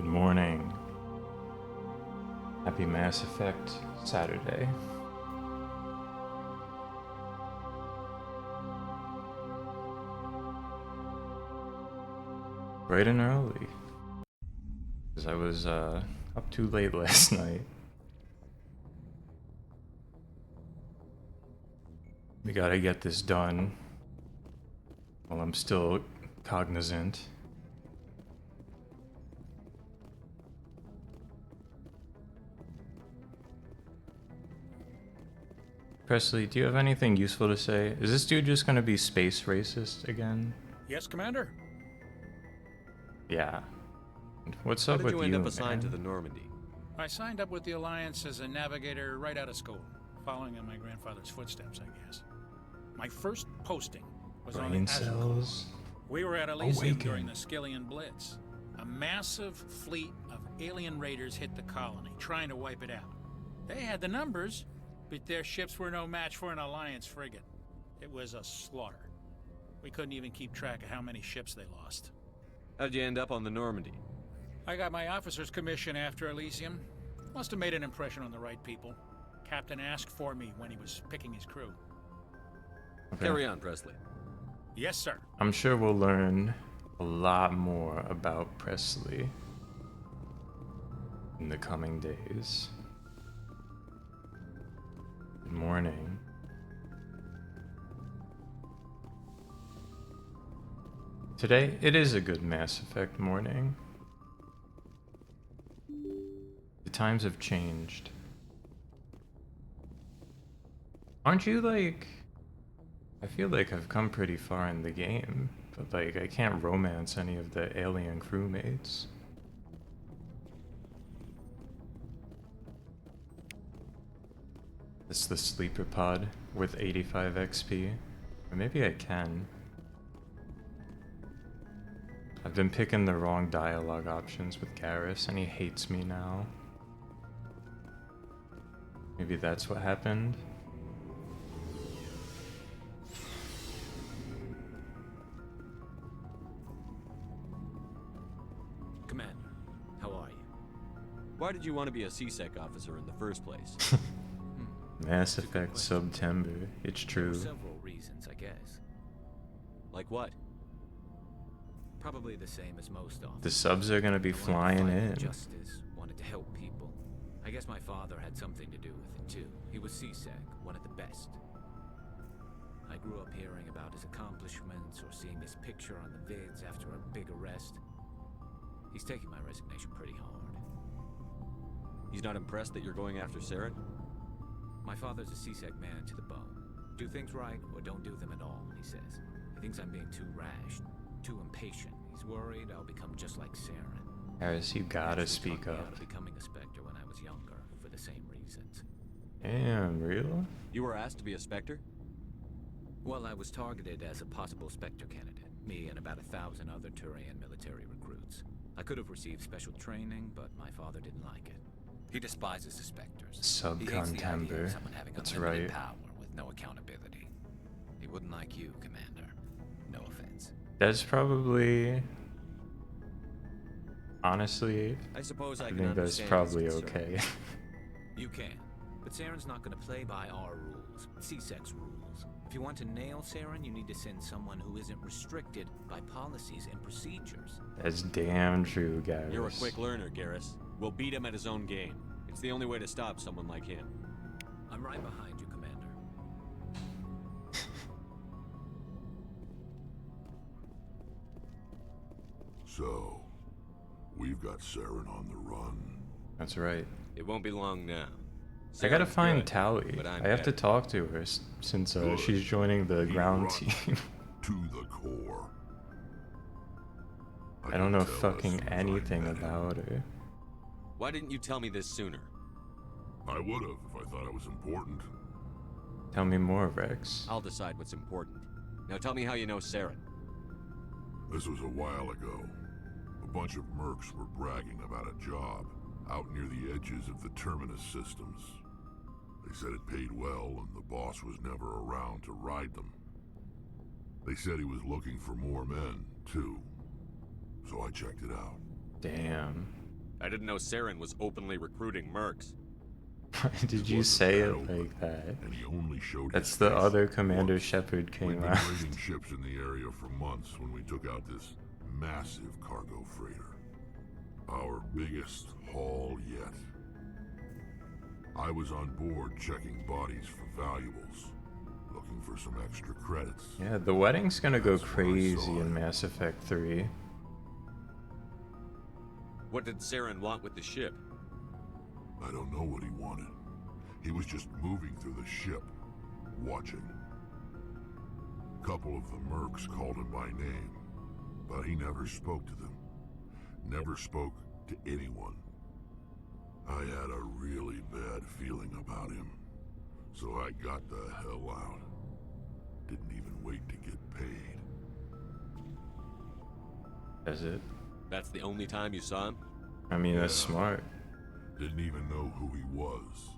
Good morning. Happy Mass Effect Saturday. Bright and early. Because I was up too late last night. We gotta get this done while I'm still cognizant. Presley, do you have anything useful to say? Is this dude just gonna be space racist again? Yes, Commander? Yeah. What's How up did with you you, end up assigned to man? the Normandy? I signed up with the Alliance as a navigator right out of school, following in my grandfather's footsteps, I guess. My first posting was on Brain the Azure Core. cells. We were at Elysium Awaken. during the Skillian Blitz. A massive fleet of alien raiders hit the colony, trying to wipe it out. They had the numbers, but their ships were no match for an Alliance frigate. It was a slaughter. We couldn't even keep track of how many ships they lost. How'd you end up on the Normandy? I got my officer's commission after Elysium. Must have made an impression on the right people. Captain asked for me when he was picking his crew. Okay. Carry on, Presley. Yes, sir. I'm sure we'll learn a lot more about Presley in the coming days. Good morning. Today, it is a good Mass Effect morning. The times have changed. Aren't you like... I feel like I've come pretty far in the game, but like I can't romance any of the alien crewmates. It's the sleeper pod with 85 XP. Or maybe I can. I've been picking the wrong dialogue options with Garrus and he hates me now. Maybe that's what happened. Commander, how are you? Why did you want to be a CSEC officer in the first place? Mass Effect September, it's true. Several reasons, I guess. Like what? Probably the same as most officers. The subs are gonna be I wanted to flying fight in. Justice, wanted to help people. I guess my father had something to do with it too. He was CSEC, one of the best. I grew up hearing about his accomplishments or seeing his picture on the vids after a big arrest. He's taking my resignation pretty hard. He's not impressed that you're going after Saren? My father's a CSEC man to the bone. Do things right or don't do them at all, he says. He thinks I'm being too rash, too impatient. He's worried I'll become just like Saren. Harris, you gotta Actually speak taught me up. out of becoming a Spectre when I was younger, for the same reasons. Damn, real? You were asked to be a Spectre? Well, I was targeted as a possible Spectre candidate. Me and about 1,000 other Turian military recruits. I could have received special training, but my father didn't like it. He despises the Spectres. He hates the idea Subcontember. of someone having That's unlimited right. power with no accountability. He wouldn't like you, Commander. No offense. That's probably... Honestly, I suppose I I can think that's understand his probably concern. okay. You can. But Saren's not going to play by our rules. CSEC's rules. If you want to nail Saren, you need to send someone who isn't restricted by policies and procedures. That's damn true, Garrus. You're a quick learner, Garrus. We'll beat him at his own game. It's the only way to stop someone like him. I'm right behind you, Commander. So, we've got Saren on the run. That's right. It won't be long now. I gotta Saren's find good, Tali. but I'm I have to bad. talk to her since Good. she's joining the He ground runs team. To the core. I don't know can tell as fucking soon as I anything met him. about her. Why didn't you tell me this sooner? I would have if I thought it was important. Tell me more, Rex. I'll decide what's important. Now tell me how you know Saren. This was a while ago. A bunch of mercs were bragging about a job out near the edges of the Terminus systems. They said it paid well and the boss was never around to ride them. They said he was looking for more men, too. So I checked it out. Damn. I didn't know Saren was openly recruiting mercs. Did you say it like that? And he only showed That's his the face other Commander once. Shepard We'd came been out. raiding ships in the area for months when we took out this massive cargo freighter. Our biggest haul yet. I was on board checking bodies for valuables, looking for some extra credits. Yeah, the wedding's gonna go That's where I crazy saw in it. Mass Effect 3. What did Saren want with the ship? I don't know what he wanted. He was just moving through the ship, watching. A couple of the mercs called him by name, but he never spoke to them. Never spoke to anyone. I had a really bad feeling about him, so I got the hell out. Didn't even wait to get paid. Is it? That's the only time you saw him? I mean, that's Yeah. smart. Didn't even know who he was.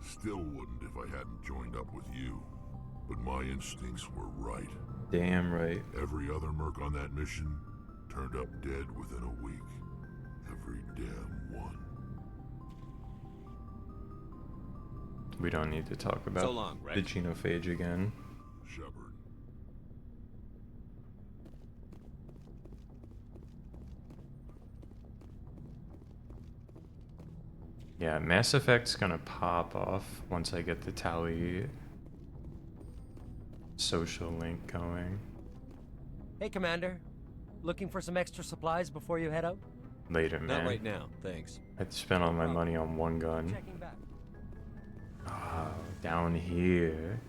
Still wouldn't if I hadn't joined up with you. But my instincts were right. Damn right. Every other merc on that mission turned up dead within a week. Every damn one. We don't need to talk about So long, the Rex. genophage again. Shepard. Yeah, Mass Effect's gonna pop off once I get the Tally social link going. Hey, Commander. Looking for some extra supplies before you head out? Later, man. Not right now, thanks. I'd spent all my money on one gun. Checking back. Oh, down here.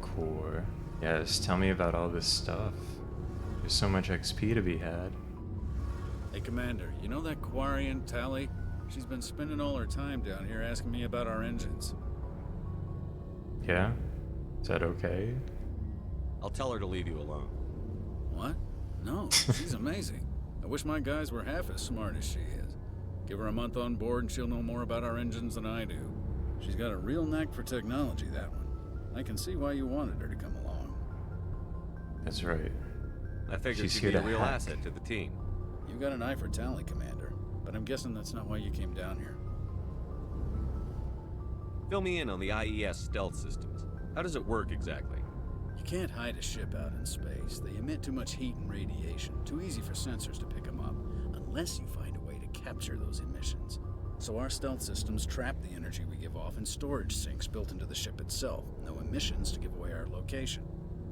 Core. Yes, tell me about all this stuff. There's so much XP to be had. Hey, Commander, you know that Quarian Tally? She's been spending all her time down here asking me about our engines. Yeah? Is that okay? I'll tell her to leave you alone. What? No, she's amazing. I wish my guys were half as smart as she is. Give her a month on board and she'll know more about our engines than I do. She's got a real knack for technology, that one. I can see why you wanted her to come along. That's right. I figured She's she'd here be a to real hack. asset to the team. You got an eye for Tally, Commander, but I'm guessing that's not why you came down here. Fill me in on the IES stealth systems. How does it work exactly? You can't hide a ship out in space. They emit too much heat and radiation. Too easy for sensors to pick them up, unless you find a way to capture those emissions. So our stealth systems trap the energy we give off in storage sinks built into the ship itself. No emissions to give away our location.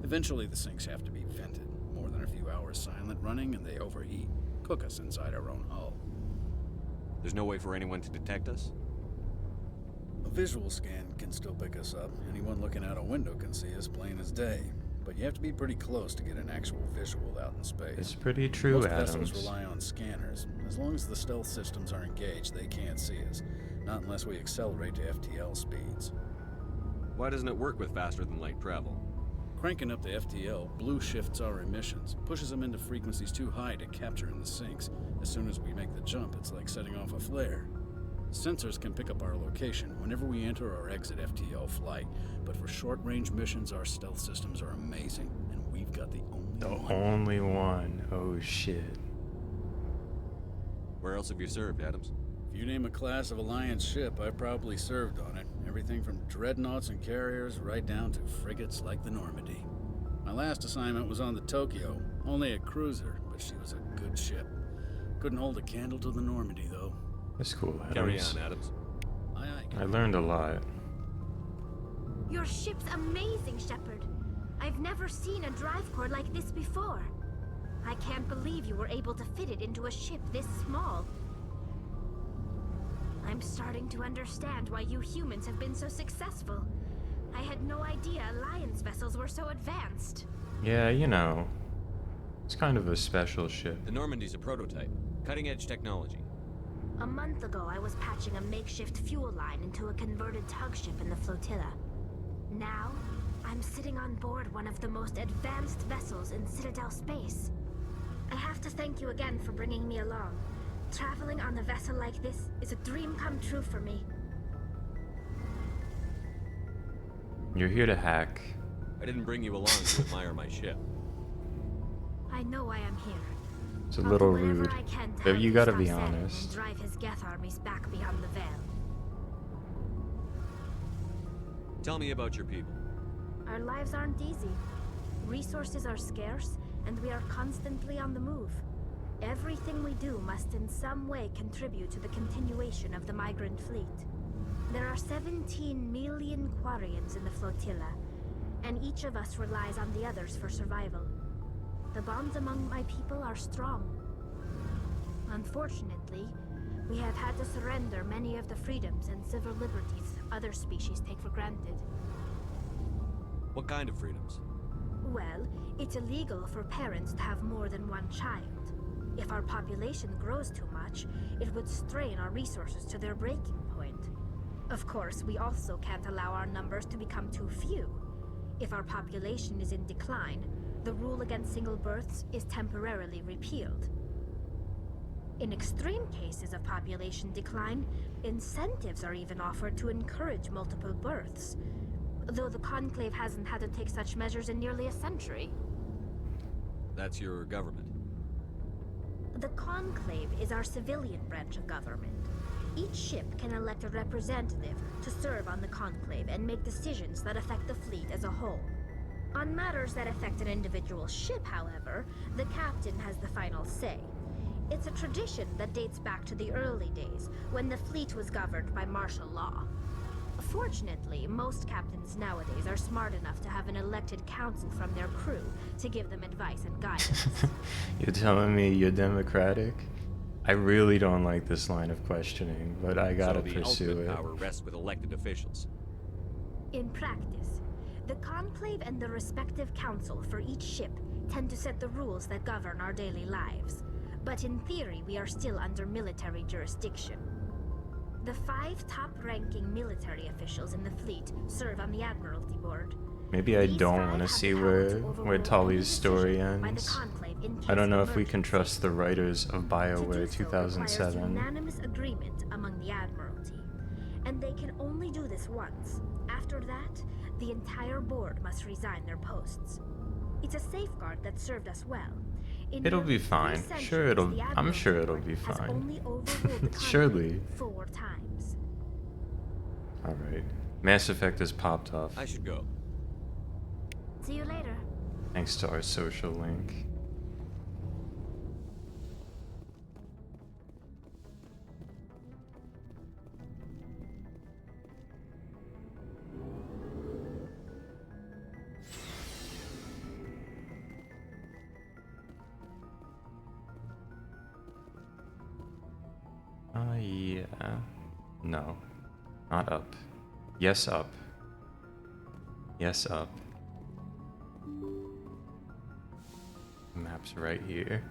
Eventually the sinks have to be vented. More than a few hours silent running and they overheat. Cook us inside our own hull. There's no way for anyone to detect us? A visual scan can still pick us up. Anyone looking out a window can see us plain as day. But you have to be pretty close to get an actual visual out in space. It's pretty true, Most Adams. vessels rely on scanners. As long as the stealth systems are engaged, they can't see us. Not unless we accelerate to FTL speeds. Why doesn't it work with faster than light travel? Cranking up the FTL blue shifts our emissions, pushes them into frequencies too high to capture in the sinks. As soon as we make the jump, it's like setting off a flare. Sensors can pick up our location whenever we enter or exit FTL flight, but for short-range missions, our stealth systems are amazing, and we've got the only one. Only one. Oh shit. Where else have you served, Adams? If you name a class of Alliance ship, I've probably served on it. Everything from dreadnoughts and carriers right down to frigates like the Normandy. My last assignment was on the Tokyo, only a cruiser, but she was a good ship. Couldn't hold a candle to the Normandy, though. That's cool, Adams. Carry on, Adams. Aye, aye. I learned a lot. Your ship's amazing, Shepard. I've never seen a drive core like this before. I can't believe you were able to fit it into a ship this small. I'm starting to understand why you humans have been so successful. I had no idea Alliance vessels were so advanced. Yeah, you know. It's kind of a special ship. The Normandy's a prototype. Cutting-edge technology. A month ago, I was patching a makeshift fuel line into a converted tug ship in the flotilla. Now, I'm sitting on board one of the most advanced vessels in Citadel space. I have to thank you again for bringing me along. Traveling on a vessel like this is a dream come true for me. You're here to hack. I didn't bring you along to admire my ship. I know why I'm here. It's a I'll little do whatever rude. I can to But help you gotta Gustav be Sand and honest. drive his Geth armies back beyond the veil. Tell me about your people. Our lives aren't easy. Resources are scarce, and we are constantly on the move. Everything we do must in some way contribute to the continuation of the migrant fleet. There are 17 million Quarians in the flotilla, and each of us relies on the others for survival. The bonds among my people are strong. Unfortunately, we have had to surrender many of the freedoms and civil liberties other species take for granted. What kind of freedoms? Well, it's illegal for parents to have more than one child. If our population grows too much, it would strain our resources to their breaking point. Of course, we also can't allow our numbers to become too few. If our population is in decline, the rule against single births is temporarily repealed. In extreme cases of population decline, incentives are even offered to encourage multiple births, though the Conclave hasn't had to take such measures in nearly a century. That's your government. The Conclave is our civilian branch of government. Each ship can elect a representative to serve on the Conclave and make decisions that affect the fleet as a whole. On matters that affect an individual ship, however, the captain has the final say. It's a tradition that dates back to the early days, when the fleet was governed by martial law. Fortunately, most captains nowadays are smart enough to have an elected council from their crew to give them advice and guidance. You're telling me you're democratic? I really don't like this line of questioning, but I gotta so the pursue ultimate it. power rests with elected officials. In practice, the Conclave and the respective council for each ship tend to set the rules that govern our daily lives. But in theory, we are still under military jurisdiction. The 5 top-ranking military officials in the fleet serve on the Admiralty Board. Maybe I These don't 5 want to have see the power where to overrule any Tully's story decision by the ends. Conclave in I case don't know of if we can emergency. trust the writers of To do BioWare so requires 2007. unanimous agreement among the Admiralty, and they can only do this once. After that, the entire board must resign their posts. It's a safeguard that served us well. In It'll nearly be fine. 3 Sure, centuries, the I'm sure Admiralty it'll be Board has fine. only overruled the Surely. Conclave 4 times. Alright. Mass Effect has popped off. I should go. See you later. Thanks to our social link. Yeah. No. Not up. Yes, up. Yes, up. Map's right here.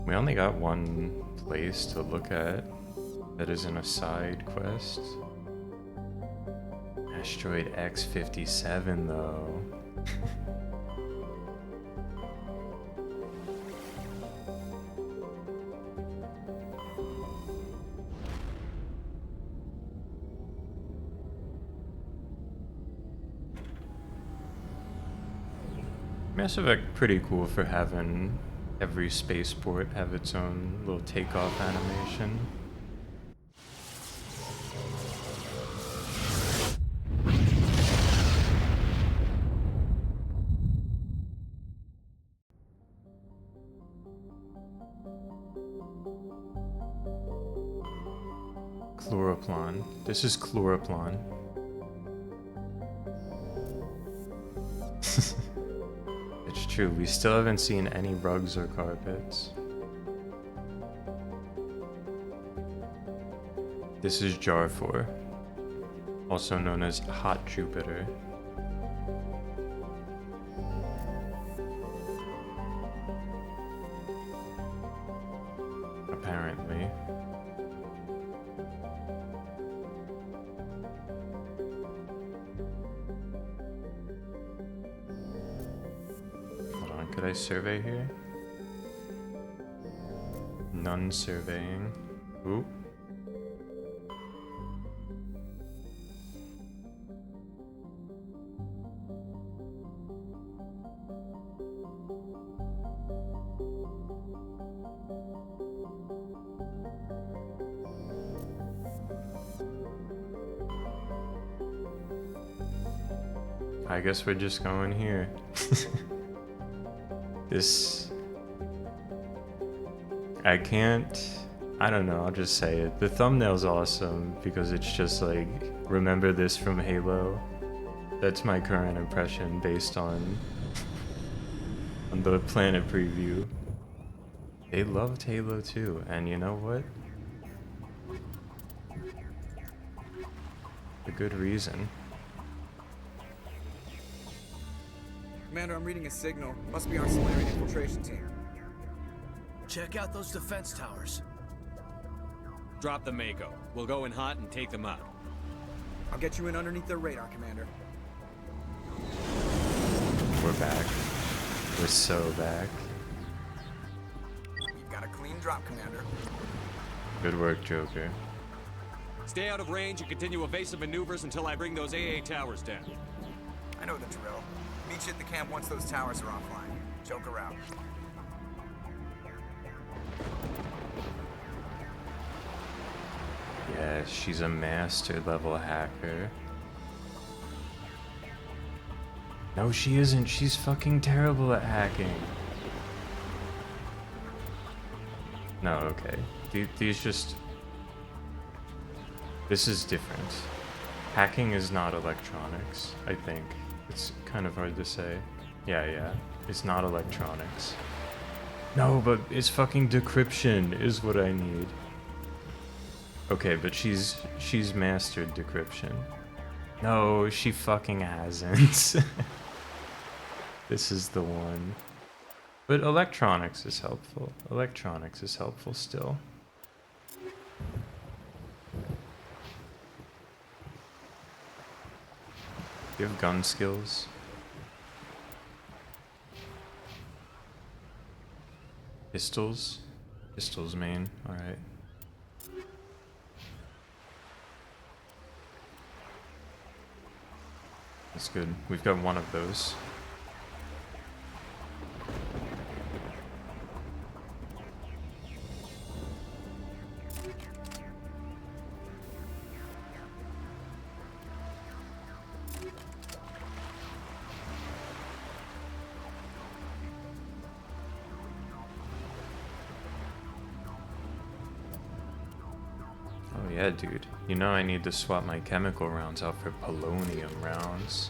We only got one place to look at that isn't a side quest. Asteroid X-57 though. Mass Effect pretty cool for having every spaceport have its own little takeoff animation. Chloroplan. This is Chloroplan. It's true, we still haven't seen any rugs or carpets. This is Jarfor, also known as Hot Jupiter. Apparently. Hold on, could I survey here? None surveying. Ooh. I guess we're just going here. This... I can't... I don't know, I'll just say it. The thumbnail's awesome because it's just like, remember this from Halo? That's my current impression based on the Planet preview. They loved Halo 2, and you know what? A good reason. Commander, I'm reading a signal. Must be our Solarian infiltration team. Check out those defense towers. Drop the Mako. We'll go in hot and take them out. I'll get you in underneath their radar, Commander. We're back. We're so back. We've got a clean drop, Commander. Good work, Joker. Stay out of range and continue evasive maneuvers until I bring those AA towers down. I know the drill. Meet you at the camp once those towers are offline. Joker out. Yeah, she's a master level hacker. No, she isn't. She's fucking terrible at hacking. No, okay. These just... This is different. Hacking is not electronics, I think. It's kind of hard to say. Yeah. It's not electronics. No, but it's fucking decryption is what I need. Okay, but she's mastered decryption. No, she fucking hasn't. This is the one. But electronics is helpful. Electronics is helpful still. Do you have gun skills? Pistols? Pistols main, alright. That's good. We've got one of those. Oh yeah, dude. You know I need to swap my chemical rounds out for polonium rounds.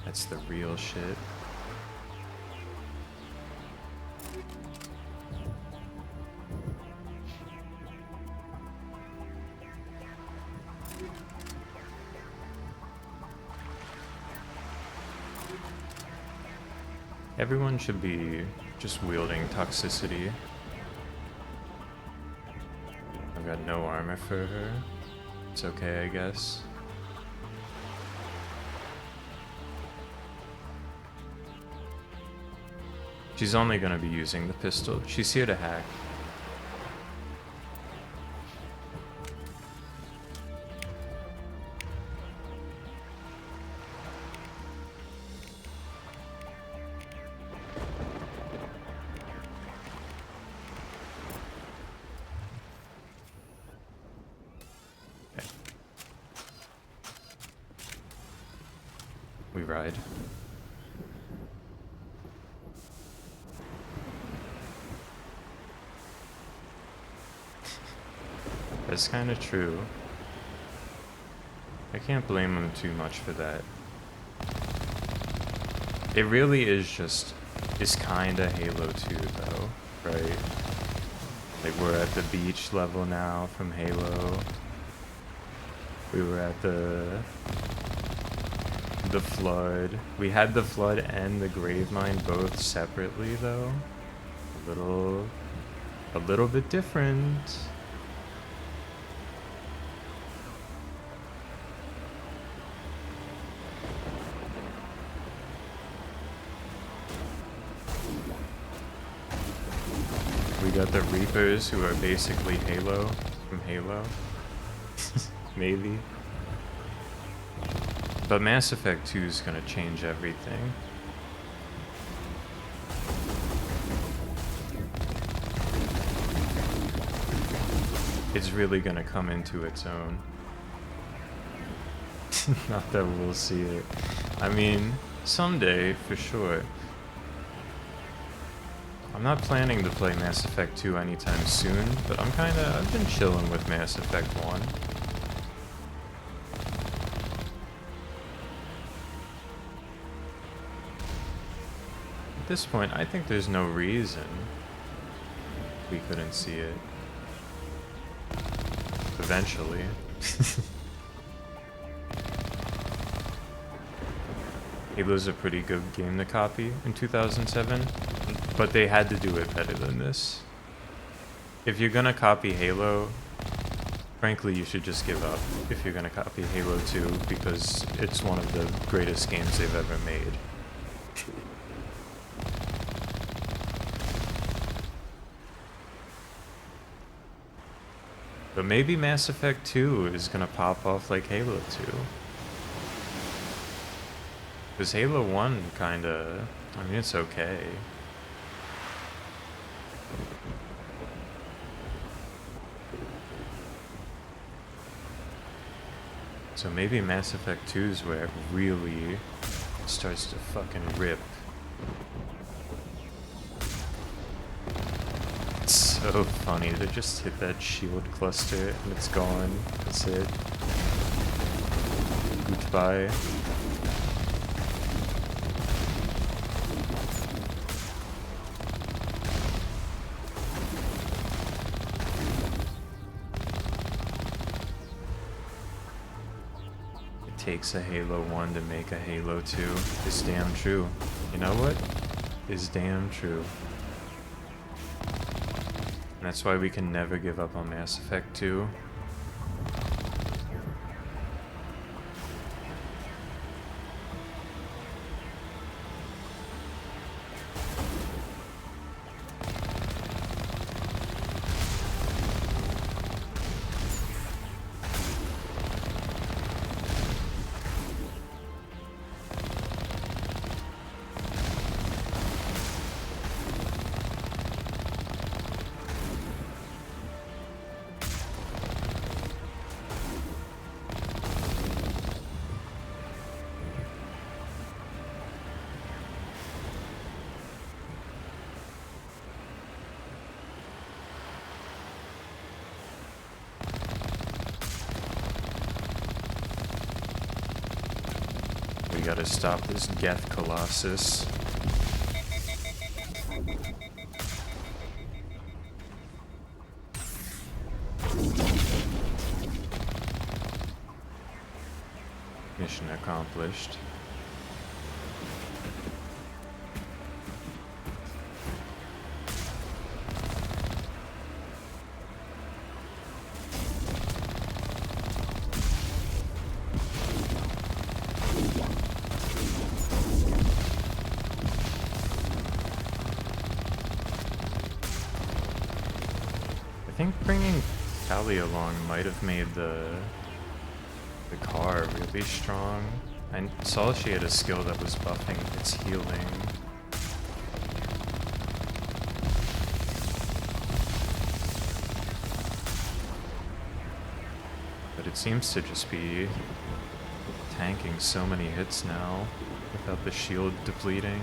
That's the real shit. Everyone should be just wielding toxicity. I've got no armor for her. It's okay, I guess. She's only gonna be using the pistol. She's here to hack. Okay. We ride. That's kind of true. I can't blame him too much for that. It really is just, it's kinda Halo 2 though, right? Like we're at the beach level now from Halo. We were at the flood. We had the flood and the grave mine both separately though. A little bit different. We got the Reapers, who are basically Halo from Halo. Maybe. But Mass Effect 2 is gonna change everything. It's really gonna come into its own. Not that we'll see it. I mean, someday, for sure. I'm not planning to play Mass Effect 2 anytime soon, but I've been chilling with Mass Effect 1. At this point, I think there's no reason we couldn't see it. Eventually. Halo's a pretty good game to copy in 2007, but they had to do it better than this. If you're gonna copy Halo, frankly, you should just give up if you're gonna copy Halo 2, because it's one of the greatest games they've ever made. But maybe Mass Effect 2 is gonna pop off like Halo 2. Because Halo 1 kinda... I mean, it's okay. So maybe Mass Effect 2 is where it really starts to fucking rip. It's so funny to just hit that shield cluster and it's gone. That's it. Goodbye. Takes a Halo 1 to make a Halo 2 is damn true. You know what? Is damn true. And that's why we can never give up on Mass Effect 2. We gotta stop this Geth Colossus. Mission accomplished. I think bringing Tali along might have made the car really strong. I saw she had a skill that was buffing its healing. But it seems to just be tanking so many hits now without the shield depleting.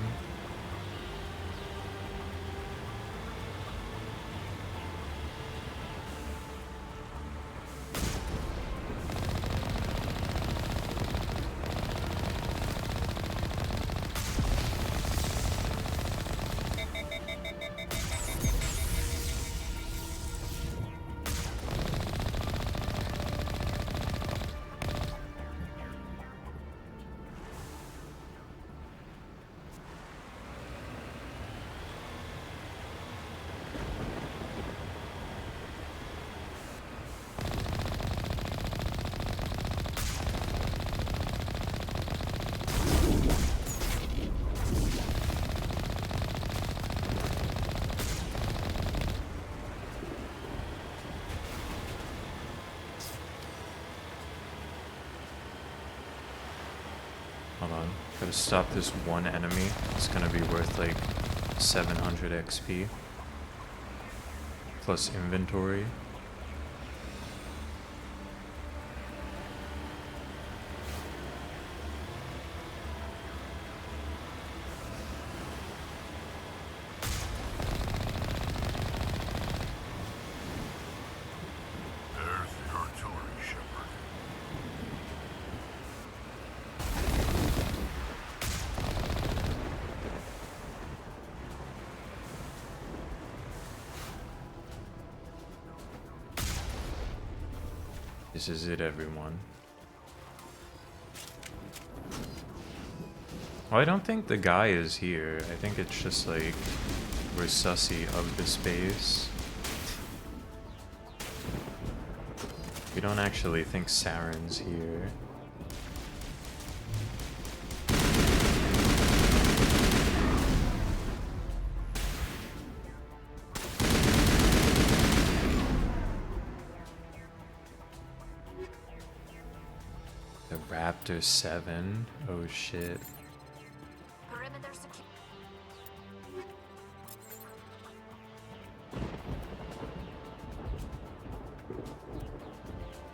Gotta stop this one enemy. It's gonna be worth like 700 XP. Plus inventory. There's the artillery, Shepard. This is it, everyone. Well, I don't think the guy is here. I think it's just like we're sussy of this base. We don't actually think Saren's here. The Raptor 7? Oh shit. Perimeter secure.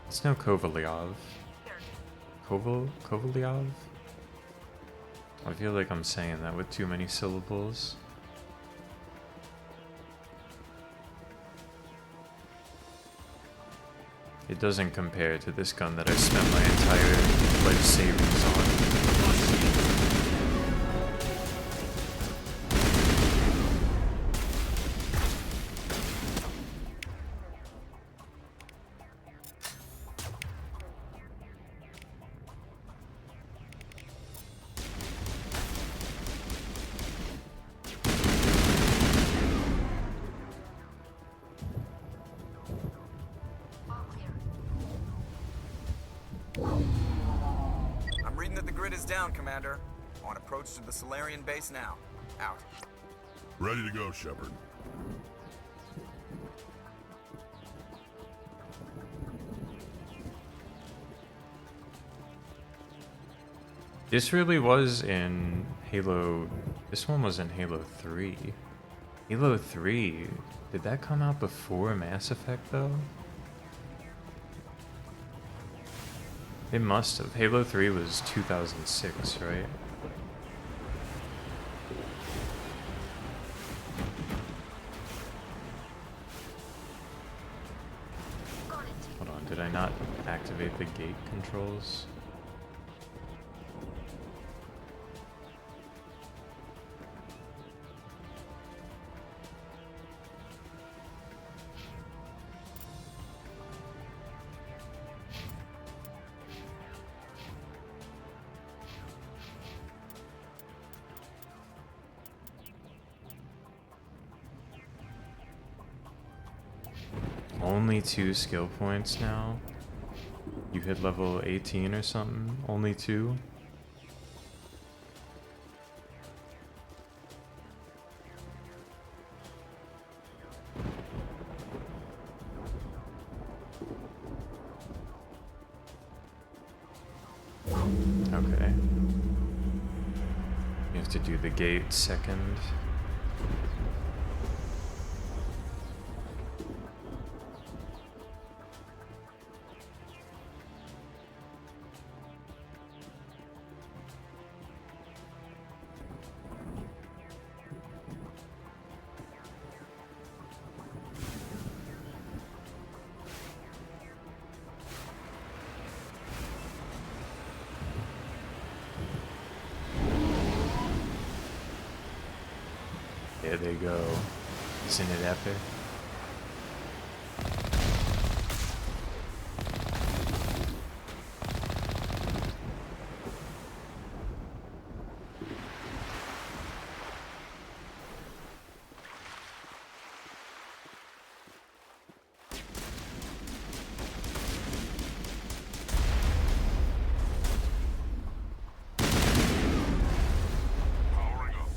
It's no Kovalyov. Kovalyov? I feel like I'm saying that with too many syllables. It doesn't compare to this gun that I spent my entire life savings on. All clear. I'm reading that the grid is down, Commander. On approach to the Solarian base now. Out. Ready to go, Shepard. This really was in Halo... This one was in Halo 3. Halo 3... Did that come out before Mass Effect, though? It must have. Halo 3 was 2006, right? On it. Hold on, did I not activate the gate controls? Only 2 skill points now? You hit level 18 or something? Only 2? Okay. You have to do the gate second. There they go. Isn't it epic? Powering up.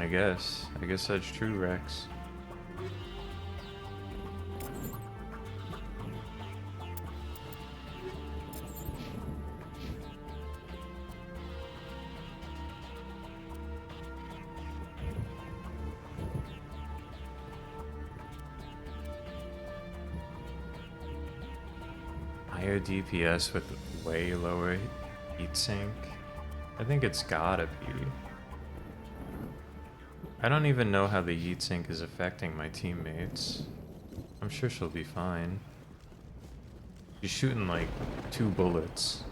I guess that's true, Rex. Higher DPS with way lower heatsink? I think it's gotta be. I don't even know how the heatsink is affecting my teammates. I'm sure she'll be fine. She's shooting like 2 bullets.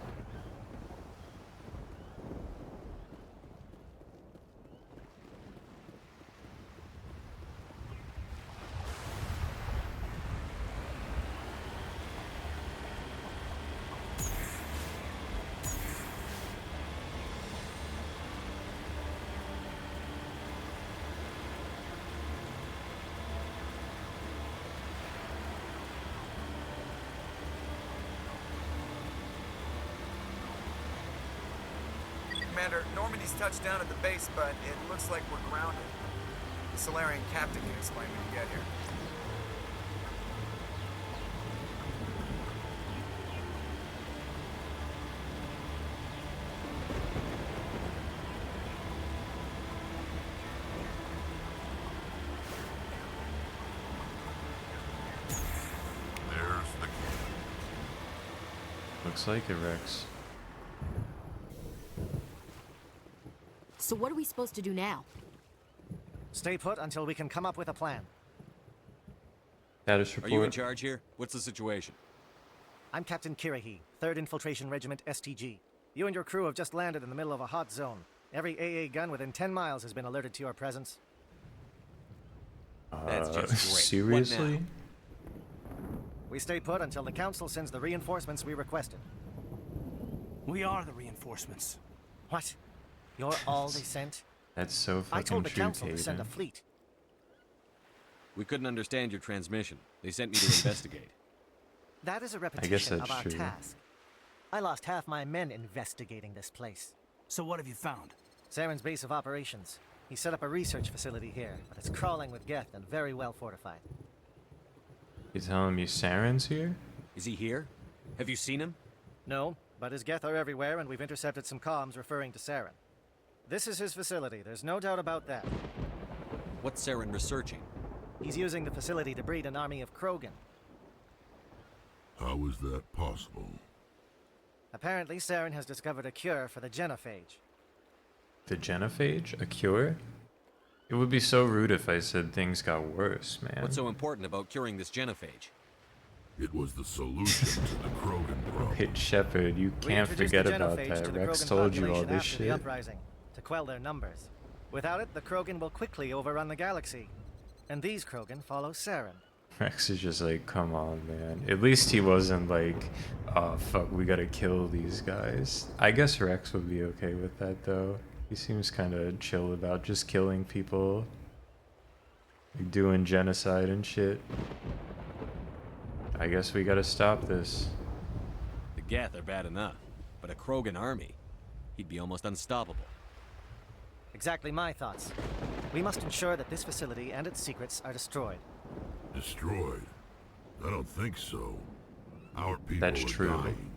Commander, Normandy's touched down at the base, but it looks like we're grounded. The Solarian captain can explain when you get here. There's the key. Looks like it, Rex. So what are we supposed to do now? Stay put until we can come up with a plan. Status Are report. you in charge here? What's the situation? I'm Captain Kirahi, 3rd Infiltration Regiment STG. You and your crew have just landed in the middle of a hot zone. Every AA gun within 10 miles has been alerted to your presence. That's just great. Seriously? What now? We stay put until the Council sends the reinforcements we requested. We are the reinforcements. What? You're all they sent? That's so I fucking told the true, Council to send a Caden. fleet. We couldn't understand your transmission. They sent me to investigate. That is a guess repetition of that's our true. task. I lost half my men investigating this place. So what have you found? Saren's base of operations. He set up a research facility here, but it's crawling with Geth and very well fortified. You telling me Saren's here? Is he here? Have you seen him? No, but his Geth are everywhere, and we've intercepted some comms referring to Saren. This is his facility, there's no doubt about that. What's Saren researching? He's using the facility to breed an army of Krogan. How is that possible? Apparently, Saren has discovered a cure for the genophage. The genophage? A cure? It would be so rude if I said things got worse, man. What's so important about curing this genophage? It was the solution to the Krogan problem. Hey, Shepard, you We can't introduced forget the about genophage that. to the Rex Krogan told you all population this after the shit. uprising, to quell their numbers. Without it, the Krogan will quickly overrun the galaxy. And these Krogan follow Saren. Rex is just like, come on, man. At least he wasn't like, oh, fuck, we gotta kill these guys. I guess Rex would be okay with that, though. He seems kind of chill about just killing people. Like doing genocide and shit. I guess we gotta stop this. The Geth are bad enough, but a Krogan army, he'd be almost unstoppable. Exactly my thoughts. We must ensure that this facility and its secrets are destroyed. Destroyed? I don't think so. Our people That's are true. dying.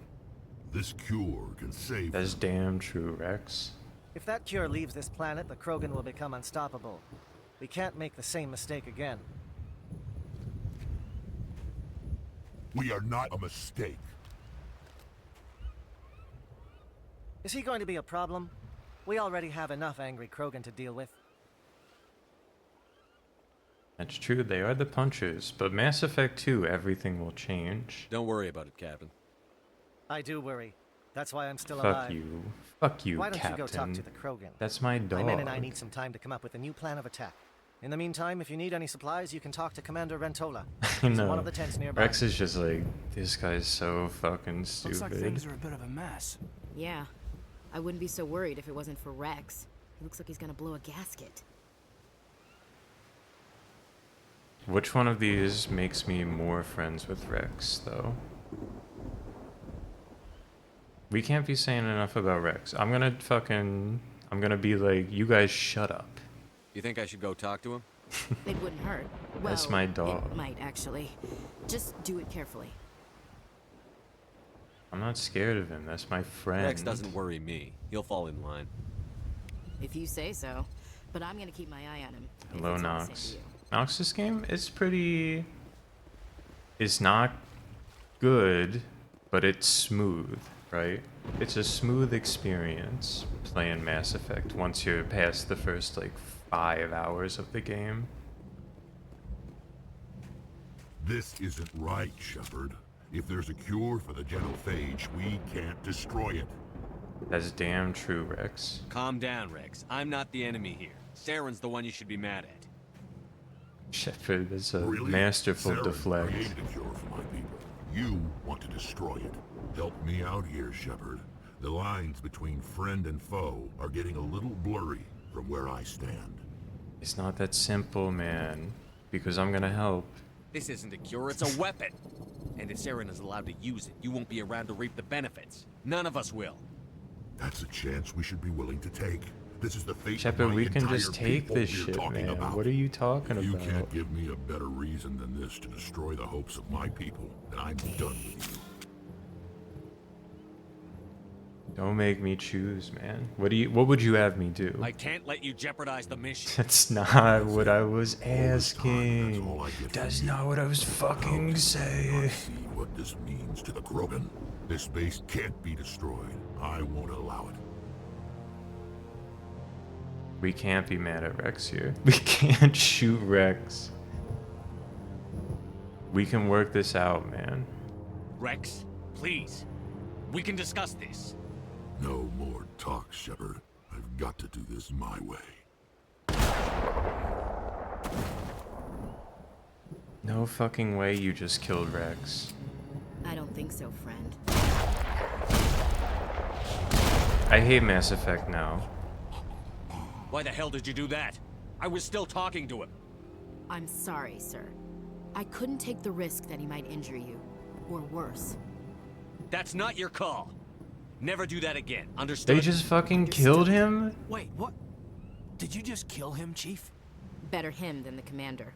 This cure can save That's them. damn true, Rex. If that cure leaves this planet, the Krogan will become unstoppable. We can't make the same mistake again. We are not a mistake. Is he going to be a problem? We already have enough angry Krogan to deal with. That's true, they are the punchers, but Mass Effect 2, everything will change. Don't worry about it, Captain. I do worry. That's why I'm still Fuck alive. you. Fuck you, Why don't Captain. you go talk to the Krogan? That's my dog. My men and I need some time to come up with a new plan of attack. In the meantime, if you need any supplies, you can talk to Commander Rentola. I He's in know. one of the tents nearby. Rex is just like, this guy's so fucking Looks like stupid. things are a bit of a mess. Yeah. I wouldn't be so worried if it wasn't for Rex. He looks like he's gonna blow a gasket. Which one of these makes me more friends with Rex, though? We can't be saying enough about Rex. I'm gonna be like, you guys shut up. You think I should go talk to him? It wouldn't hurt. That's Well, my dog. It might, actually. Just do it carefully. I'm not scared of him. That's my friend. Rex doesn't worry me. He'll fall in line. If you say so. But I'm gonna keep my eye on him. if Hello, it's all the same Nox. to you. Nox, this game is pretty... It's not good, but it's smooth, right? It's a smooth experience playing Mass Effect once you're past the first, like, 5 hours of the game. This isn't right, Shepard. If there's a cure for the genophage, we can't destroy it. That's damn true, Rex. Calm down, Rex. I'm not the enemy here. Saren's the one you should be mad at. Shepard is a Really? masterful Saren deflect. created a cure for my people. You want to destroy it. Help me out here, Shepard. The lines between friend and foe are getting a little blurry from where I stand. It's not that simple, man. Because I'm gonna help. This isn't a cure, it's a weapon. And if Saren is allowed to use it, you won't be around to reap the benefits. None of us will. That's a chance we should be willing to take. This is the fate of Shepard, my we can entire just take people this we're shit, talking man. about. What are you talking If you about? can't give me a better reason than this to destroy the hopes of my people, then I'm done with you. Don't make me choose, man. What would you have me do? I can't let you jeopardize the mission. That's not what I was All this time, that's asking. all I get That's from you. not what I was How fucking can you saying. not see what this means to the Krogan? This base can't be destroyed. I won't allow it. We can't be mad at Rex here. We can't shoot Rex. We can work this out, man. Rex, please. We can discuss this. No more talk, Shepard. I've got to do this my way. No fucking way you just killed Rex. I don't think so, friend. I hate Mass Effect now. Why the hell did you do that? I was still talking to him. I'm sorry, sir. I couldn't take the risk that he might injure you. Or worse. That's not your call. Never do that again. Understood? They just fucking killed him? Wait, what? Did you just kill him, Chief? Better him than the commander.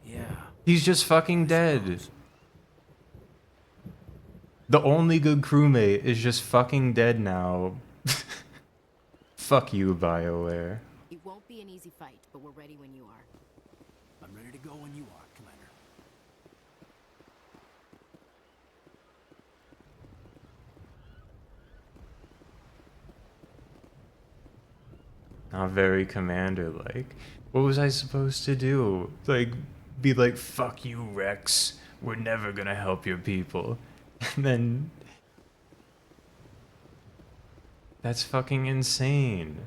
Yeah. He's just fucking dead. The only good crewmate is just fucking dead now. Fuck you, BioWare. It won't be an easy fight, but we're ready when you are. I'm ready to go when you are, Commander. Not very commander-like. What was I supposed to do? Like, be like, fuck you, Rex. We're never gonna help your people. And then... That's fucking insane.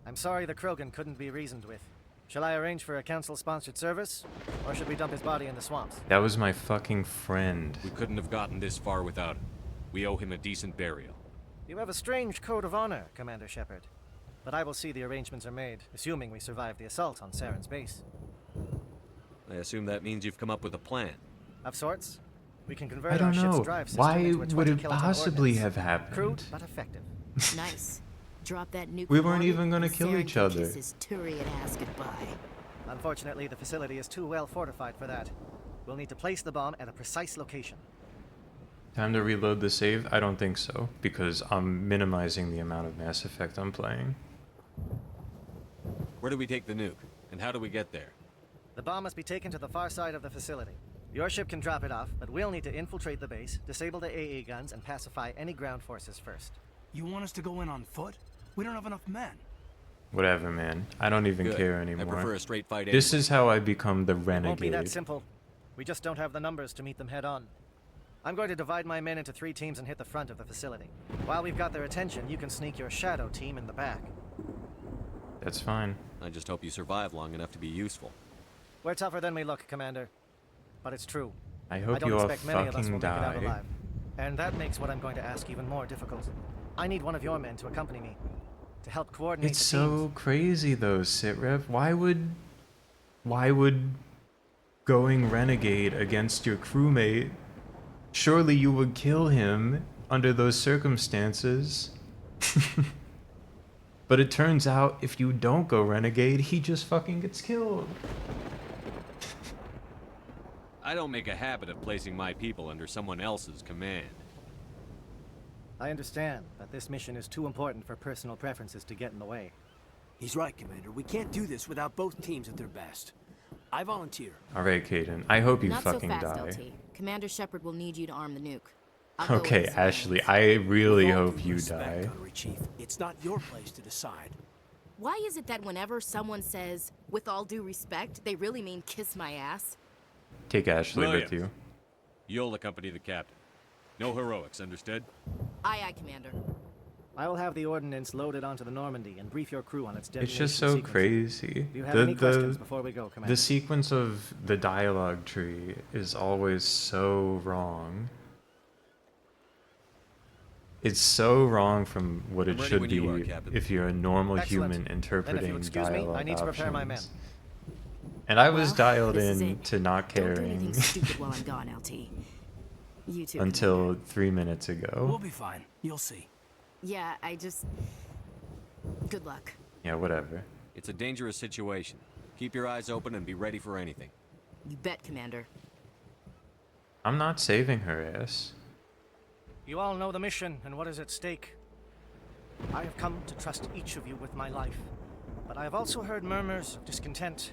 I'm sorry the Krogan couldn't be reasoned with. Shall I arrange for a council-sponsored service? Or should we dump his body in the swamps? That was my fucking friend. We couldn't have gotten this far without him. We owe him a decent burial. You have a strange code of honor, Commander Shepard. But I will see the arrangements are made, assuming we survive the assault on Saren's base. I assume that means you've come up with a plan. Of sorts. We can convert I our don't ship's know. drive system Why into a would 20 it kiloton possibly ordnance. have happened? Crude, but effective. Nice. Drop that nuke. We weren't on it, even gonna and kill Saren each can other. kiss his Turian ass goodbye. Unfortunately, the facility is too well fortified for that. We'll need to place the bomb at a precise location. Time to reload the save? I don't think so, because I'm minimizing the amount of Mass Effect I'm playing. Where do we take the nuke? And how do we get there? The bomb must be taken to the far side of the facility. Your ship can drop it off, but we'll need to infiltrate the base, disable the AA guns, and pacify any ground forces first. You want us to go in on foot? We don't have enough men. Whatever, man. I don't even Good. care I anymore. prefer a straight fight This anyway. is how I become the It won't be renegade. that simple. We just don't have the numbers to meet them head on. I'm going to divide my men into 3 teams and hit the front of the facility. While we've got their attention, you can sneak your shadow team in the back. That's fine. I just hope you survive long enough to be useful. We're tougher than we look, Commander. But it's true. I I hope don't you all expect many of us will fucking make it out die. alive. And that makes what I'm going to ask even more difficult. I need one of your men to accompany me. To help coordinate It's the teams. so crazy though, Sitrep. Why would going renegade against your crewmate? Surely you would kill him under those circumstances. But it turns out if you don't go renegade, he just fucking gets killed. I don't make a habit of placing my people under someone else's command. I understand that this mission is too important for personal preferences to get in the way. He's right, Commander. We can't do this without both teams at their best. I volunteer. Alright, Caden. I hope you Not so fucking fast, die. LT. Commander Shepard will need you to arm the nuke. I'll go with Okay, the civilians. Ashley, I really With all hope due you respect, die. Gunnery Chief, it's not your place to decide. Why is it that whenever someone says, with all due respect, they really mean kiss my ass? Take Ashley with Williams. you. You'll accompany the captain. No heroics, understood? Aye, aye, Commander. I will have the ordnance loaded onto the Normandy and brief your crew on its detonation It's just so sequence. crazy. Do you have any questions before we go, Commander? The sequence of the dialogue tree is always so wrong. It's so wrong from what it I'm ready should when be you are, Captain. if you're a normal Excellent. human Then interpreting if you excuse me, dialogue I need to prepare my men. options. And I was Well, dialed this is in it. to not Don't do anything caring stupid while I'm gone, LT. You too. until Commander. 3 minutes We'll ago. be fine. You'll see. Yeah, I just... Good luck. Yeah, whatever. It's a dangerous situation. Keep your eyes open and be ready for anything. You bet, Commander. I'm not saving her ass. You all know the mission and what is at stake. I have come to trust each of you with my life, but I have also heard murmurs of discontent.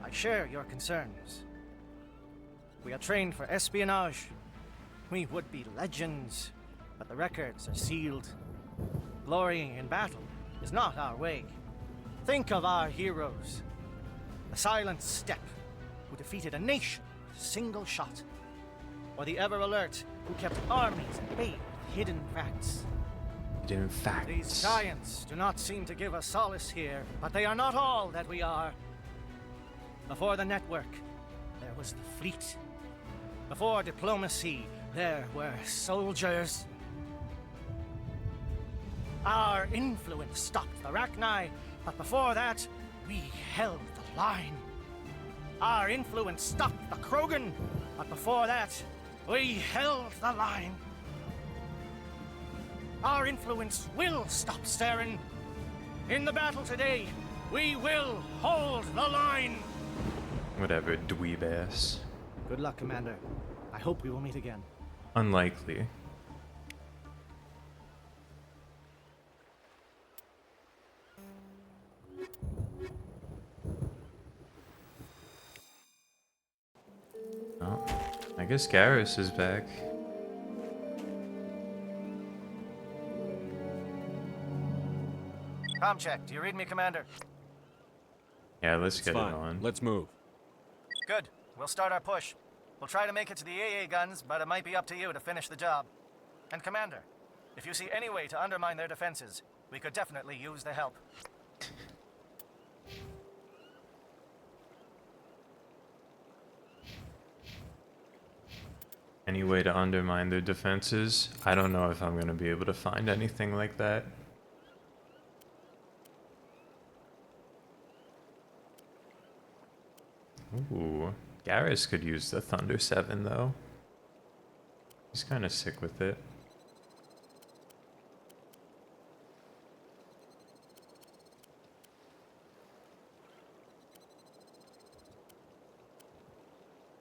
I share your concerns. We are trained for espionage. We would be legends, but the records are sealed. Glorying in battle is not our way. Think of our heroes. The Silent Step, who defeated a nation with a single shot. Or the Ever Alert, who kept armies at bay with hidden facts. In fact, These giants do not seem to give us solace here, but they are not all that we are. Before the network, there was the fleet. Before diplomacy, there were soldiers. Our influence stopped the Rachni, but before that, we held the line. Our influence stopped the Krogan, but before that, we held the line. Our influence will stop Saren. In the battle today, we will hold the line. whatever, dweeb ass. Good luck, Commander. I hope we will meet again. Unlikely. Oh, I guess Garrus is back. Com check. Do you read me, Commander? Yeah, let's It's get fine. it on. Let's move. Good. We'll start our push. We'll try to make it to the AA guns, but it might be up to you to finish the job. And Commander, if you see any way to undermine their defenses, we could definitely use the help. Any way to undermine their defenses? I don't know if I'm gonna be able to find anything like that. Ooh, Garrus could use the Thunder 7 though. He's kind of sick with it.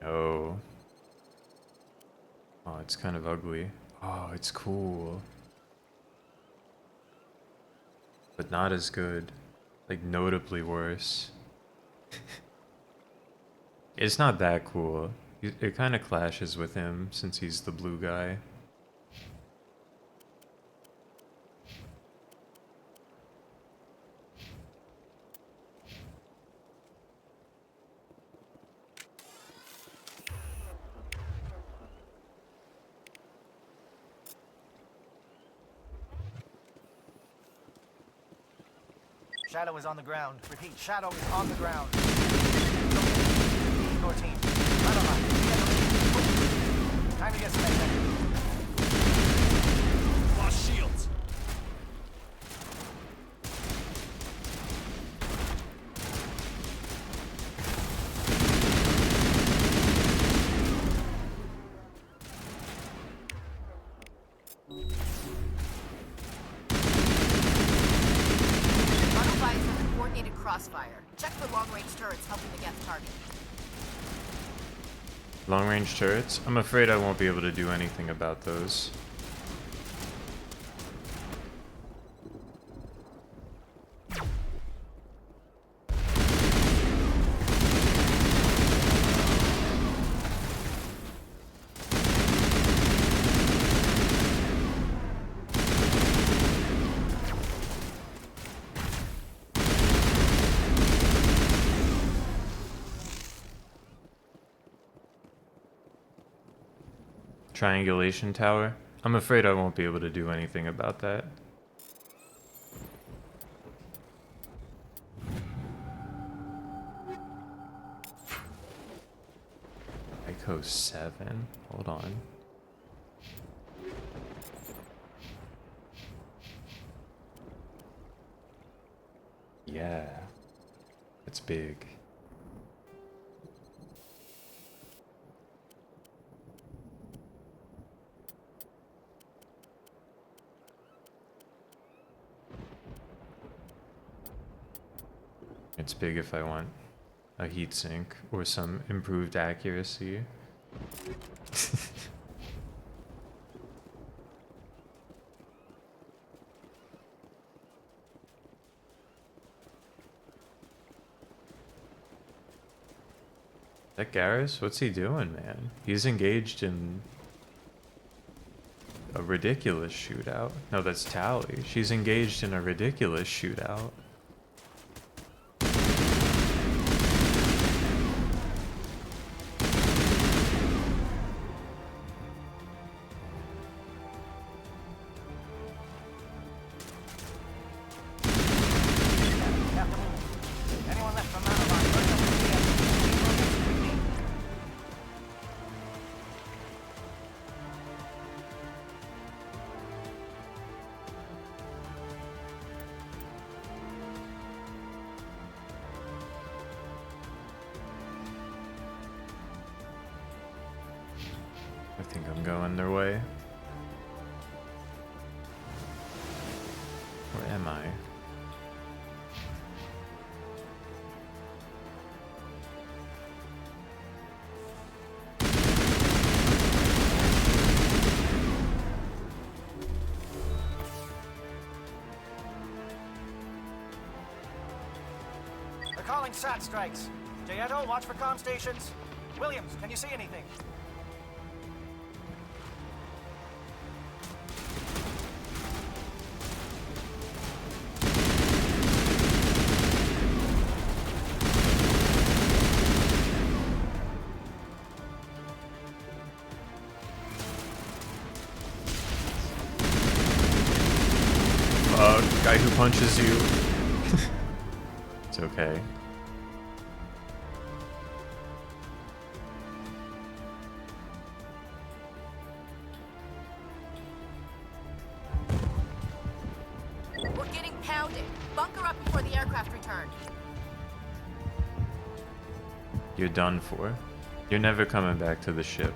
Oh. Oh, it's kind of ugly. Oh, it's cool. But not as good. Like, notably worse. It's not that cool. It kind of clashes with him since he's the blue guy. Shadow is on the ground. Repeat, Shadow is on the ground. Your team. Run on. Time to get spent. Lost shields. crossfire. Check for long-range turrets helping the Geth target. Long-range turrets? I'm afraid I won't be able to do anything about those. Triangulation tower? I'm afraid I won't be able to do anything about that. Echo 7? Hold on. Yeah. It's big. It's big if I want a heatsink or some improved accuracy. That Garrus? What's he doing, man? He's engaged in a ridiculous shootout. No, that's Tally. She's engaged in a ridiculous shootout. I think I'm going their way. Where am I? They're calling SAT strikes. Jayeto, watch for comm stations. Williams, can you see anything? Guy who punches you. It's okay. We're getting pounded. Bunker up before the aircraft return. You're done for. You're never coming back to the ship.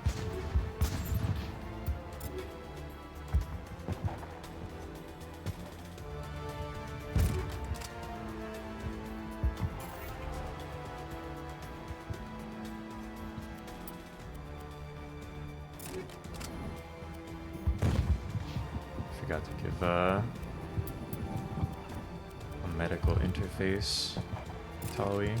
Forgot to give a medical interface, Tali.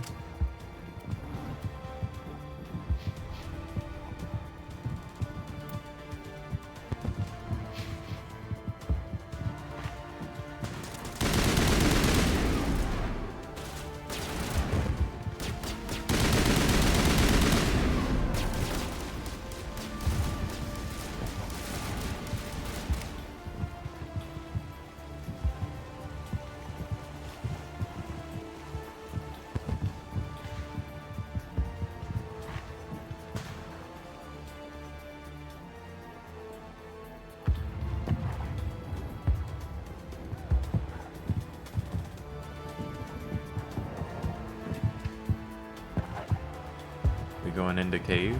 We going into cave?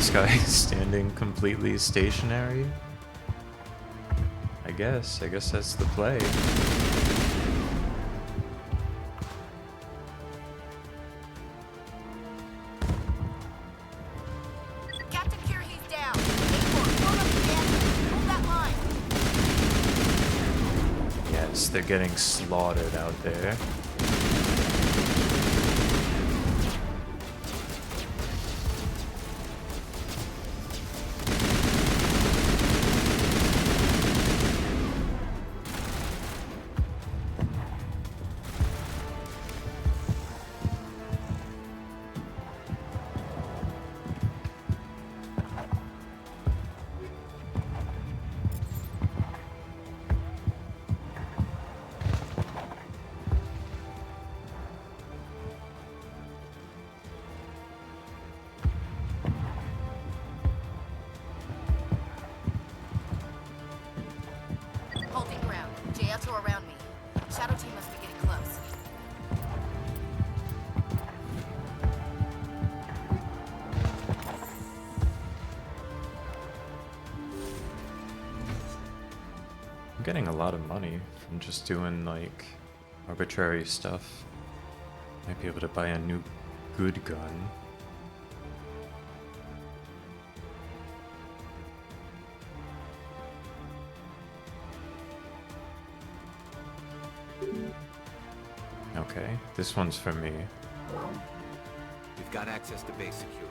this guy standing completely stationary? I guess that's the play. Captain Kirhe's down. Hold up the hold that line. Yes, they're getting slaughtered out there. Holding ground. JS are around me. Shadow team must be getting close. I'm getting a lot of money from just doing like arbitrary stuff. Might be able to buy a new good gun. Okay, this one's for me. We've got access to base security.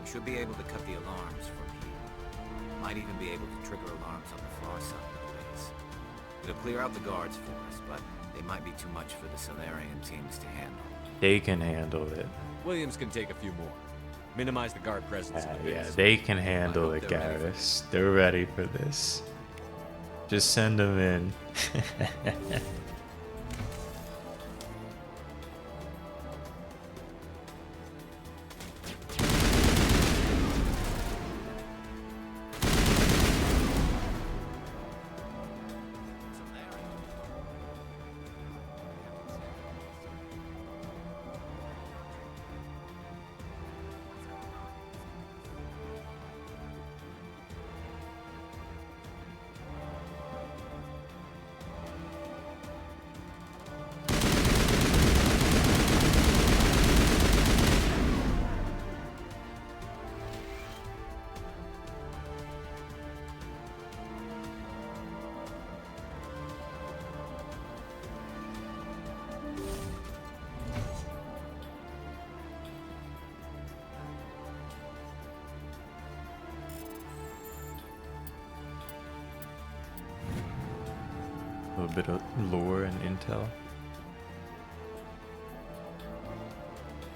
We should be able to cut the alarms from here. Might even be able to trigger alarms on the far side of the base. It'll clear out the guards for us, but they might be too much for the Solarian teams to handle. They can handle it. Williams can take a few more. Minimize the guard presence. in the Yeah, base. they can handle I it, hope they're ready for Garrus. They're ready for this. Just send them in. A little bit of lore and intel.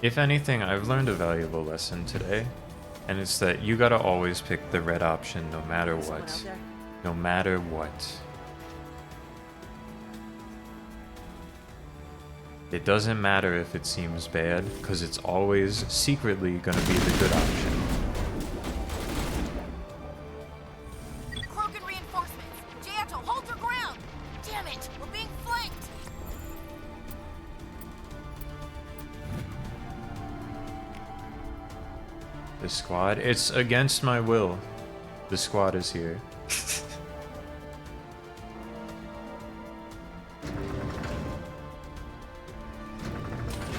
If anything, I've learned a valuable lesson today, and it's that you gotta always pick the red option no matter what. No matter what. It doesn't matter if it seems bad, because it's always secretly gonna be the good option. Krogan reinforcements. Jato, hold your ground. Damn it, we're being flanked. The squad? It's against my will. The squad is here.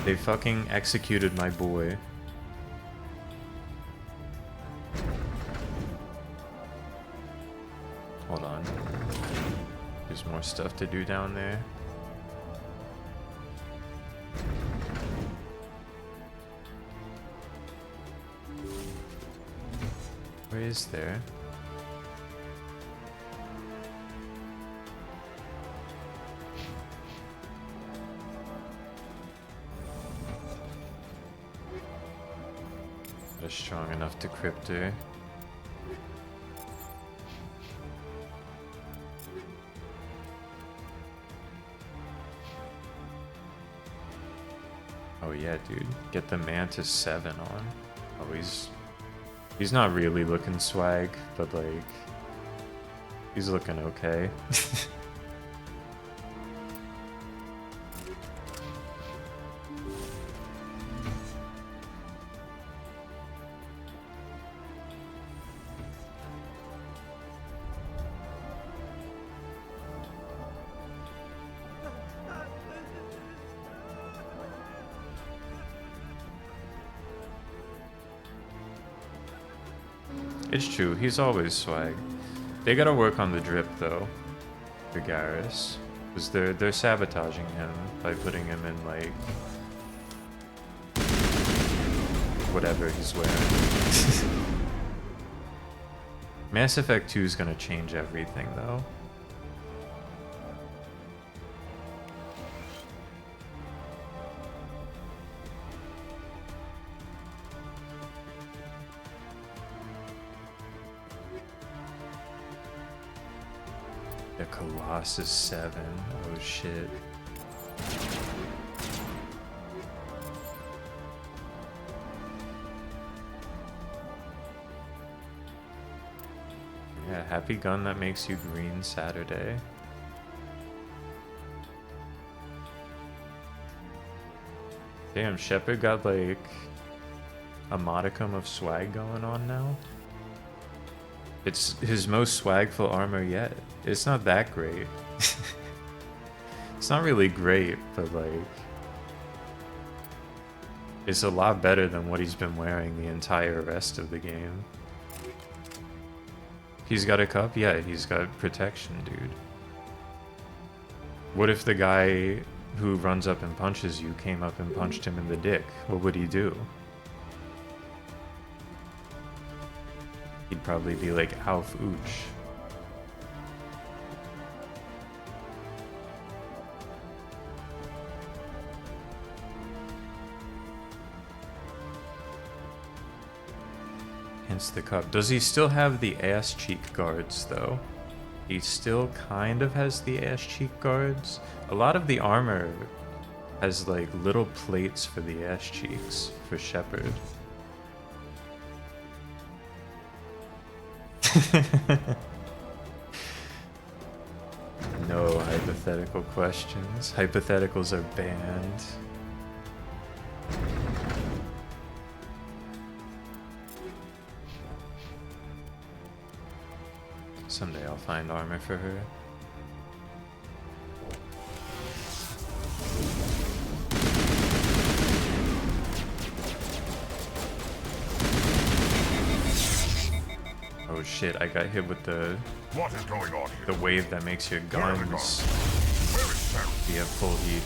They fucking executed my boy. Hold on. There's more stuff to do down there. Where is there? They're strong enough to crypt her. Oh yeah, dude. Get the Mantis 7 on. Oh, he's not really looking swag, but like he's looking okay. It's true, he's always swag. They gotta work on the drip though, for Garrus. Because they're sabotaging him by putting him in like whatever he's wearing. Mass Effect 2 is gonna change everything though. The Colossus 7. Oh shit. Yeah, happy gun that makes you green Saturday. Damn, Shepard got like a modicum of swag going on now. It's his most swagful armor yet. It's not that great. It's not really great, but like it's a lot better than what he's been wearing the entire rest of the game. He's got a cup? Yeah, he's got protection, dude. What if the guy who runs up and punches you came up and punched him in the dick? What would he do? He'd probably be like, Auf Ooch. Hence the cup. Does he still have the ass cheek guards though? He still kind of has the ass cheek guards. A lot of the armor has like little plates for the ass cheeks for Shepard. No hypothetical questions. Hypotheticals are banned. Someday I'll find armor for her. Oh shit, I got hit with the... What is going on here? The wave that makes your guns be at full heat.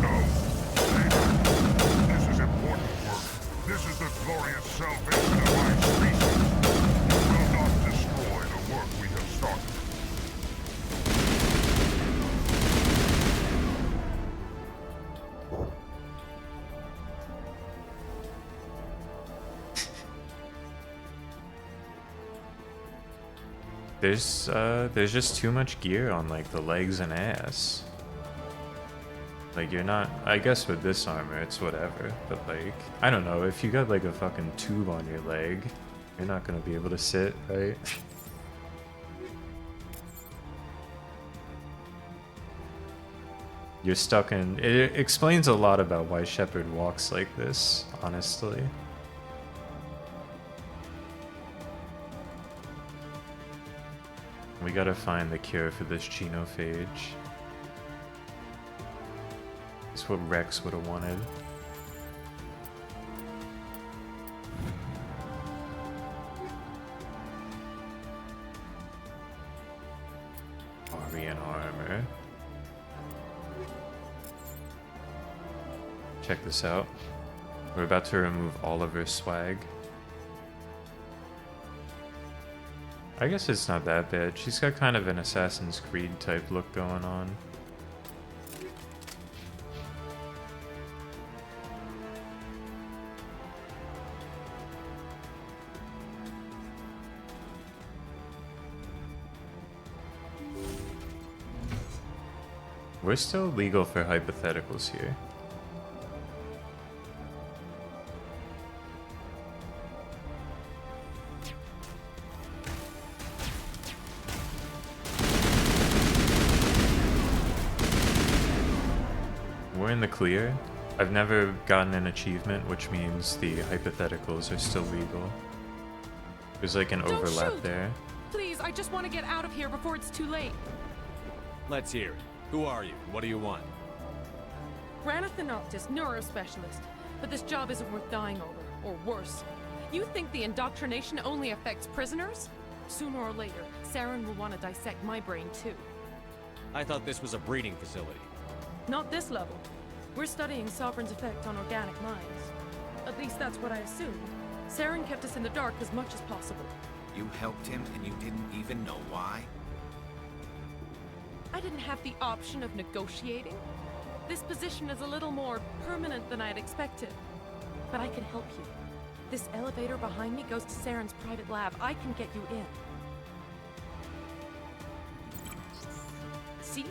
No. This is important work. This is the glorious salvation of my species. We will not destroy the work we have started. There's just too much gear on like the legs and ass. Like you're not, I guess with this armor it's whatever, but like, I don't know, if you got like a fucking tube on your leg, you're not gonna be able to sit, right? You're stuck in, it explains a lot about why Shepard walks like this, honestly. We gotta find the cure for this genophage. It's what Rex would have wanted. Arian armor. Check this out. We're about to remove all of her swag. I guess it's not that bad. She's got kind of an Assassin's Creed type look going on. We're still legal for hypotheticals here. We're in the clear. I've never gotten an achievement, which means the hypotheticals are still legal. There's like an overlap there. Please, I just want to get out of here before it's too late. Let's hear it. Who are you? What do you want? Granathanoptis, neurospecialist. But this job isn't worth dying over, or worse. You think the indoctrination only affects prisoners? Sooner or later, Saren will want to dissect my brain too. I thought this was a breeding facility. Not this level. We're studying Sovereign's effect on organic minds. At least that's what I assumed. Saren kept us in the dark as much as possible. You helped him and you didn't even know why? I didn't have the option of negotiating. This position is a little more permanent than I'd expected. But I can help you. This elevator behind me goes to Saren's private lab. I can get you in. See?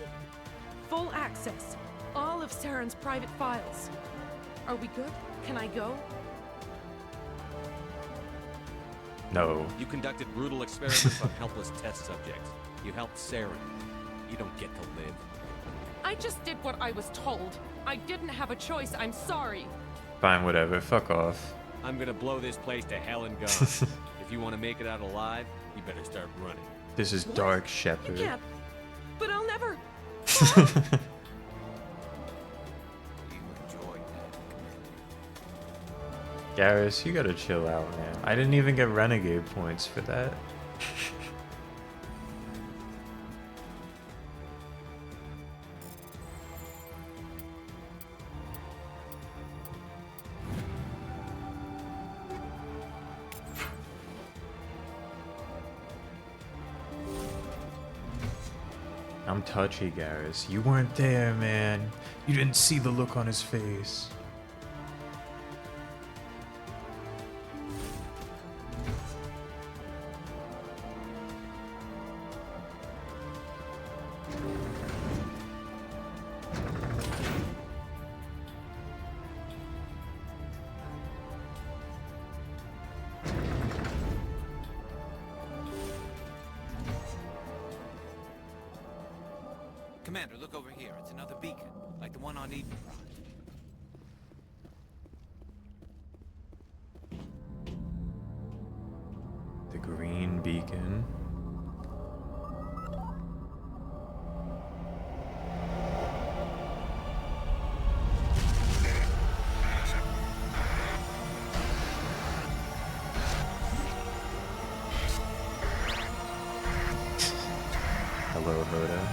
Full access. All of Saren's private files. Are we good? Can I go? No. You conducted brutal experiments on helpless test subjects. You helped Saren. You don't get to live. I just did what I was told. I didn't have a choice. I'm sorry. Fine, whatever. Fuck off. I'm gonna blow this place to hell and gone. If you want to make it out alive, you better start running. This is Dark Shepherd. You can't. But I'll never. Garrus, you gotta chill out, man. I didn't even get renegade points for that. I'm touchy, Garrus. You weren't there, man. You didn't see the look on his face. Commander, look over here. It's another beacon, like the one on Eden. The green beacon. Hello, Hoda.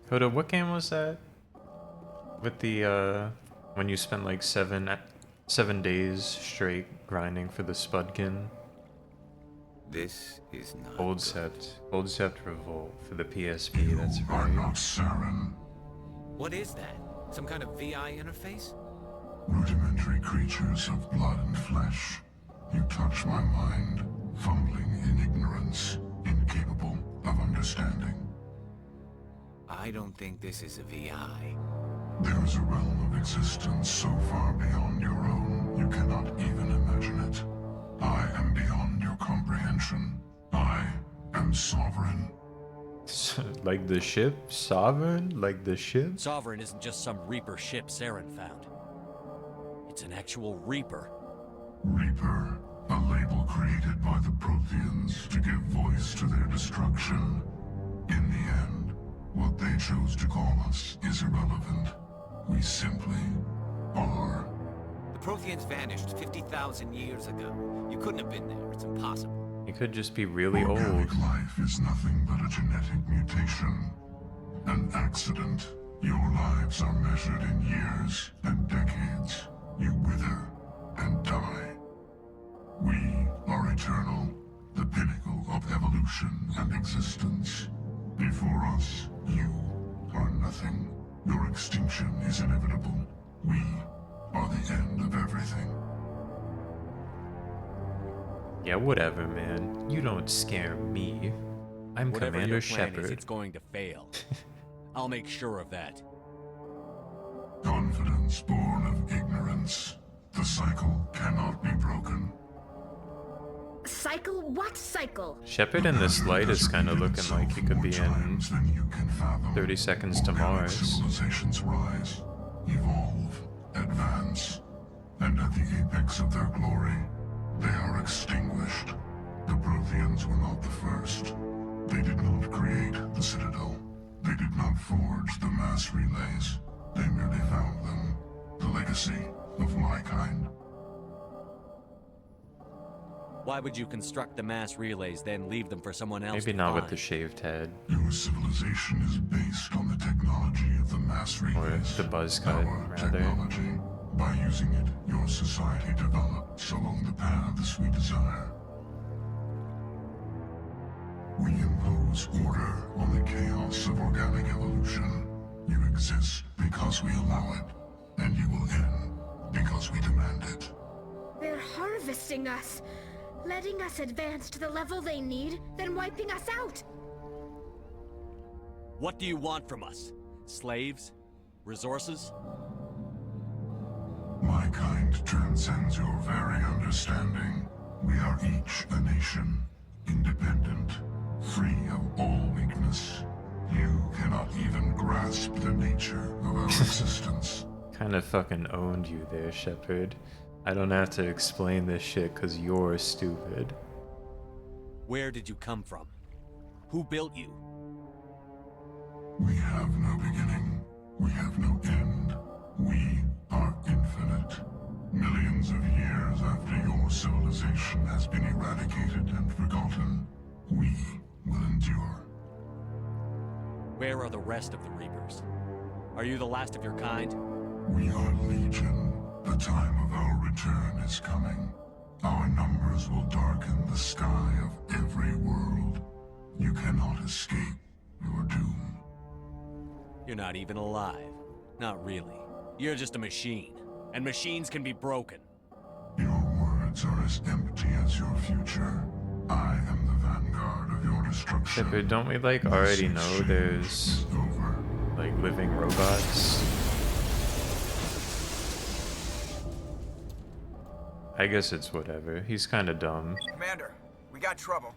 Hoda, what game was that? With the, when you spent like 7 days straight grinding for the Spudkin? This is not Old Sept Revolt for the PSP, that's right. Are not Saren. What is that? Some kind of VI interface? Rudimentary creatures of blood and flesh. You touch my mind, fumbling in ignorance, incapable of understanding. I don't think this is a VI. There is a realm of existence so far beyond your own, you cannot even imagine it. I am beyond your comprehension. I am sovereign. Like the ship? Sovereign? Like the ship? Sovereign isn't just some Reaper ship Saren found. It's an actual Reaper. Reaper, a label created by the Protheans to give voice to their destruction. In the end, what they chose to call us is irrelevant. We simply are. The Protheans vanished 50,000 years ago. You couldn't have been there. It's impossible. It could just be really old. Organic life is nothing but a genetic mutation. An accident. Your lives are measured in years and decades. You wither and die. We are eternal, the pinnacle of evolution and existence. Before us, you are nothing. Your extinction is inevitable. We are the end of everything. Yeah, whatever, man. You don't scare me. I'm Whatever Commander your plan Shepard. is, it's going to fail. I'll make sure of that. Confidence born of ignorance. The cycle cannot be broken. cycle? What cycle? Shepard in this light is kind of looking like he could be in 30 Seconds to Mars. Civilizations rise, evolve, advance, and at the apex of their glory, they are extinguished. The Protheans were not the first. They did not create the Citadel. They did not forge the mass relays. They merely found them. The legacy of my kind. Why would you construct the mass relays, then leave them for someone else Maybe to not with find? the shaved head. Your civilization is based on the technology of the mass relays. Or the buzz cut, Our rather. technology. By using it, your society develops along the paths we desire. We impose order on the chaos of organic evolution. You exist because we allow it, and you will end because we demand it. They're harvesting us, letting us advance to the level they need, then wiping us out. What do you want from us? Slaves? Resources? My kind transcends your very understanding. We are each a nation, independent, free of all weakness. You cannot even grasp the nature of our existence. Kind of fucking owned you there, Shepard. I don't have to explain this shit because you're stupid. Where did you come from? Who built you? We have no beginning. We have no end. We are infinite. Millions of years after your civilization has been eradicated and forgotten, we will endure. Where are the rest of the Reapers? Are you the last of your kind? We are Legion. The time of our return is coming. Our numbers will darken the sky of every world. You cannot escape your doom. You're not even alive. Not really. You're just a machine. And machines can be broken. Your words are as empty as your future. I am the vanguard of your destruction. Shepard, don't we like already know there's like living robots? I guess it's whatever. He's kind of dumb. Commander, we got trouble.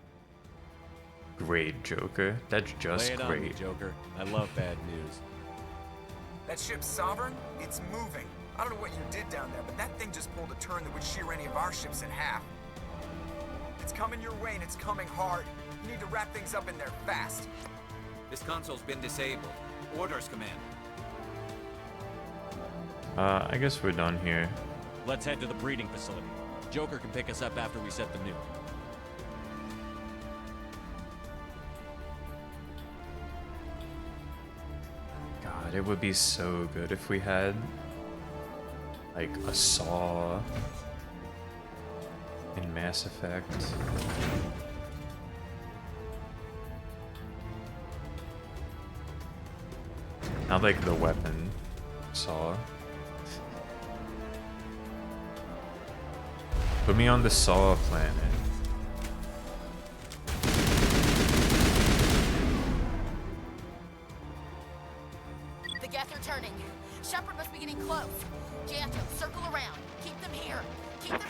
Great, Joker. That's just Lay it on great. me, Joker. I love bad news. That ship Sovereign, it's moving. I don't know what you did down there, but that thing just pulled a turn that would shear any of our ships in half. It's coming your way and it's coming hard. You need to wrap things up in there fast. This console's been disabled. Orders, Command. I guess we're done here. Let's head to the breeding facility. Joker can pick us up after we set the nuke. God, it would be so good if we had like a saw in Mass Effect. Not like the weapon saw. Put me on the Saw planet. The Geth are turning. Shepard must be getting close. Janto, circle around. Keep them here. Keep them...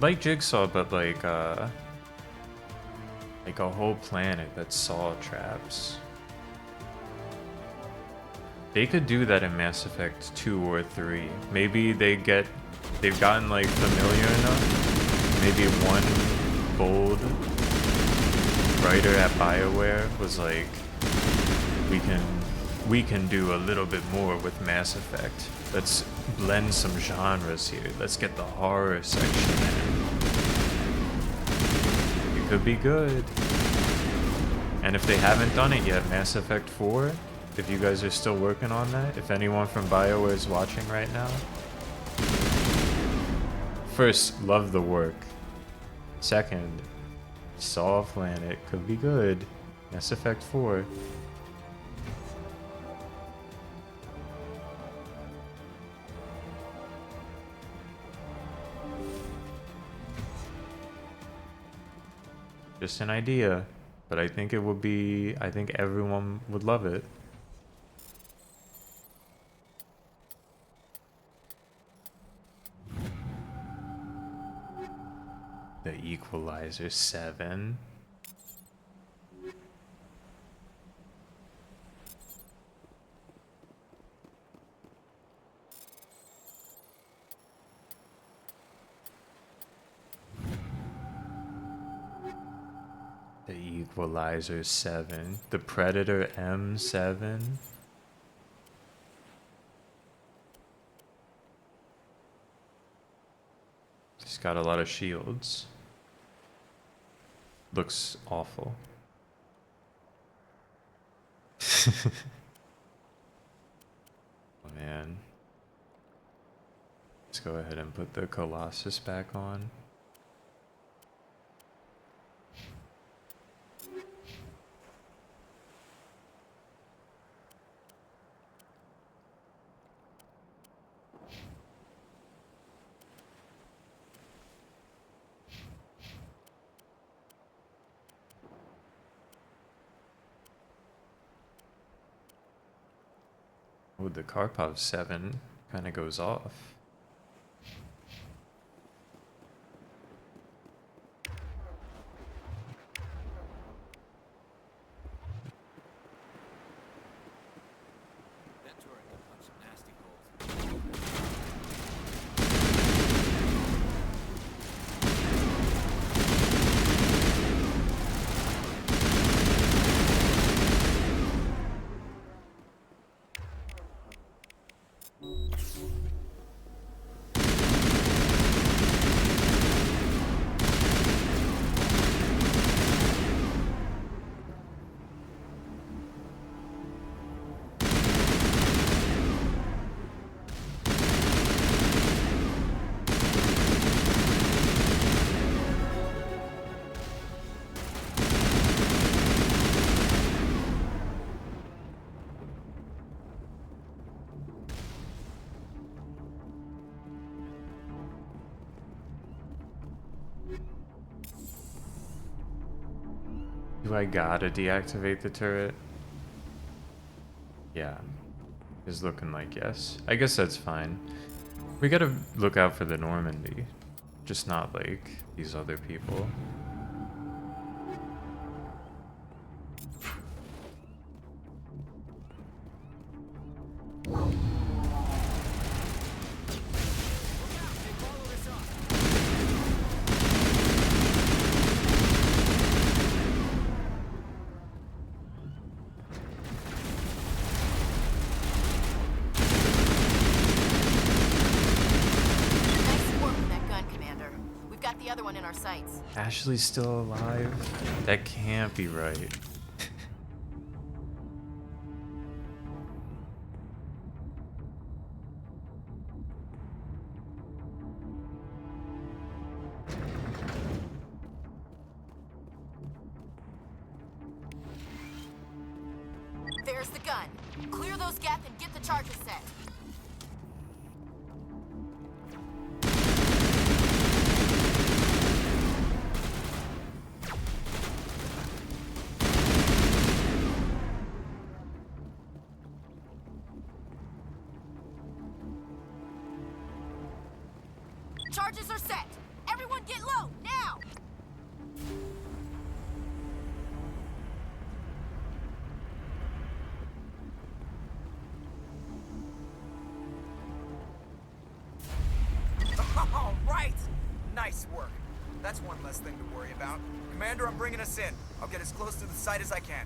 Like Jigsaw, but like a whole planet that's Saw traps. They could do that in Mass Effect 2 or 3. Maybe they've gotten like familiar enough. Maybe one bold writer at BioWare was like, we can do a little bit more with Mass Effect. Let's blend some genres here. Let's get the horror section in. It could be good. And if they haven't done it yet, Mass Effect 4, if you guys are still working on that, if anyone from BioWare is watching right now, first, love the work. Second, Saw Planet could be good. Mass Effect 4. Just an idea, but I think I think everyone would love it. The Equalizer 7. The Equalizer 7. The Predator M7. He's got a lot of shields. Looks awful. Oh man. Let's go ahead and put the Colossus back on. Oh, the Karpov 7 kind of goes off. That turret can punch some nasty holes. Do I gotta deactivate the turret? Yeah. Is looking like yes. I guess that's fine. We gotta look out for the Normandy. Just not like these other people. Ashley's still alive? That can't be right. There's the gun. Clear those gaps and get the charges set. Charges are set. Everyone get low, now! All right! Nice work. That's one less thing to worry about. Commander, I'm bringing us in. I'll get as close to the site as I can.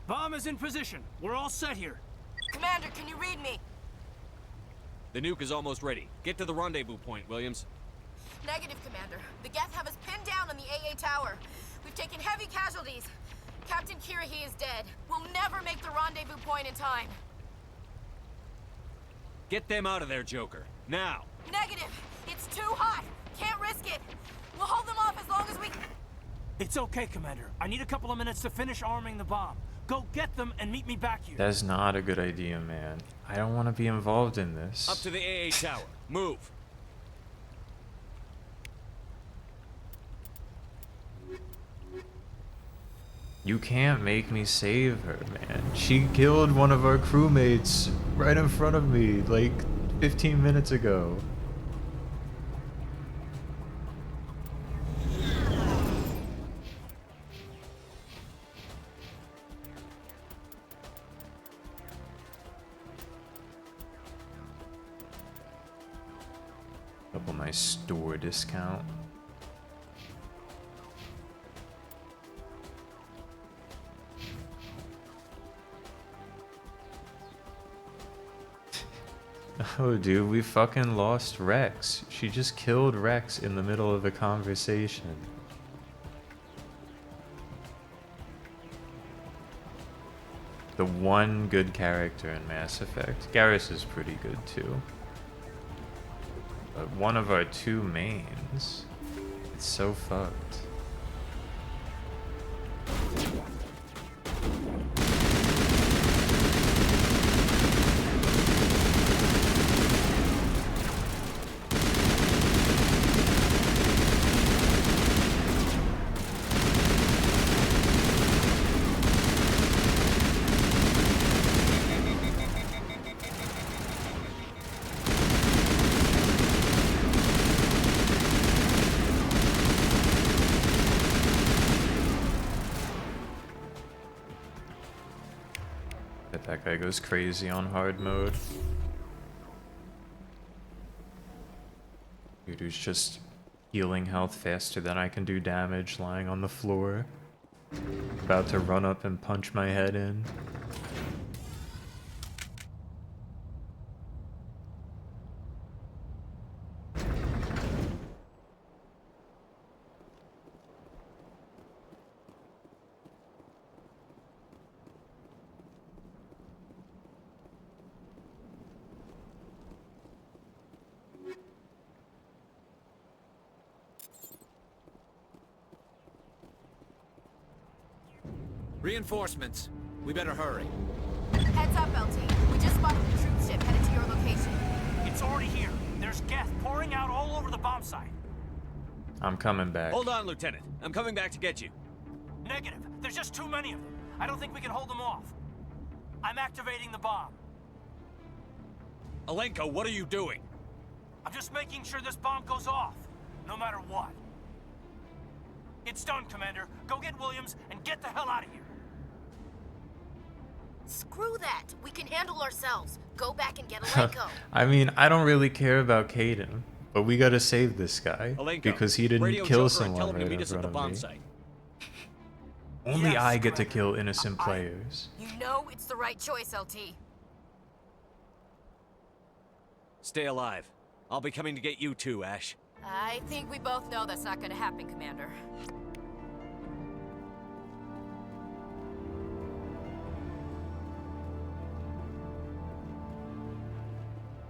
Bomb is in position. We're all set here. Commander, can you read me? The nuke is almost ready. Get to the rendezvous point, Williams. Negative, Commander. The Geth have us pinned down on the AA tower. We've taken heavy casualties. Captain Kirahi is dead. We'll never make the rendezvous point in time. Get them out of there, Joker. Now! Negative! It's too hot! Can't risk it! We'll hold them off as long as we... It's okay, Commander. I need a couple of minutes to finish arming the bomb. Go get them and meet me back here. That's not a good idea, man. I don't want to be involved in this. Up to the AA tower. Move! You can't make me save her, man. She killed one of our crewmates right in front of me, like 15 minutes ago. Double my store discount. Oh, dude, we fucking lost Rex. She just killed Rex in the middle of a conversation. The one good character in Mass Effect. Garrus is pretty good too. But one of our two mains. It's so fucked. That guy goes crazy on hard mode. Dude who's just healing health faster than I can do damage lying on the floor. About to run up and punch my head in. Reinforcements. We better hurry. Heads up, LT. We just spotted the troop ship headed to your location. It's already here. There's Geth pouring out all over the bomb site. I'm coming back. Hold on, Lieutenant. I'm coming back to get you. Negative. There's just too many of them. I don't think we can hold them off. I'm activating the bomb. Alenko, what are you doing? I'm just making sure this bomb goes off, no matter what. It's done, Commander. Go get Williams and get the hell out of here. Screw that. We can handle ourselves. Go back and get Alenko. I mean, I don't really care about Kaidan, but we gotta save this guy Alenko, because he didn't radio kill Joker and tell someone him to right meet in us at front the of bomb me. site. Only Yes, I get to Commander. kill innocent players. You know it's the right choice, LT. Stay alive. I'll be coming to get you too, Ash. I think we both know that's not gonna happen, Commander.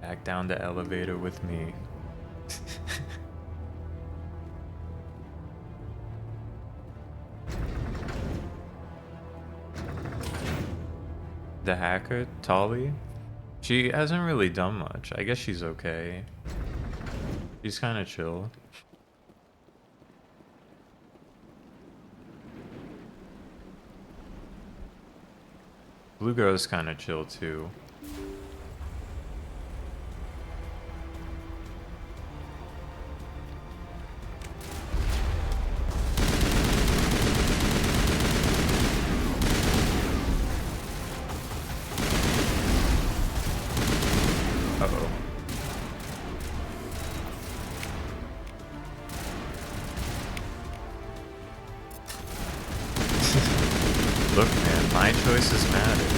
Back down the elevator with me. The hacker, Tali? She hasn't really done much. I guess she's okay. She's kind of chill. Blue Girl's kind of chill too. Uh-oh. Look, man, my choices matter.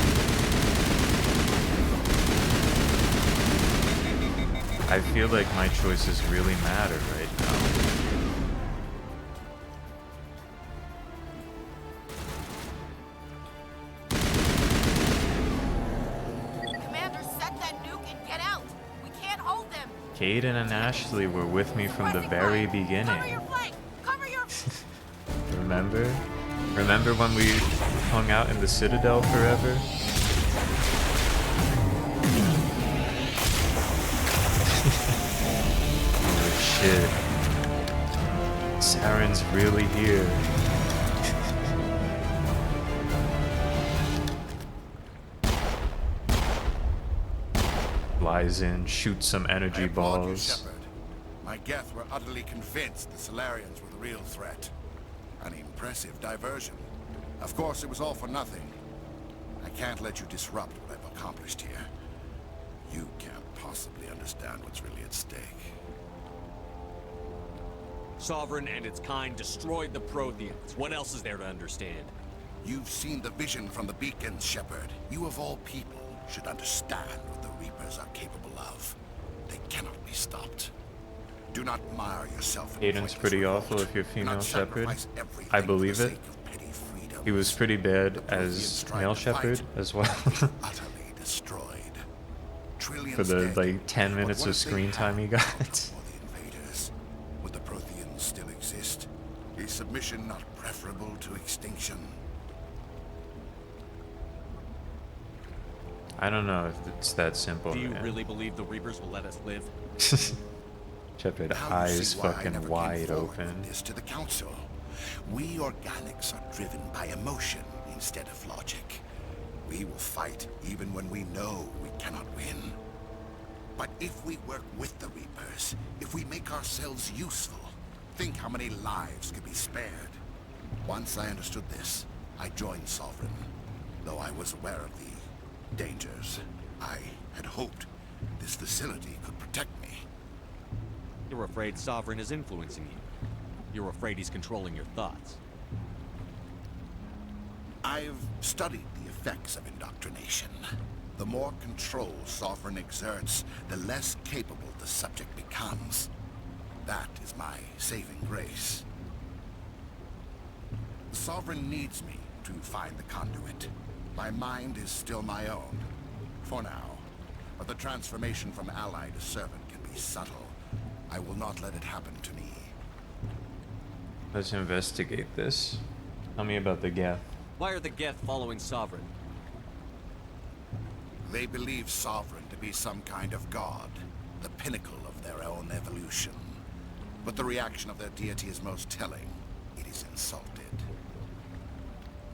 I feel like my choices really matter right now. Commander, set that nuke and get out. We can't hold them. Caden and Ashley were with me from the very beginning. Cover your flank. Cover your. Remember? Remember when we hung out in the Citadel forever? Oh shit. Saren's really here. Flies in, shoots some energy I applaud you, balls. Shepard. My Geth were utterly convinced the Solarians were the real threat. An impressive diversion. Of course, it was all for nothing. I can't let you disrupt what I've accomplished here. You can't possibly understand what's really at stake. Sovereign and its kind destroyed the Protheans. What else is there to understand? You've seen the vision from the beacons, Shepard. You of all people should understand what the Reapers are capable of. They cannot be stopped. Do not mire yourself in Aiden's pretty awful if you're female Shepherd. I believe it. He was pretty bad as male Shepherd as well. Utterly destroyed. For the like 10 minutes of screen time he got. Invaders. Would the Protheans still exist? Is submission not preferable to extinction? I don't know if it's that simple. Do you man. really believe the Reapers will let us live? Shepherd, Now you eyes see why I fucking never came wide forward open. with this to the Council. We organics are driven by emotion instead of logic. We will fight even when we know we cannot win. But if we work with the Reapers, if we make ourselves useful, think how many lives could be spared. Once I understood this, I joined Sovereign. Though I was aware of the dangers, I had hoped this facility could protect me. You're afraid Sovereign is influencing you. You're afraid he's controlling your thoughts. I've studied the effects of indoctrination. The more control Sovereign exerts, the less capable the subject becomes. That is my saving grace. The Sovereign needs me to find the conduit. My mind is still my own, for now. But the transformation from ally to servant can be subtle. I will not let it happen to me. Let's investigate this. Tell me about the Geth. Why are the Geth following Sovereign? They believe Sovereign to be some kind of god, the pinnacle of their own evolution. But the reaction of their deity is most telling. It is insulted.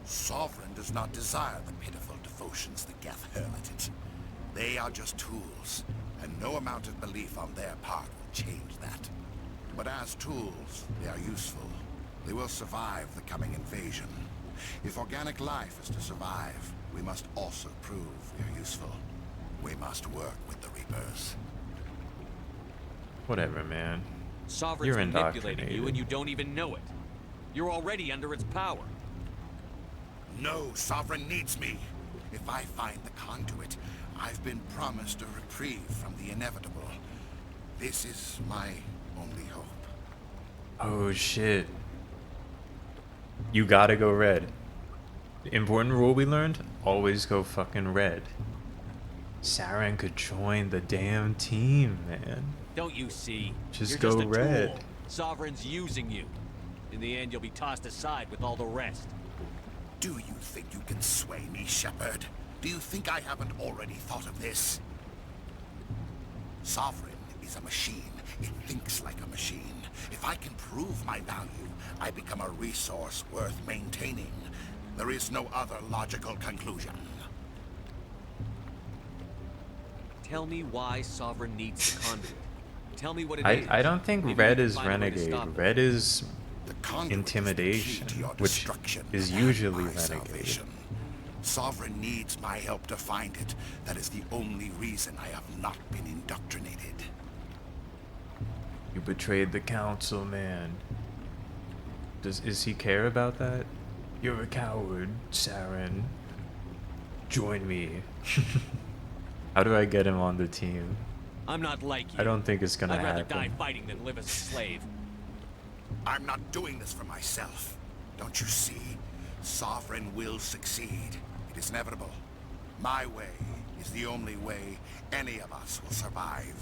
Sovereign does not desire the pitiful devotions the Geth hurl at it. They are just tools, and no amount of belief on their part will change that. But as tools, they are useful. They will survive the coming invasion. If organic life is to survive, we must also prove we are useful. We must work with the Reapers. Whatever, man. Sovereign's You're manipulating you indoctrinated. and you don't even know it. You're already under its power. No, Sovereign needs me. If I find the conduit, I've been promised a reprieve from the inevitable. This is my only hope. Oh shit. You gotta go red. Important rule we learned? Always go fucking red. Saren could join the damn team, man. Don't you see? Just You're go just a red. Tool. Sovereign's using you. In the end, you'll be tossed aside with all the rest. Do you think you can sway me, Shepard? Do you think I haven't already thought of this? Sovereign is a machine. It thinks like a machine. If I can prove my value, I become a resource worth maintaining. There is no other logical conclusion. Tell me why Sovereign needs the conduit. Tell me what it is. I don't think Maybe red we can is find a way to renegade. stop it. Red is The conduit intimidation, is the key to your which destruction is and usually my renegade. salvation. Sovereign needs my help to find it. That is the only reason I have not been indoctrinated. You betrayed the council, man. Is he care about that? You're a coward, Saren. Join me. How do I get him on the team? I'm not like you. I don't think it's gonna I'd rather happen. die fighting than live as a slave. I'm not doing this for myself. Don't you see? Sovereign will succeed. It is inevitable. My way is the only way any of us will survive.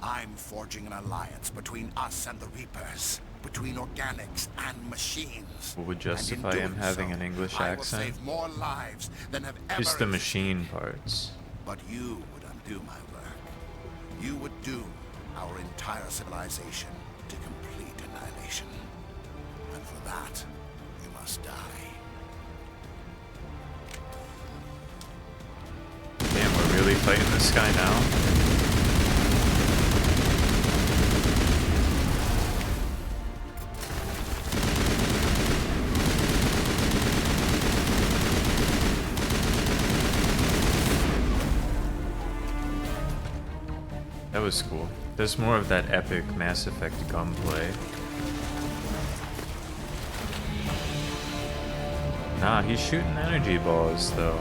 I'm forging an alliance between us and the Reapers. Between organics and machines. What would And in justify him doing having so, an English I will accent? save more lives than have ever Just the existed. machine parts. But you would undo my work. You would doom our entire civilization to complete annihilation. And for that, you must die. Damn, we're really fighting this guy now? That was cool. There's more of that epic Mass Effect gunplay. Nah, he's shooting energy balls though.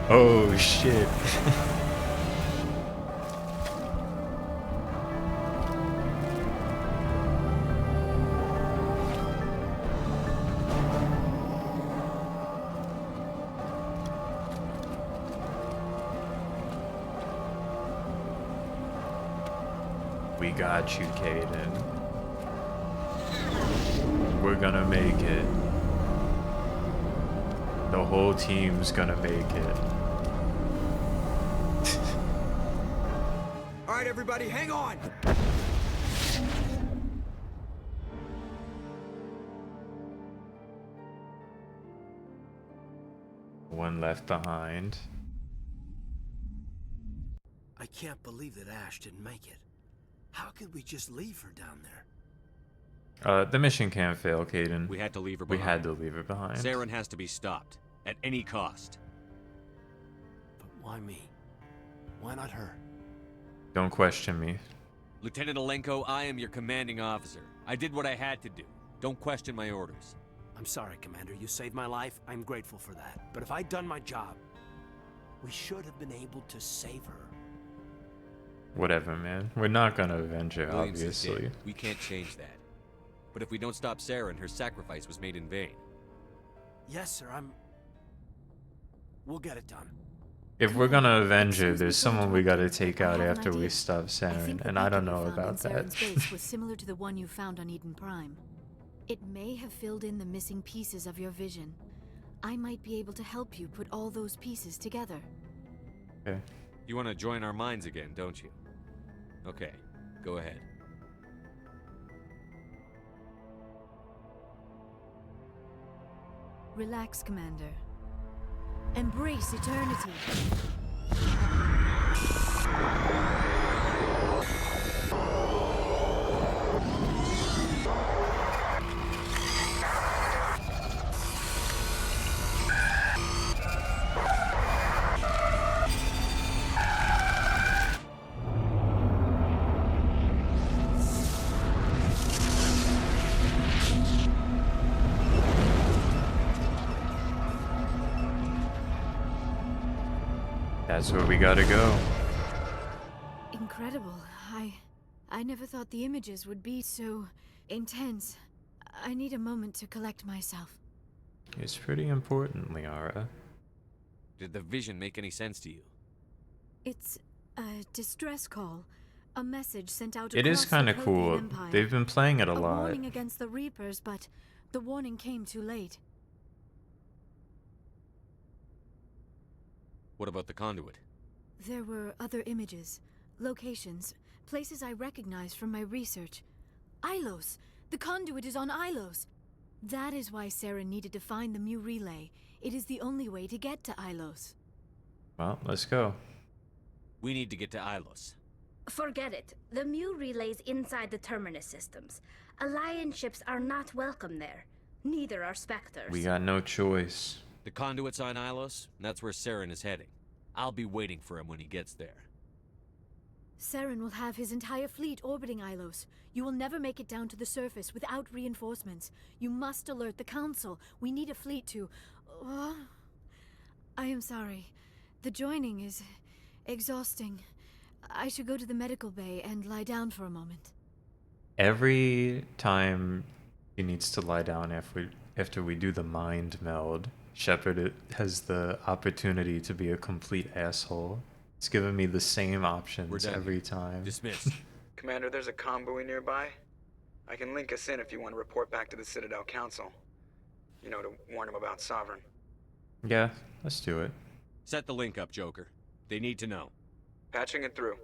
Oh shit. We got you, Caden. We're gonna make it. The whole team's gonna make it. All right, everybody, hang on. One left behind. I can't believe that Ash didn't make it. How could we just leave her down there? The mission can't fail, Caden. We had to leave her We behind. had to leave her behind. Saren has to be stopped. At any cost. But why me? Why not her? Don't question me. Lieutenant Alenko, I am your commanding officer. I did what I had to do. Don't question my orders. I'm sorry, Commander. You saved my life. I'm grateful for that. But if I'd done my job, we should have been able to save her. Whatever, man. We're not gonna avenge her, Williams is dead. obviously. We can't change that. But if we don't stop Saren, her sacrifice was made in vain. Yes, sir. We'll get it done. If we're gonna avenge her, there's someone we gotta take out I have an after we idea. stop I Saren, think the and I don't beacon know we found about in that. Saren's base was similar to the one you found on Eden Prime. It may have filled in the missing pieces of your vision. I might be able to help you put all those pieces together. Okay. You want to join our minds again, don't you? Okay, go ahead. Relax, Commander. Embrace eternity. That's where we gotta go. Incredible. I never thought the images would be so intense. I need a moment to collect myself. It's pretty important, Liara. Did the vision make any sense to you? It's a distress call. A message sent out It is across the kind of Prothean cool. Empire. They've been playing it a A lot. warning against the Reapers, but the warning came too late. What about the conduit? There were other images, locations, places I recognized from my research. Ilos! The conduit is on Ilos! That is why Saren needed to find the Mu relay. It is the only way to get to Ilos. Well, let's go. We need to get to Ilos. Forget it. The Mu relay's inside the Terminus systems. Alliance ships are not welcome there. Neither are Spectres. We got no choice. The conduit's on Ilos, and that's where Saren is heading. I'll be waiting for him when he gets there. Saren will have his entire fleet orbiting Ilos. You will never make it down to the surface without reinforcements. You must alert the Council. We need a fleet to... I am sorry. The joining is Exhausting. I should go to the medical bay and lie down for a moment. Every time he needs to lie down after we do the mind meld, Shepard has the opportunity to be a complete asshole. It's given me the same options every time. Dismissed. Commander, there's a convoy nearby. I can link us in if you want to report back to the Citadel Council. You know, to warn them about Sovereign. Yeah, let's do it. Set the link up, Joker. They need to know. Patching it through.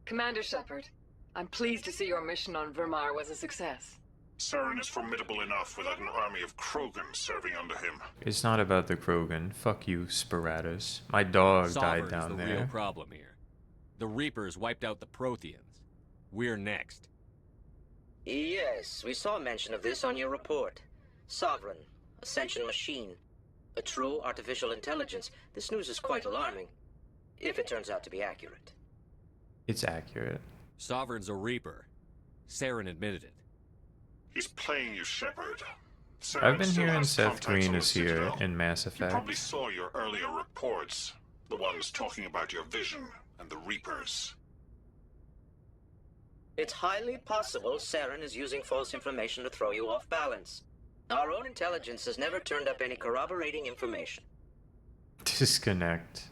Commander Shepard, I'm pleased to see your mission on Vermar was a success. Saren is formidable enough without an army of Krogan serving under him. It's not about the Krogan. Fuck you, Sparatus. My dog died down is the there. real problem here. The Reapers wiped out the Protheans. We're next. Yes, we saw mention of this on your report. Sovereign, Ascension machine, a true artificial intelligence. This news is quite alarming, if it turns out to be accurate. It's accurate. Sovereign's a Reaper. Saren admitted it. He's playing you, Shepard. I've been hearing Seth Green is here in Mass You Effect. probably saw your earlier reports. The ones talking about your vision and the Reapers. It's highly possible Saren is using false information to throw you off balance. Our own intelligence has never turned up any corroborating information. Disconnect.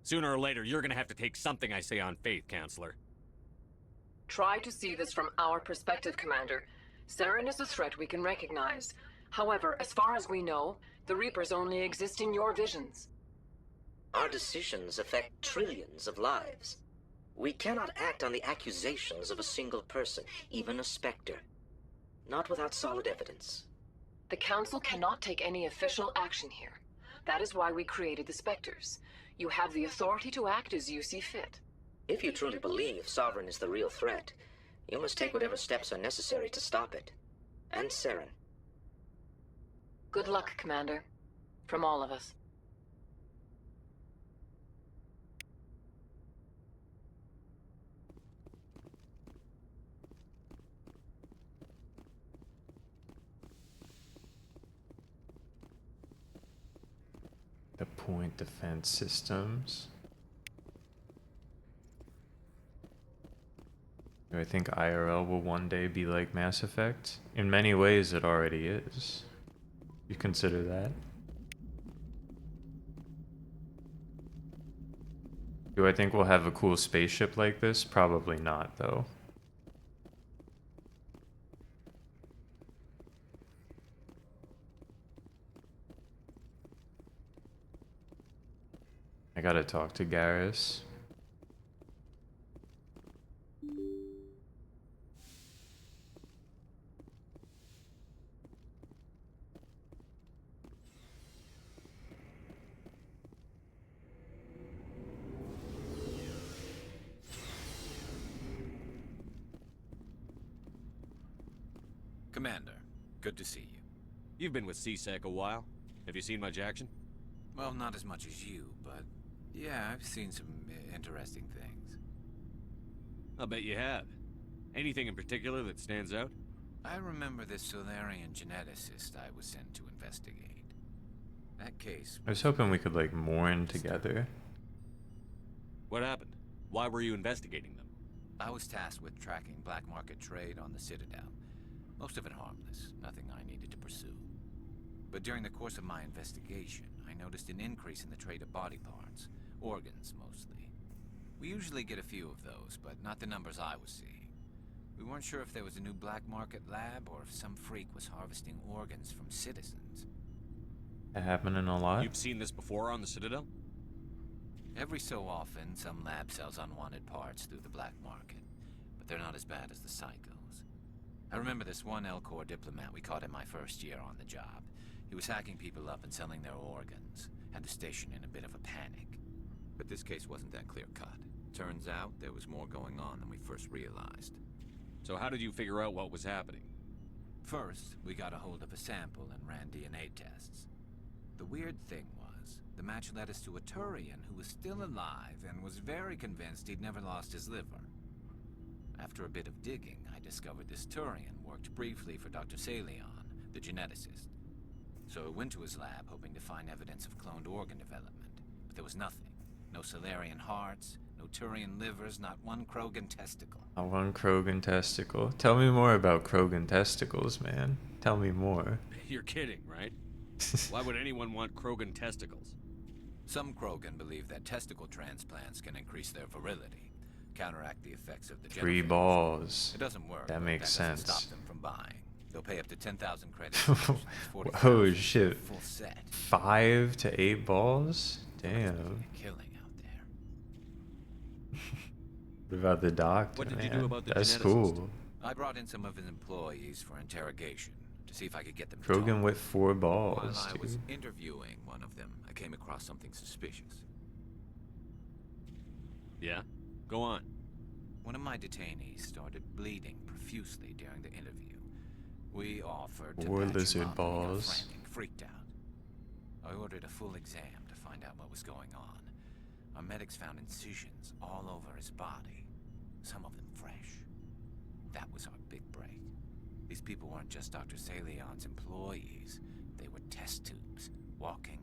Sooner or later, you're gonna have to take something I say on faith, Counselor. Try to see this from our perspective, Commander. Saren is a threat we can recognize. However, as far as we know, the Reapers only exist in your visions. Our decisions affect trillions of lives. We cannot act on the accusations of a single person, even a Spectre. Not without solid evidence. The Council cannot take any official action here. That is why we created the Spectres. You have the authority to act as you see fit. If you truly believe Sovereign is the real threat, you must take whatever steps are necessary to stop it. And Saren. Good luck, Commander. From all of us. The point defense systems. Do I think IRL will one day be like Mass Effect? In many ways, it already is. You consider that? Do I think we'll have a cool spaceship like this? Probably not, though. I gotta talk to Garrus. Commander, good to see you. You've been with CSEC a while. Have you seen much action? Well, not as much as you, but yeah, I've seen some interesting things. I'll bet you have. Anything in particular that stands out? I remember this Solarian geneticist I was sent to investigate. That case... I was hoping we could, like, mourn together. What happened? Why were you investigating them? I was tasked with tracking black market trade on the Citadel. Most of it harmless, nothing I needed to pursue. But during the course of my investigation, I noticed an increase in the trade of body parts, organs mostly. We usually get a few of those, but not the numbers I was seeing. We weren't sure if there was a new black market lab or if some freak was harvesting organs from citizens. That happening a lot? You've seen this before on the Citadel? Every so often, some lab sells unwanted parts through the black market, but they're not as bad as the psychos. I remember this one Elcor diplomat we caught in my first year on the job. He was hacking people up and selling their organs, had the station in a bit of a panic. But this case wasn't that clear-cut. Turns out there was more going on than we first realized. So how did you figure out what was happening? First, we got a hold of a sample and ran DNA tests. The weird thing was, the match led us to a Turian who was still alive and was very convinced he'd never lost his liver. After a bit of digging, I discovered this Turian worked briefly for Dr. Salion, the geneticist. So I went to his lab hoping to find evidence of cloned organ development. But there was nothing. No Salarian hearts, no Turian livers, not one Krogan testicle. Not one Krogan testicle. Tell me more about Krogan testicles, man. Tell me more. You're kidding, right? Why would anyone want Krogan testicles? Some Krogan believe that testicle transplants can increase their virility, counteract the effects of the 3 balls. It doesn't work. That makes that doesn't sense. Stop them from buying. They'll pay up to 10,000 credits. Oh shit. Full set. 5 to 8 balls? Damn. Killing out there. What about the doctor, What did you man? do about the That's geneticist? cool. I brought in some of his employees for interrogation to see if I could get them to Krogan talk. with 4 balls, While I was dude. interviewing one of them, I came across something suspicious. Yeah? Go on. One of my detainees started bleeding profusely during the interview. We offered to War patch him lizard up, and he got balls. frantic, freaked out. I ordered a full exam to find out what was going on. Our medics found incisions all over his body, some of them fresh. That was our big break. These people weren't just Dr. Salion's employees. They were test tubes. Walking,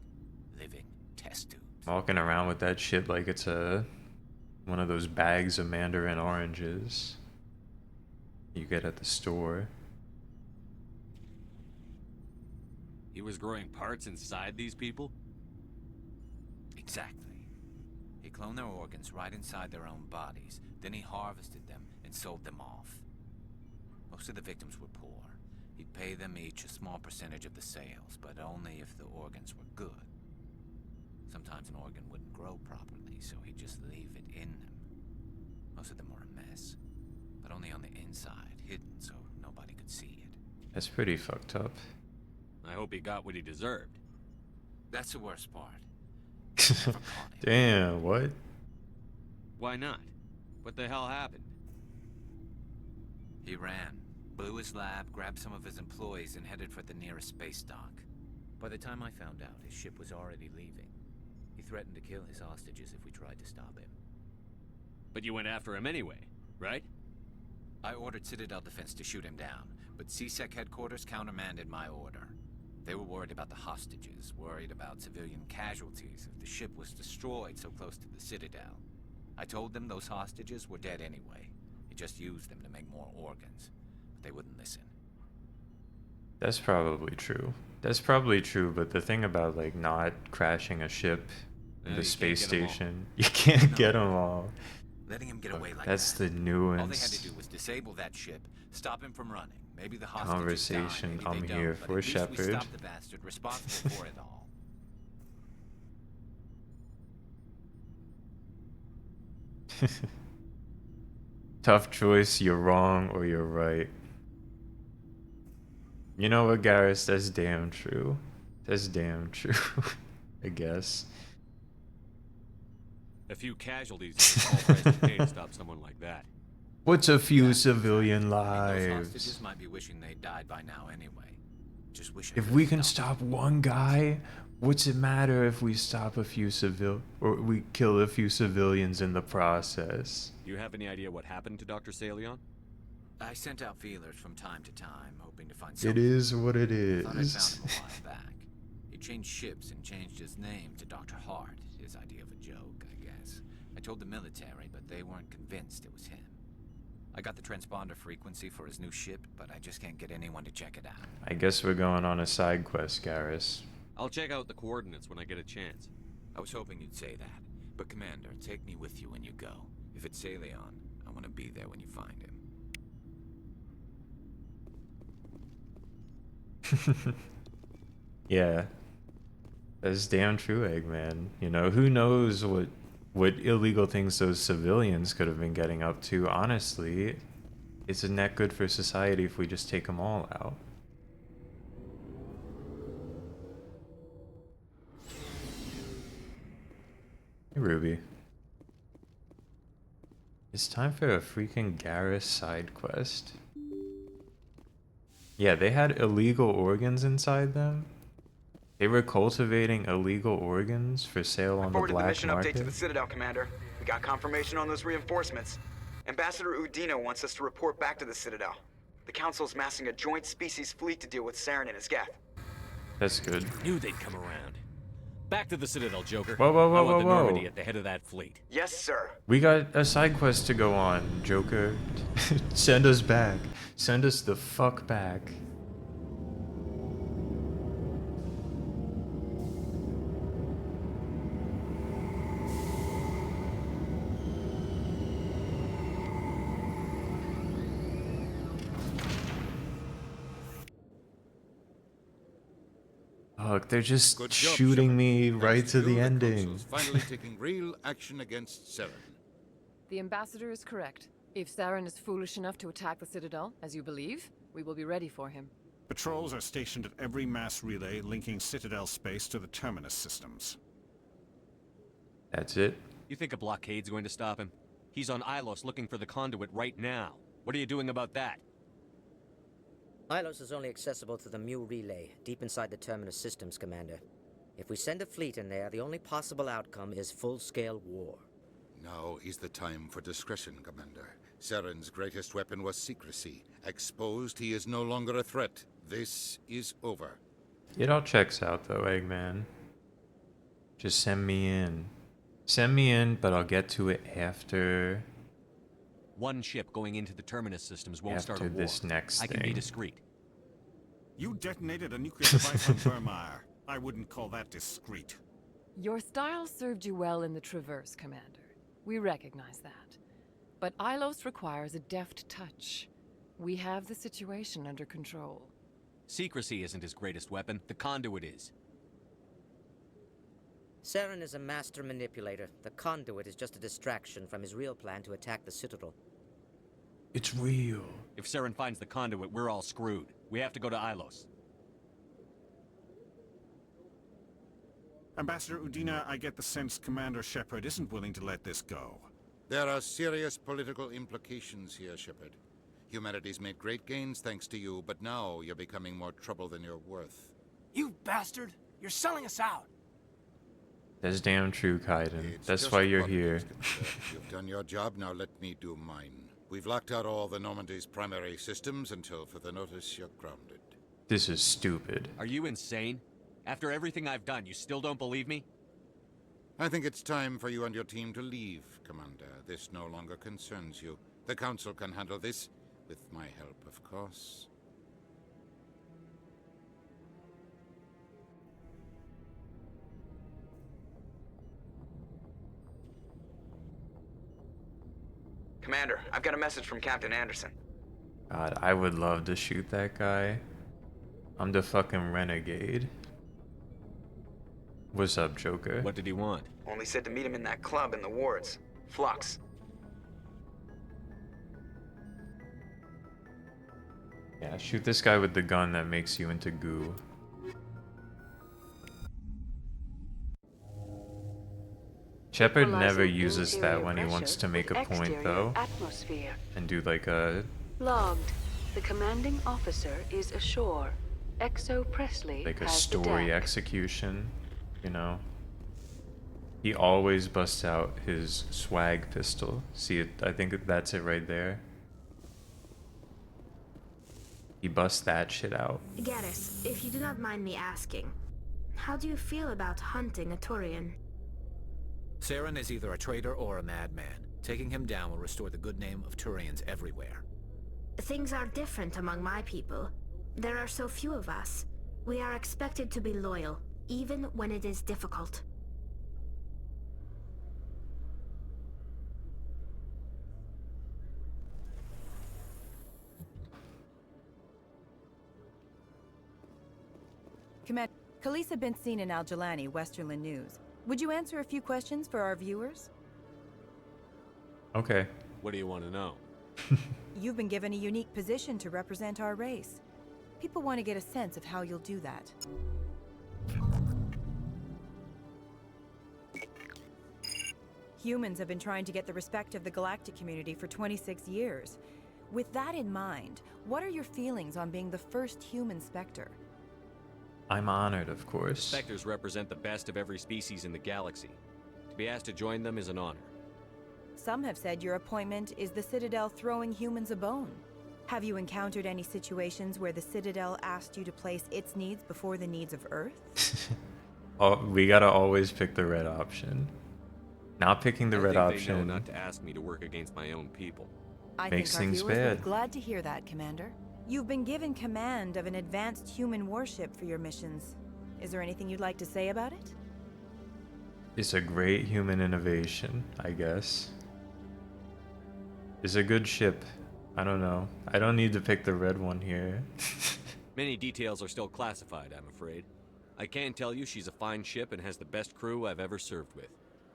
living test tubes. Walking around with that shit like it's one of those bags of mandarin oranges you get at the store. He was growing parts inside these people? Exactly. He cloned their organs right inside their own bodies. Then he harvested them and sold them off. Most of the victims were poor. He'd pay them each a small percentage of the sales, but only if the organs were good. Sometimes an organ wouldn't grow properly, so he'd just leave it in them. Most of them were a mess, but only on the inside, hidden so nobody could see it. That's pretty fucked up. I hope he got what he deserved. That's the worst part. Damn, what? Why not? What the hell happened? He ran, blew his lab, grabbed some of his employees, and headed for the nearest space dock. By the time I found out, his ship was already leaving. He threatened to kill his hostages if we tried to stop him. But you went after him anyway, right? I ordered Citadel Defense to shoot him down, but CSEC headquarters countermanded my order. They were worried about the hostages, worried about civilian casualties if the ship was destroyed so close to the Citadel. I told them those hostages were dead anyway. He just used them to make more organs, but they wouldn't listen. That's probably true. That's probably true, but the thing about like not crashing a ship in the space station, you can't get them all. Letting him get away like That's that. the All they had nuance. to do was disable that ship, stop him from running. Maybe the hostages Conversation die, maybe I'm they here don't, but for, at least Shepard. We stopped the bastard responsible for it all. Tough choice, you're wrong or you're right. You know what, Garrus? That's damn true. That's damn true, I guess. A few casualties is all price to pay to stop someone like that. What's a few civilian Those lives? hostages might be wishing they died by now anyway. Just wish If we can stop one guy, what's it matter if we stop a few or we kill a few civilians in the process? Do you have any idea what happened to Dr. Salion? I sent out feelers from time to time, hoping to find It something. is what it I thought I'd is. found him a while back. He changed ships and changed his name to Dr. Hart, his idea of a joke, I guess. I told the military, but they weren't convinced it was him. I got the transponder frequency for his new ship, but I just can't get anyone to check it out. I guess we're going on a side quest, Garrus. I'll check out the coordinates when I get a chance. I was hoping you'd say that. But Commander, take me with you when you go. If it's Salion, I want to be there when you find him. Yeah. That's damn true, Eggman. You know, who knows what illegal things those civilians could have been getting up to. Honestly, it's a net good for society if we just take them all out. Hey, Ruby. It's time for a freaking Garrus side quest. Yeah, they had illegal organs inside them. They were cultivating illegal organs for sale on the Forwarded the black mission update to market. the Citadel, Commander. We got confirmation on those reinforcements. Ambassador Udino wants us to report back to the Citadel. The Council's massing a joint species fleet to deal with Saren and his Geth. That's good. Knew they'd come around. Back to the Citadel, Joker. Whoa, whoa, whoa, I want the whoa, whoa. Normandy at the head of that fleet. Yes, sir. We got a side quest to go on, Joker. Send us back. Send us the fuck back. Look, they're just Good job, shooting Shepard. me Thanks right to you, the ending. Consul's finally taking real action against Saren. The ambassador is correct. If Saren is foolish enough to attack the Citadel, as you believe, we will be ready for him. Patrols are stationed at every mass relay linking Citadel space to the Terminus systems. That's it? You think a blockade's going to stop him? He's on Ilos looking for the conduit right now. What are you doing about that? Ilos is only accessible to the Mu relay, deep inside the Terminus systems, Commander. If we send a fleet in there, the only possible outcome is full-scale war. Now is the time for discretion, Commander. Saren's greatest weapon was secrecy. Exposed, he is no longer a threat. This is over. It all checks out though, Eggman. Just send me in. Send me in, but I'll get to it after. One ship going into the Terminus systems won't start a After war. this next I can be thing. discreet. You detonated a nuclear device on Vermeer. I wouldn't call that discreet. Your style served you well in the Traverse, Commander. We recognize that. But Ilos requires a deft touch. We have the situation under control. Secrecy isn't his greatest weapon. The conduit is. Saren is a master manipulator. The conduit is just a distraction from his real plan to attack the Citadel. It's real. If Saren finds the conduit, we're all screwed. We have to go to Ilos. Ambassador Udina, I get the sense Commander Shepard isn't willing to let this go. There are serious political implications here, Shepard. Humanity's made great gains thanks to you, but now you're becoming more trouble than you're worth. You bastard! You're selling us out! That's damn true, Kaiden. It's That's just why you're what here. is concerned. You've done your job, now let me do mine. We've locked out all the Normandy's primary systems until further notice you're grounded. This is stupid. Are you insane? After everything I've done, you still don't believe me? I think it's time for you and your team to leave, Commander. This no longer concerns you. The Council can handle this, with my help, of course. Commander, I've got a message from Captain Anderson. God, I would love to shoot that guy. I'm the fucking renegade. What's up, Joker? What did he want? Only said to meet him in that club in the wards. Flux. Yeah, shoot this guy with the gun that makes you into goo. Shepard never uses that when he wants to make a point, though. Atmosphere. And do like a Logged. The commanding officer is ashore. Exo Presley like a has the story deck. execution, you know. He always busts out his swag pistol. See it? I think that's it right there. He busts that shit out. Garrus, if you do not mind me asking, how do you feel about hunting a Turian? Saren is either a traitor or a madman. Taking him down will restore the good name of Turians everywhere. Things are different among my people. There are so few of us. We are expected to be loyal, even when it is difficult. Commander, Khaleesa been seen in Al Jalani, Westerland News. Would you answer a few questions for our viewers? Okay. What do you want to know? You've been given a unique position to represent our race. People want to get a sense of how you'll do that. Humans have been trying to get the respect of the galactic community for 26 years. With that in mind, what are your feelings on being the first human Spectre? I'm honored, of course. Spectres represent the best of every species in the galaxy. To be asked to join them is an honor. Some have said your appointment is the Citadel throwing humans a bone. Have you encountered any situations where the Citadel asked you to place its needs before the needs of Earth? Oh, we gotta always pick the red option. Not picking the red They know option not to ask me to work against my own people. I makes think our things viewers will be bad. glad to hear that, Commander. You've been given command of an advanced human warship for your missions. Is there anything you'd like to say about it? It's a great human innovation, I guess. It's a good ship. I don't know. I don't need to pick the red one here. Many details are still classified, I'm afraid. I can tell you she's a fine ship and has the best crew I've ever served with.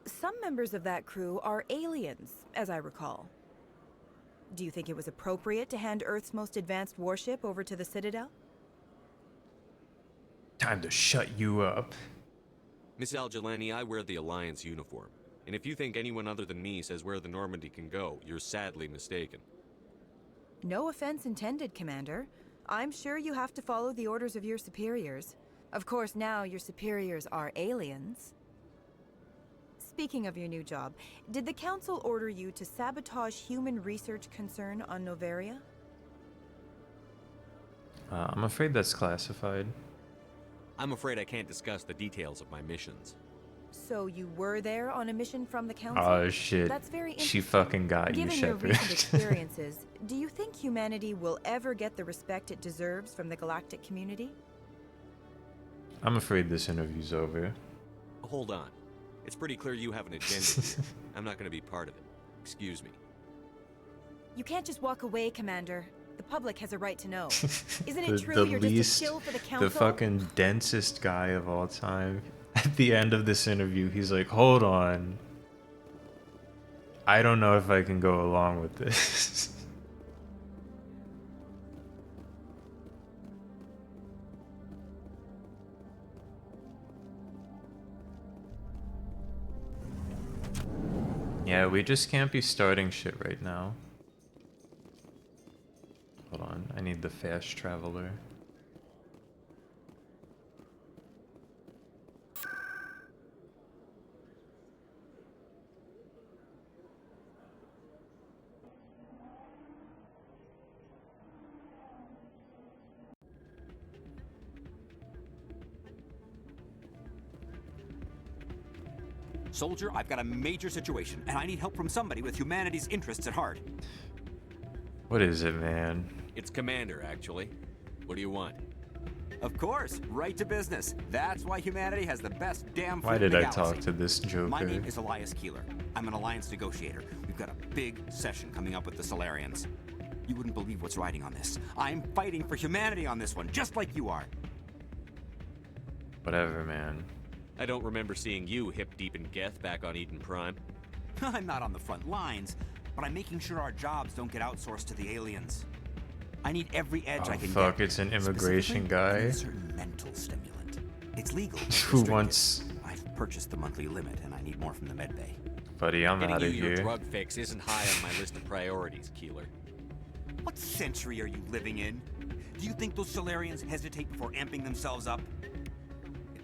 Some members of that crew are aliens, as I recall. Do you think it was appropriate to hand Earth's most advanced warship over to the Citadel? Time to shut you up. Miss Al-Jelani, I wear the Alliance uniform. And if you think anyone other than me says where the Normandy can go, you're sadly mistaken. No offense intended, Commander. I'm sure you have to follow the orders of your superiors. Of course, now your superiors are aliens. Speaking of your new job, did the Council order you to sabotage human research concern on Noveria? I'm afraid that's classified. I'm afraid I can't discuss the details of my missions. So you were there on a mission from the Council? Oh shit. That's very She interesting. fucking got you, Given your Shepard. recent experiences, do you think humanity will ever get the respect it deserves from the galactic community? I'm afraid this interview's over. Hold on. It's pretty clear you have an agenda here. I'm not going to be part of it. Excuse me. You can't just walk away, Commander. The public has a right to know. Isn't it The true you're just least, a shill for the Council? the fucking densest guy of all time. At the end of this interview, he's like, hold on. I don't know if I can go along with this. Yeah, we just can't be starting shit right now. Hold on, I need the fast traveler. Soldier, I've got a major situation, and I need help from somebody with humanity's interests at heart. What is it, man? It's Commander, actually. What do you want? Of course, right to business. That's why humanity has the best damn Why fleet in did the I galaxy. talk to this Joker? My name is Elias Keeler. I'm an alliance negotiator. We've got a big session coming up with the Solarians. You wouldn't believe what's riding on this. I'm fighting for humanity on this one, just like you are. Whatever, man. I don't remember seeing you hip-deep in Geth back on Eden Prime. I'm not on the front lines, but I'm making sure our jobs don't get outsourced to the aliens. I need every edge Oh I can fuck, get. it's an immigration Specifically, guy. I need a certain mental stimulant. It's legal. but Who restricted. wants... I've purchased the monthly limit, and I need more from the medbay. Buddy, I'm Getting out you of your here. drug fix isn't high on my list of priorities, Keeler. What century are you living in? Do you think those Solarians hesitate before amping themselves up?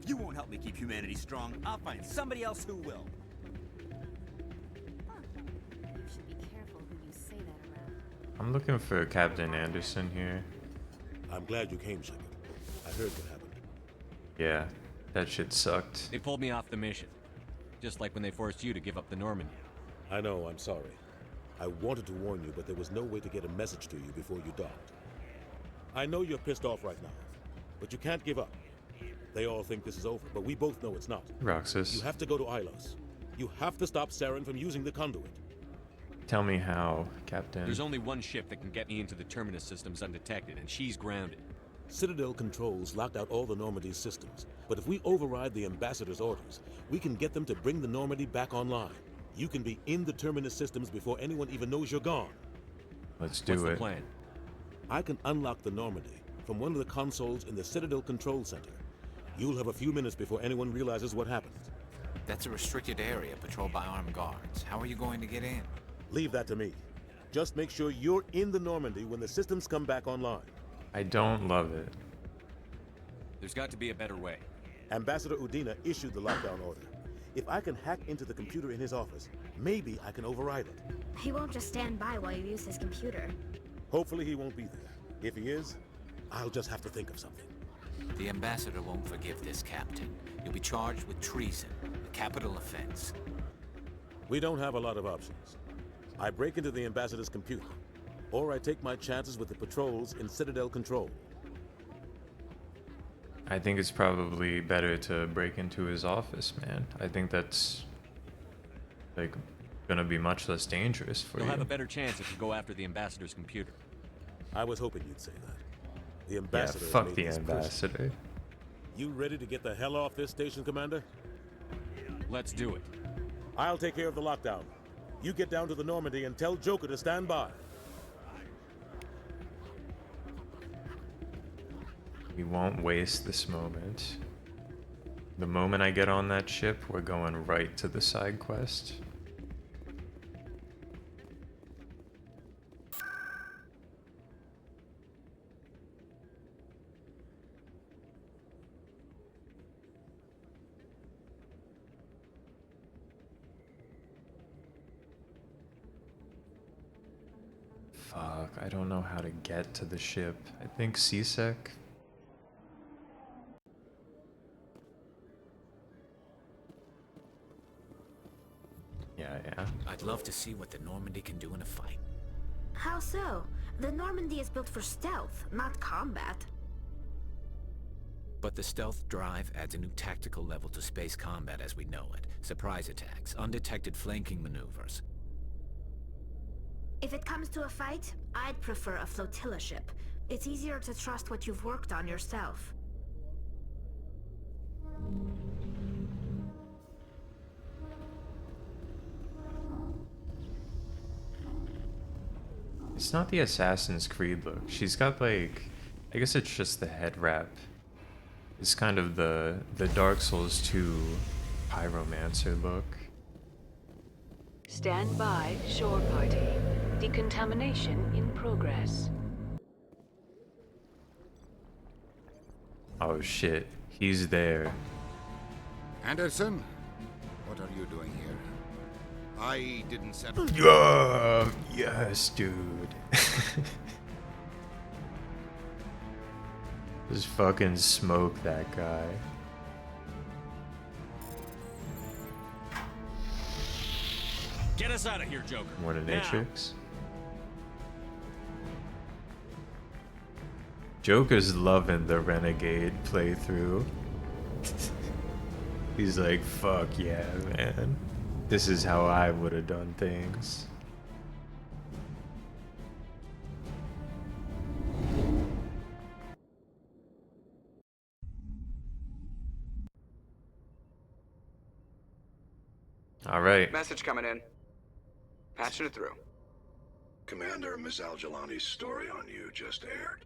If you won't help me keep humanity strong, I'll find somebody else who will. You should be careful who you say that around. I'm looking for Captain Anderson here. I'm glad you came, Shepard. I heard what happened. Yeah, that shit sucked. They pulled me off the mission. Just like when they forced you to give up the Normandy. I know, I'm sorry. I wanted to warn you, but there was no way to get a message to you before you docked. I know you're pissed off right now, but you can't give up. They all think this is over, but we both know it's not. Roxas. You have to go to Ilos. You have to stop Saren from using the conduit. Tell me how, Captain. There's only one ship that can get me into the Terminus systems undetected, and she's grounded. Citadel controls locked out all the Normandy's systems, but if we override the Ambassador's orders, we can get them to bring the Normandy back online. You can be in the Terminus systems before anyone even knows you're gone. Let's do What's it. the plan? I can unlock the Normandy from one of the consoles in the Citadel Control Center. You'll have a few minutes before anyone realizes what happened. That's a restricted area patrolled by armed guards. How are you going to get in? Leave that to me. Just make sure you're in the Normandy when the systems come back online. I don't love it. There's got to be a better way. Ambassador Udina issued the lockdown order. If I can hack into the computer in his office, maybe I can override it. He won't just stand by while you use his computer. Hopefully he won't be there. If he is, I'll just have to think of something. The ambassador won't forgive this, Captain. You'll be charged with treason, a capital offense. We don't have a lot of options. I break into the ambassador's computer, or I take my chances with the patrols in Citadel Control. I think it's probably better to break into his office, man. I think that's like gonna be much less dangerous for you. You'll have a better chance if you go after the ambassador's computer. I was hoping you'd say that. The ambassador. Yeah, fuck the ambassador. You ready to get the hell off this station, Commander? Let's do it. I'll take care of the lockdown. You get down to the Normandy and tell Joker to stand by. We won't waste this moment. The moment I get on that ship, we're going right to the side quest. Fuck, I don't know how to get to the ship. I think CSEC. Yeah. I'd love to see what the Normandy can do in a fight. How so? The Normandy is built for stealth, not combat. But the stealth drive adds a new tactical level to space combat as we know it. Surprise attacks, undetected flanking maneuvers. If it comes to a fight, I'd prefer a flotilla ship. It's easier to trust what you've worked on yourself. It's not the Assassin's Creed look. She's got like, I guess it's just the head wrap. It's kind of the Dark Souls 2 Pyromancer look. Stand by, shore party. Decontamination in progress. Oh shit, he's there. Anderson, what are you doing here? I didn't set up. Yes, dude. Just fucking smoke that guy. Get us out of here, Joker. Mortinatrix. Joker's loving the Renegade playthrough. He's like, fuck yeah, man. This is how I would have done things. All right. Message coming in. Patching it through. Commander, Ms. Al-Jilani's story on you just aired.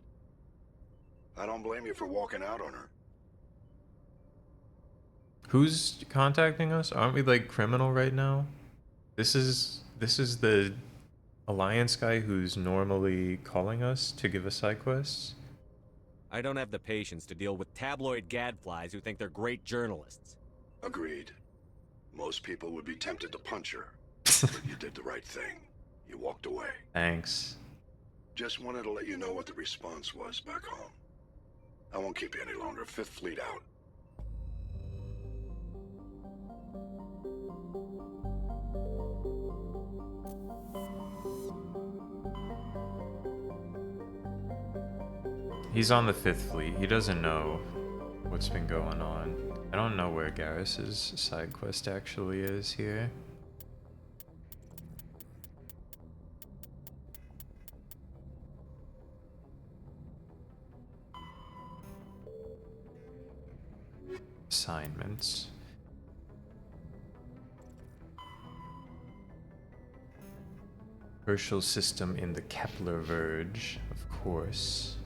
I don't blame you for walking out on her. Who's contacting us? Aren't we like criminal right now? This is the Alliance guy who's normally calling us to give us side quests. I don't have the patience to deal with tabloid gadflies who think they're great journalists. Agreed. Most people would be tempted to punch her, but you did the right thing. You walked away. Thanks. Just wanted to let you know what the response was back home. I won't keep you any longer. Fifth Fleet out. He's on the 5th Fleet. He doesn't know what's been going on. I don't know where Garrus's side quest actually is here. Assignments. Herschel system in the Kepler Verge, of course.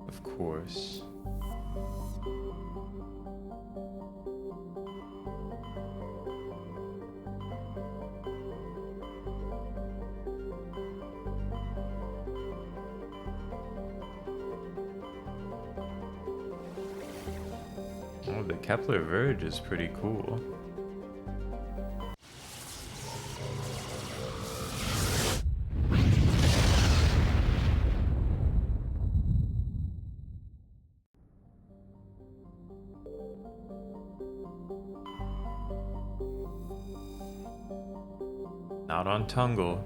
Of course. Oh, the Kepler Verge is pretty cool. Not on Tungle.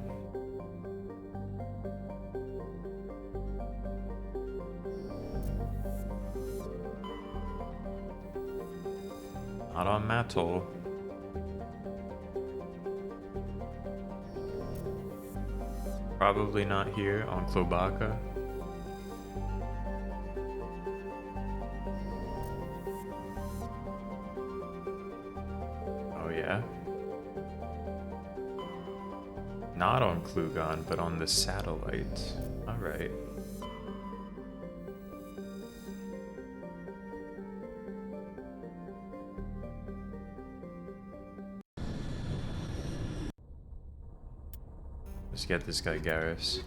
Not on Matol. Probably not here on Klobaka. Oh yeah. Not on Klugon, but on the satellite. Alright. Let's get this guy Garrus.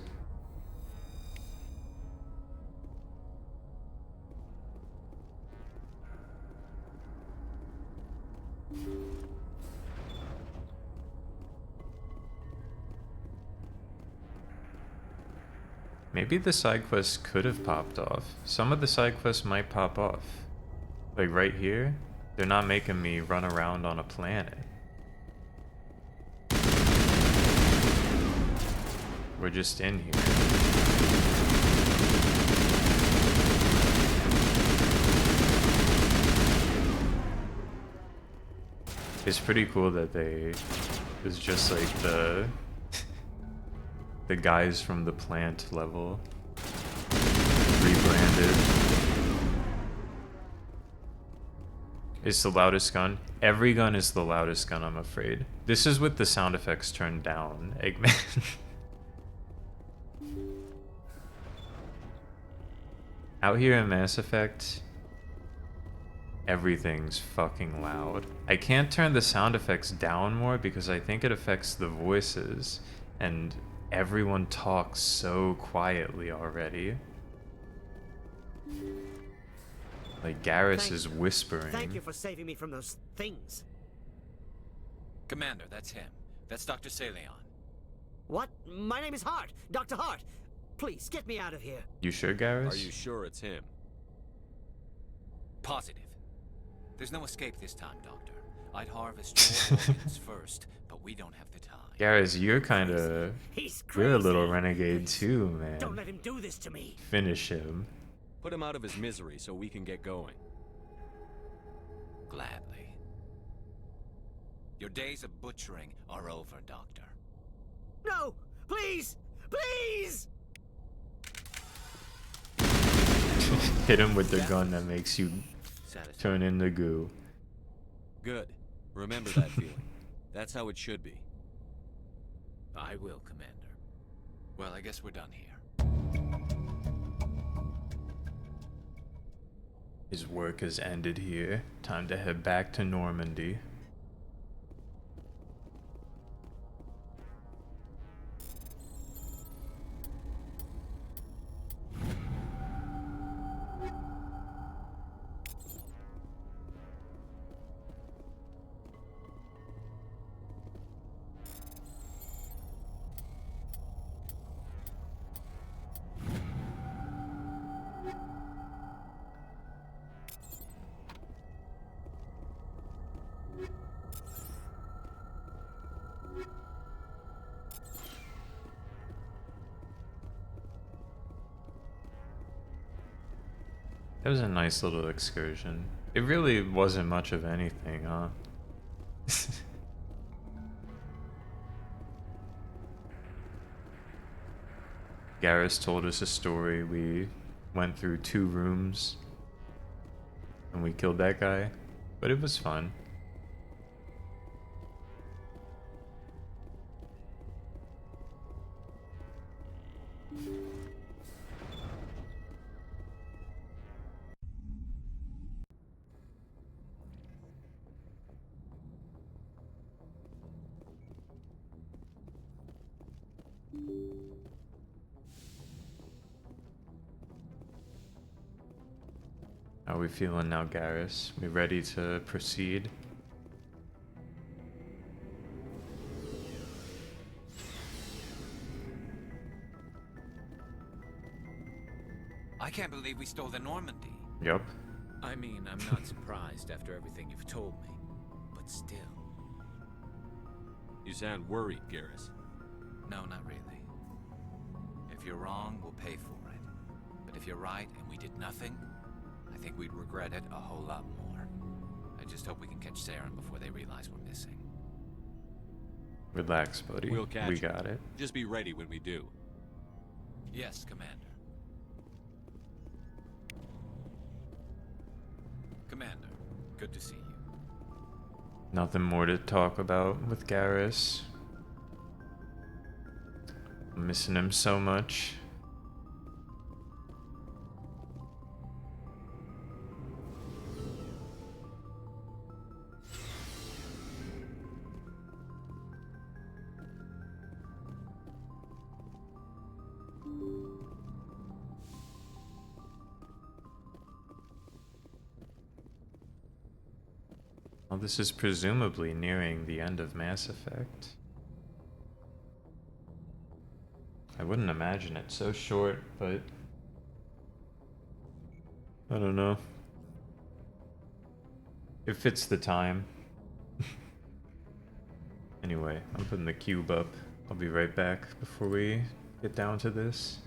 Maybe the side quests could have popped off. Some of the side quests might pop off. Like right here, they're not making me run around on a planet. We're just in here. It's pretty cool that it's just like the guys from the plant level rebranded. It's the loudest gun. Every gun is the loudest gun, I'm afraid. This is with the sound effects turned down, Eggman. Out here in Mass Effect, everything's fucking loud. I can't turn the sound effects down more because I think it affects the voices, and everyone talks so quietly already. Like Garrus is whispering. Thank you for saving me from those things. Commander, that's him. That's Dr. Saleon. What? My name is Hart. Dr. Hart. Please, get me out of here. You sure, Garrus? Are you sure it's him? Positive. There's no escape this time, Doctor. I'd harvest your organs first, but we don't have the time. Garrus, you're kinda... You're a little renegade too, man. Don't let him do this to me. Finish him. Put him out of his misery so we can get going. Gladly. Your days of butchering are over, Doctor. No! Please! Please! Hit him with the gun that makes you turn into goo. Good. Remember that feeling. That's how it should be. I will, Commander. Well, I guess we're done here. His work has ended here. Time to head back to Normandy. It was a nice little excursion. It really wasn't much of anything, huh? Garrus told us a story. We went through 2 rooms and we killed that guy, but it was fun. How are we feeling now, Garrus? We ready to proceed? I can't believe we stole the Normandy. Yup. I mean, I'm not surprised after everything you've told me, but still. You sound worried, Garrus. No, not really. If you're wrong, we'll pay for it. But if you're right and we did nothing, I think we'd regret it a whole lot more. I just hope we can catch Saren before they realize we're missing. Relax, buddy. We'll catch We you. got it. Just be ready when we do. Yes, Commander. Commander, good to see you. Nothing more to talk about with Garrus. I'm missing him so much. Well, this is presumably nearing the end of Mass Effect. I wouldn't imagine it so short, but I don't know. It fits the time. Anyway, I'm putting the cube up. I'll be right back before we get down to this.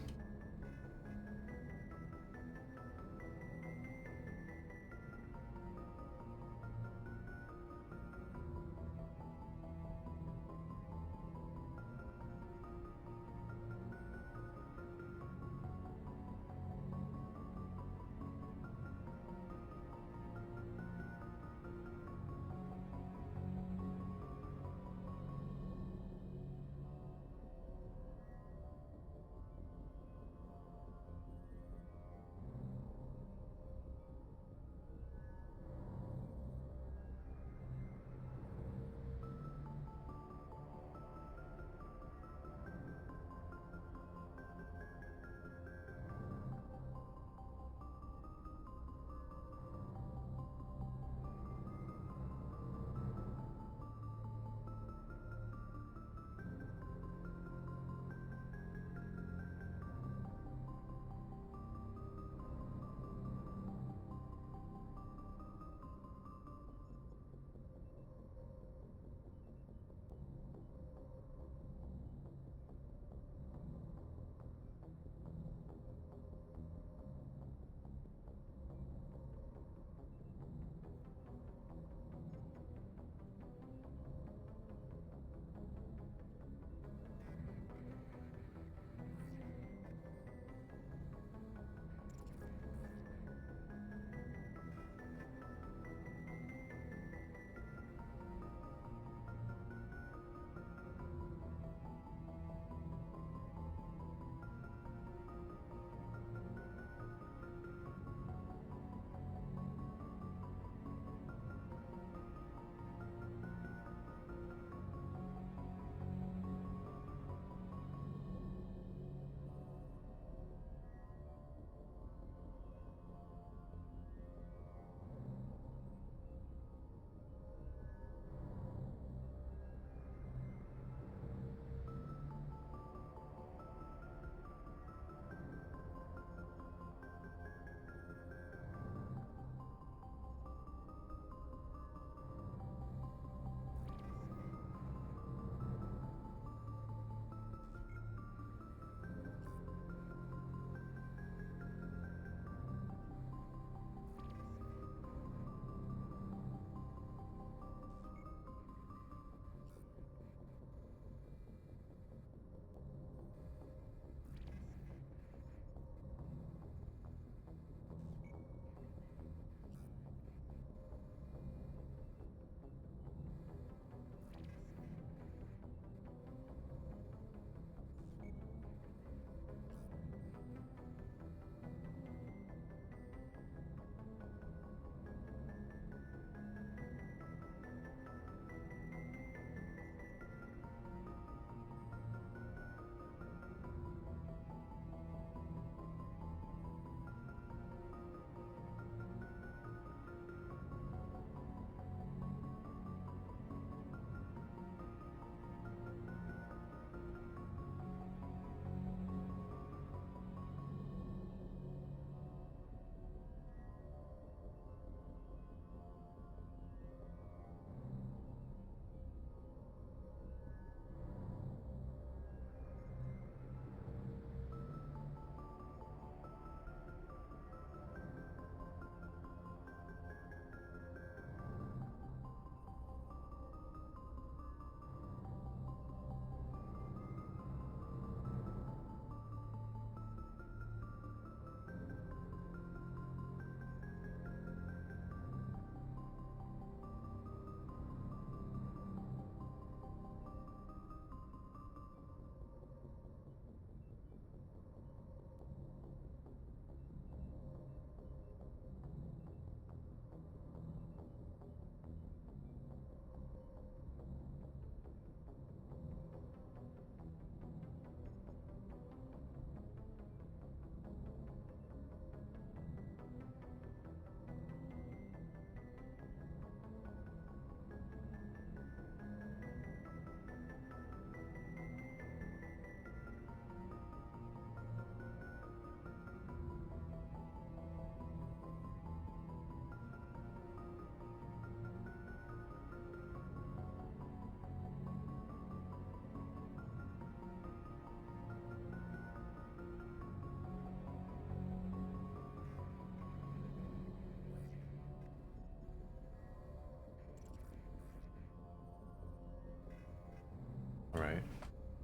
Alright.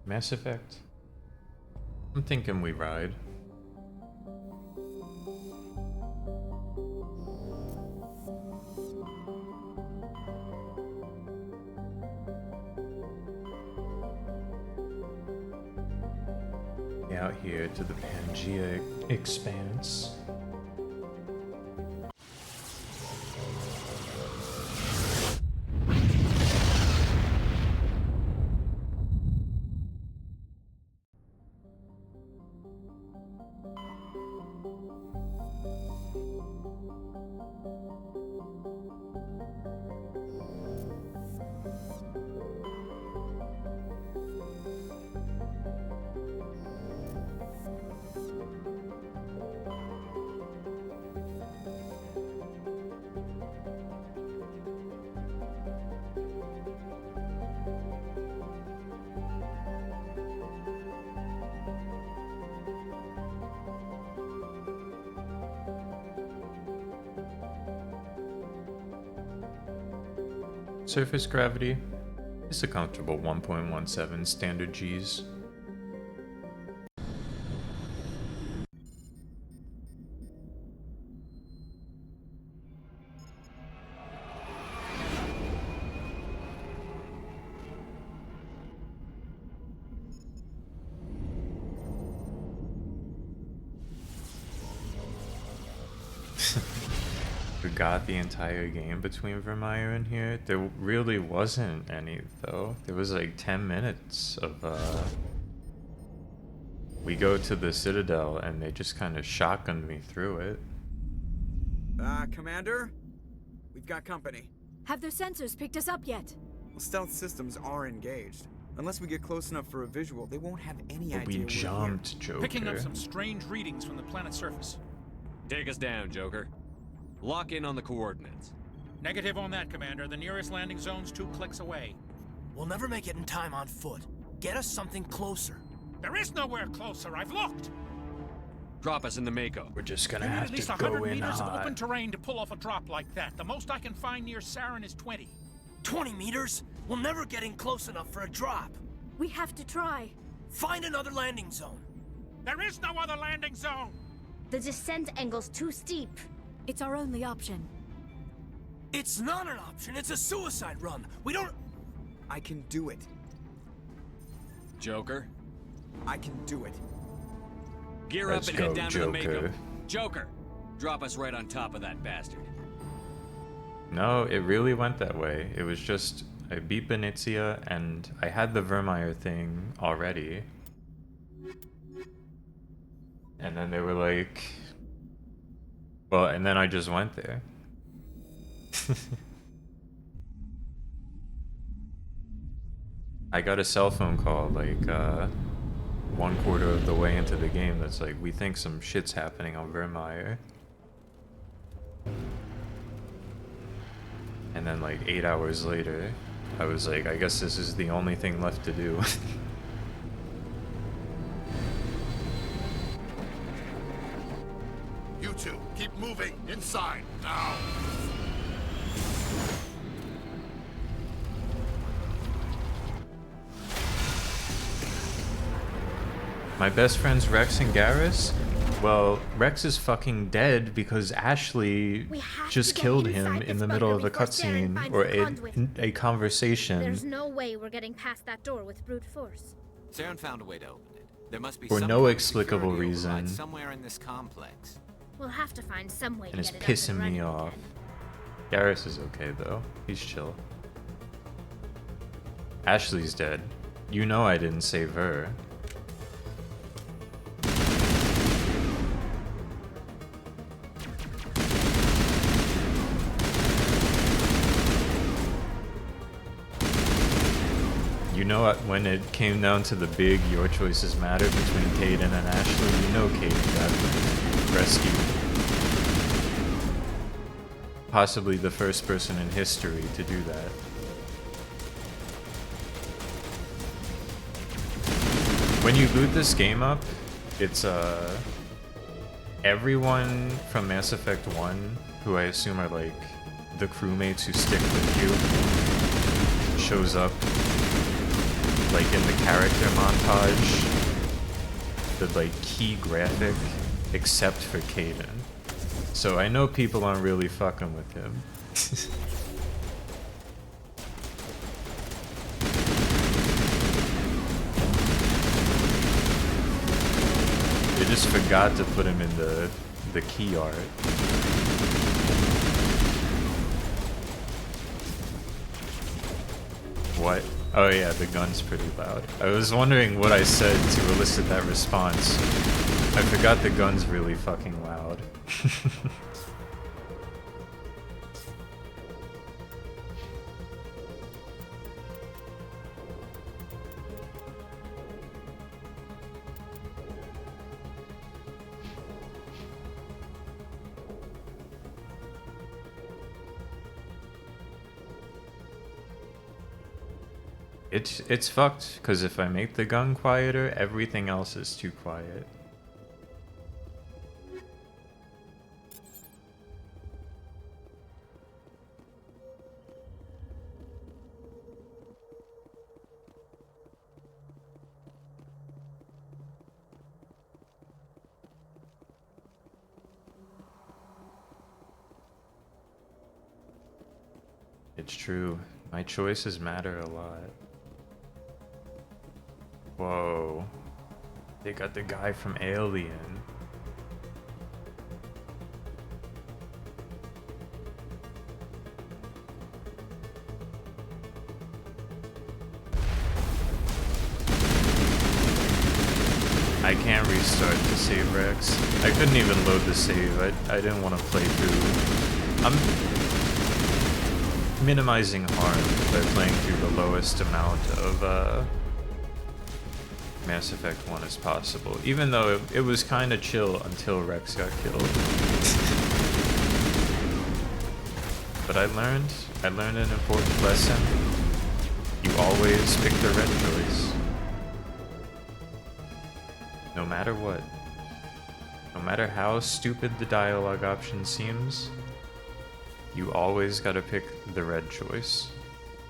Mass Effect. I'm thinking we ride. Out here to the Pangea Expanse. Surface gravity is a comfortable 1.17 standard Gs. Got the entire game between Vermeer and here. There really wasn't any though. There was like 10 minutes of we go to the Citadel and they just kind of shotgunned me through it. Commander? We've got company. Have their sensors picked us up yet? Well, stealth systems are engaged. Unless we get close enough for a visual, they won't have any But idea we jumped, Joker. Picking up some strange readings from the planet's surface. Take us down, Joker. Lock in on the coordinates. Negative on that, Commander. The nearest landing zone's 2 clicks away. We'll never make it in time on foot. Get us something closer. There is nowhere closer. I've looked. Drop us in the Mako. We're just gonna I need have at least to 100 go in meters of hot. open terrain to pull off a drop like that. The most I can find near Saren is 20. 20 meters? We'll never get in close enough for a drop. We have to try. Find another landing zone. There is no other landing zone. The descent angle's too steep. It's our only option. It's not an option. It's a suicide run. We don't... I can do it. Joker? I can do it. Gear Let's up and go, head down to the Mako. Joker. Joker! Drop us right on top of that bastard. No, it really went that way. It was just I beat Benicia and I had the Vermeer thing already. And then they were like, well, and then I just went there. I got a cell phone call like 1/4 of the way into the game that's like, we think some shit's happening on Vermeer. And then like 8 hours later, I was like, I guess this is the only thing left to do. You two, keep moving inside now. My best friends Rex and Garrus? Well, Rex is fucking dead because Ashley just killed him in the middle of a cutscene or a conversation. There's no way we're getting past that door with brute force. Saren found a way to open it. There must be For some no kind of explicable security override reason. somewhere in this complex. We'll have to find some way And to it's get it up and pissing running me off. again. Garrus is okay though. He's chill. Ashley's dead. You know I didn't save her. You know when it came down to the big your choices matter between Caden and Ashley, you know Caden got rescued. Possibly the first person in history to do that. When you boot this game up, it's everyone from Mass Effect 1, who I assume are like the crewmates who stick with you, shows up. like in the character montage, the like key graphic, except for Caden. So I know people aren't really fucking with him. They just forgot to put him in the key art. What? Oh yeah, the gun's pretty loud. I was wondering what I said to elicit that response. I forgot the gun's really fucking loud. It's fucked, because if I make the gun quieter, everything else is too quiet. It's true. My choices matter a lot. Whoa. They got the guy from Alien. I can't restart the save Rex. I couldn't even load the save. I didn't want to play through. I'm minimizing harm by playing through the lowest amount of Mass Effect 1 as possible, even though it was kind of chill until Rex got killed. But I learned an important lesson. You always pick the red choice. No matter what. No matter how stupid the dialogue option seems, you always gotta pick the red choice.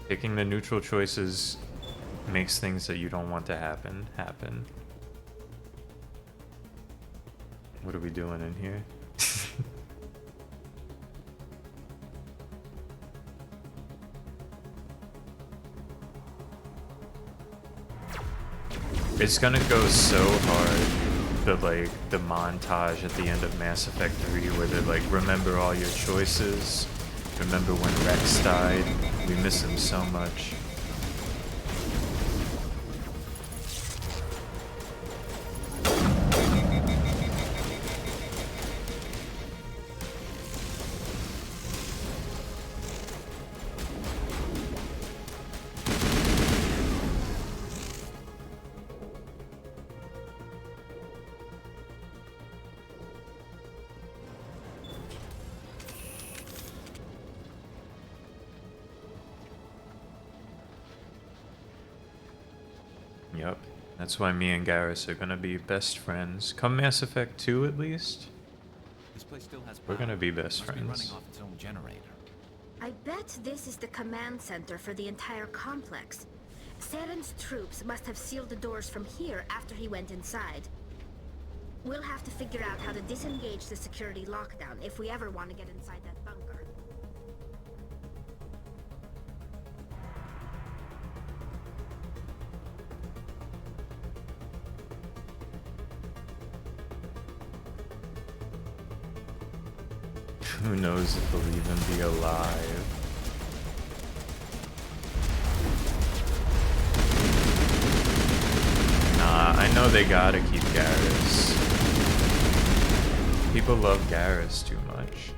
Picking the neutral choices makes things that you don't want to happen. What are we doing in here? It's gonna go so hard, the montage at the end of Mass Effect 3 where they like, remember all your choices, remember when Rex died, we miss him so much. Yep, that's why me and Garrus are gonna be best friends. Come Mass Effect 2 at least. This place still has We're gonna be best Must be friends. running off its own generator. I bet this is the command center for the entire complex. Saren's troops must have sealed the doors from here after he went inside. We'll have to figure out how to disengage the security lockdown if we ever want to get inside that bunker. Who knows if he'll even be alive. Nah, I know they gotta keep Garrus. People love Garrus too much.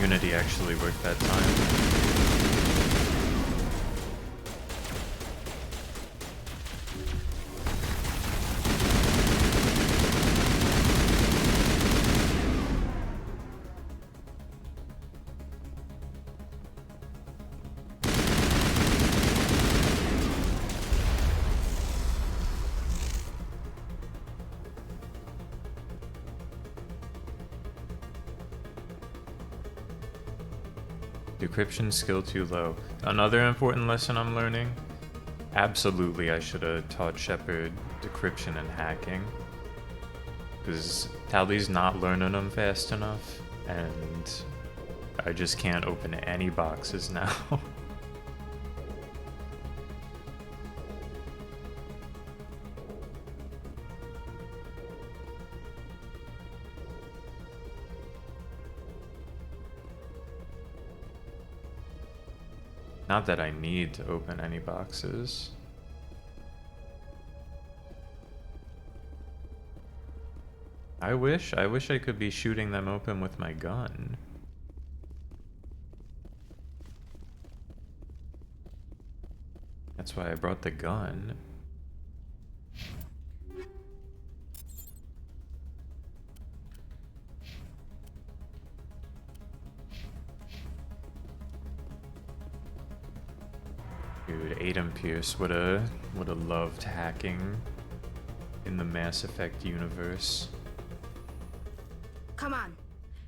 Unity actually worked that time. Decryption skill too low. Another important lesson I'm learning. Absolutely, I should have taught Shepard decryption and hacking. Because Tally's not learning them fast enough, and I just can't open any boxes now. Not that I need to open any boxes. I wish I could be shooting them open with my gun. That's why I brought the gun. Dude, Adam Pierce would have loved hacking in the Mass Effect universe. Come on.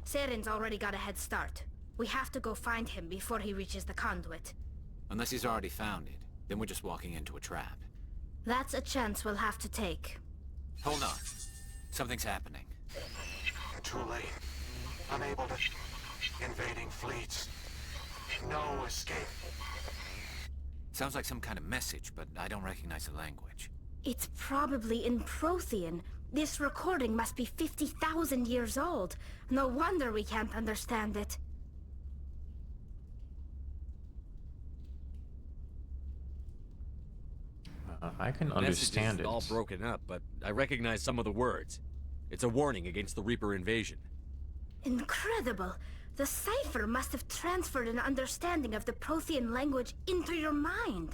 Saren's already got a head start. We have to go find him before he reaches the conduit. Unless he's already found it, then we're just walking into a trap. That's a chance we'll have to take. Hold on. Something's happening. Too late. Unable to... Invading fleets. No escape. Sounds like some kind of message, but I don't recognize the language. It's probably in Prothean. This recording must be 50,000 years old. No wonder we can't understand it. I can The understand message it. is all broken up, but I recognize some of the words. It's a warning against the Reaper invasion. Incredible! The cipher must have transferred an understanding of the Prothean language into your mind.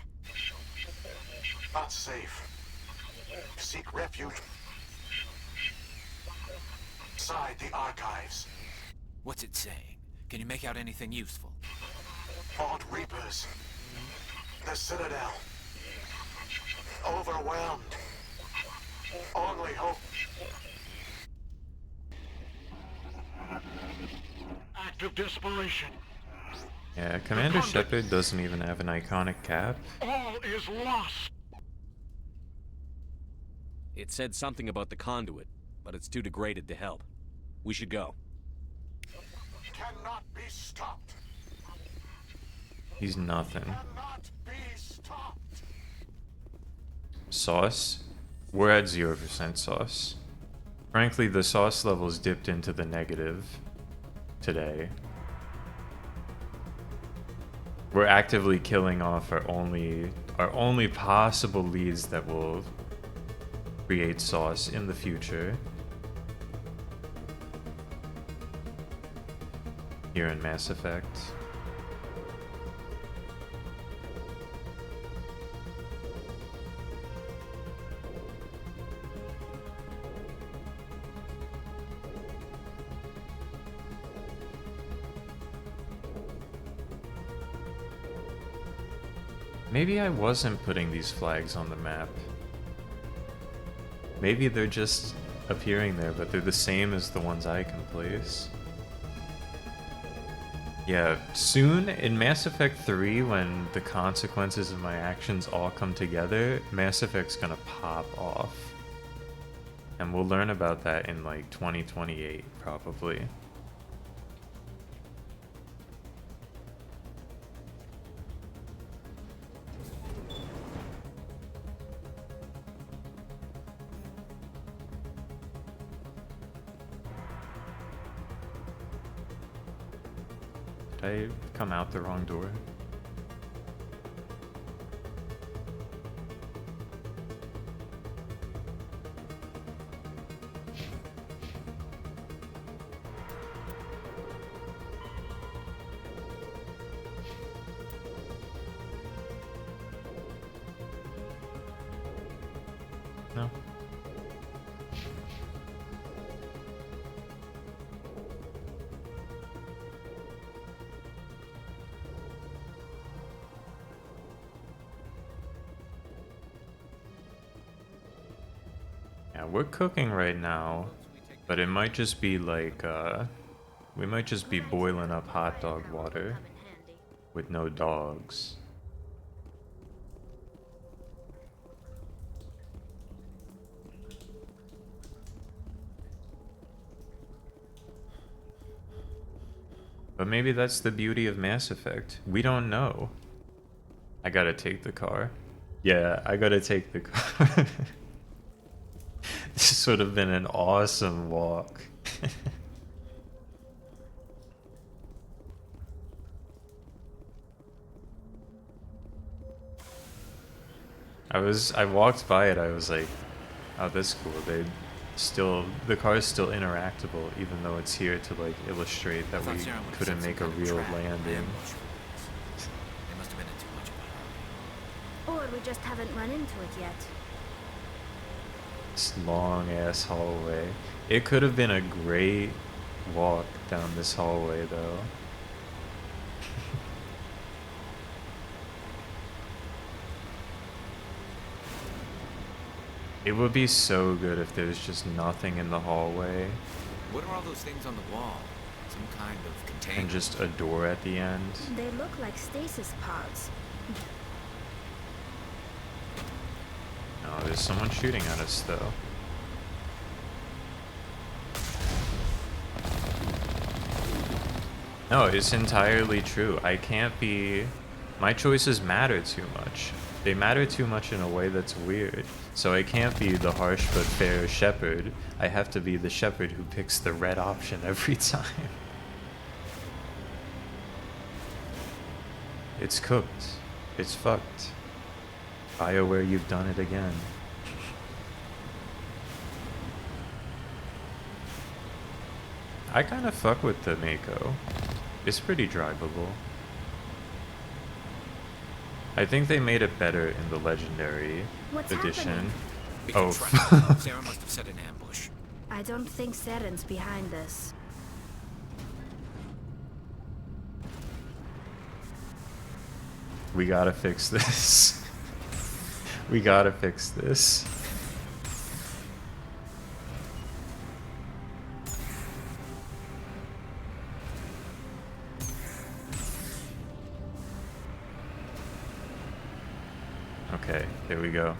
Not safe. Seek refuge. Inside the archives. What's it saying? Can you make out anything useful? Fought Reapers. The Citadel. Overwhelmed. Only hope. Act of desperation. Yeah, Commander Shepard doesn't even have an iconic cap. All is lost. It said something about the conduit, but it's too degraded to help. We should go. Cannot be stopped. He's nothing. Cannot be stopped. Sauce? We're at 0% sauce. Frankly, the sauce levels dipped into the negative today. We're actively killing off our only possible leads that will create sauce in the future. Here in Mass Effect. Maybe I wasn't putting these flags on the map. Maybe they're just appearing there, but they're the same as the ones I can place. Yeah, soon in Mass Effect 3, when the consequences of my actions all come together, Mass Effect's gonna pop off. And we'll learn about that in like 2028, probably. Did I come out the wrong door? No. Yeah, we're cooking right now, but it might just be like, we might just be boiling up hot dog water. with no dogs. But maybe that's the beauty of Mass Effect. We don't know. I gotta take the car. Yeah, I gotta take the car. This would have been an awesome walk. I walked by it, I was like, oh, that's cool. The car is still interactable, even though it's here to like illustrate that we couldn't make a real landing. They must have been in too much of a hurry. Or we just haven't run into it yet. This long ass hallway. It could have been a great walk down this hallway though. It would be so good if there's just nothing in the hallway. What are all those things on the wall? Some kind of container? And just a door at the end. They look like stasis pods. No, there's someone shooting at us though. No, it's entirely true. I can't be... My choices matter too much. They matter too much in a way that's weird. So I can't be the harsh but fair shepherd. I have to be the shepherd who picks the red option every time. It's cooked. It's fucked. BioWare, you've done it again. I kind of fuck with the Mako. It's pretty drivable. I think they made it better in the Legendary edition. Oh. Sarah must have set an ambush. I don't think Saren's behind this. We gotta fix this. We gotta fix this. Okay, here we go.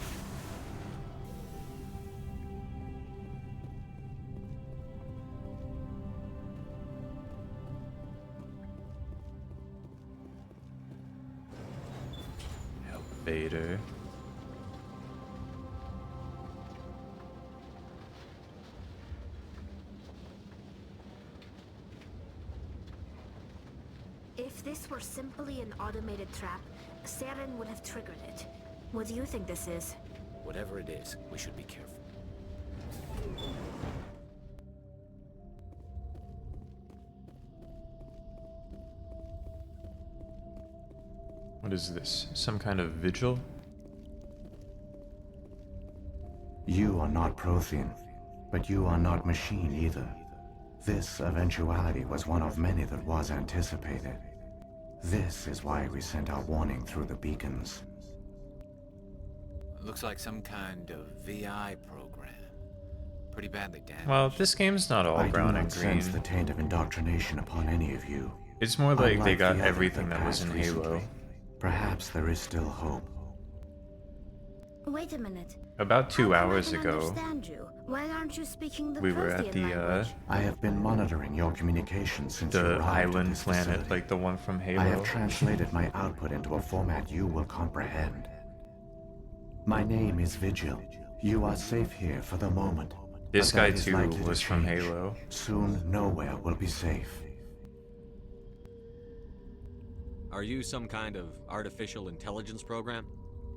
Vader. If this were simply an automated trap, Saren would have triggered it. What do you think this is? Whatever it is, we should be careful. What is this? Some kind of vigil? You are not Prothean, but you are not machine either. This eventuality was one of many that was anticipated. This is why we sent our warning through the beacons. Looks like some kind of VI program. Pretty badly damaged. Well, this game's not all brown and green. I do not sense the taint of indoctrination upon any of you. It's more like Unlike they got the other everything that was in passed Halo. recently, perhaps there is still hope. Wait a minute. About 2 hours I can ago, understand you. Why aren't you speaking the we were at Prothean language? I have been monitoring your communications since you the arrived at island this planet, facility. like the one from Halo. I have translated my output into a format you will comprehend. My name is Vigil. You are safe here for the moment. This but guy that is too likely to was from change. Halo. Soon, nowhere will be safe. Are you some kind of artificial intelligence program?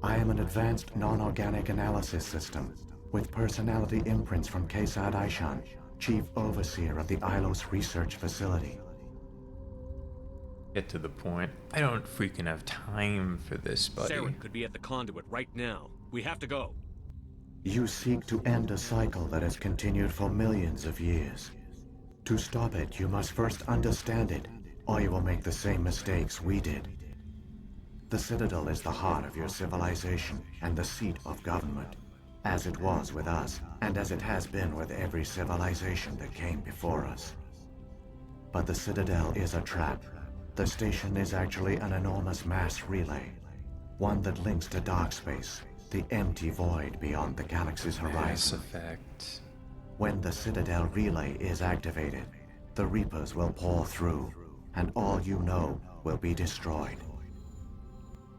I am an advanced non-organic analysis system with personality imprints from Kesad Aishan, Chief Overseer of the Ilos Research Facility. Get to the point. I don't freaking have time for this, buddy. Saren could be at the conduit right now. We have to go. You seek to end a cycle that has continued for millions of years. To stop it, you must first understand it, or you will make the same mistakes we did. The Citadel is the heart of your civilization and the seat of government, as it was with us, and as it has been with every civilization that came before us. But the Citadel is a trap, The station is actually an enormous mass relay, one that links to dark space, the empty void beyond the galaxy's Mass horizon. Effect. When the Citadel relay is activated, the Reapers will pour through, and all you know will be destroyed.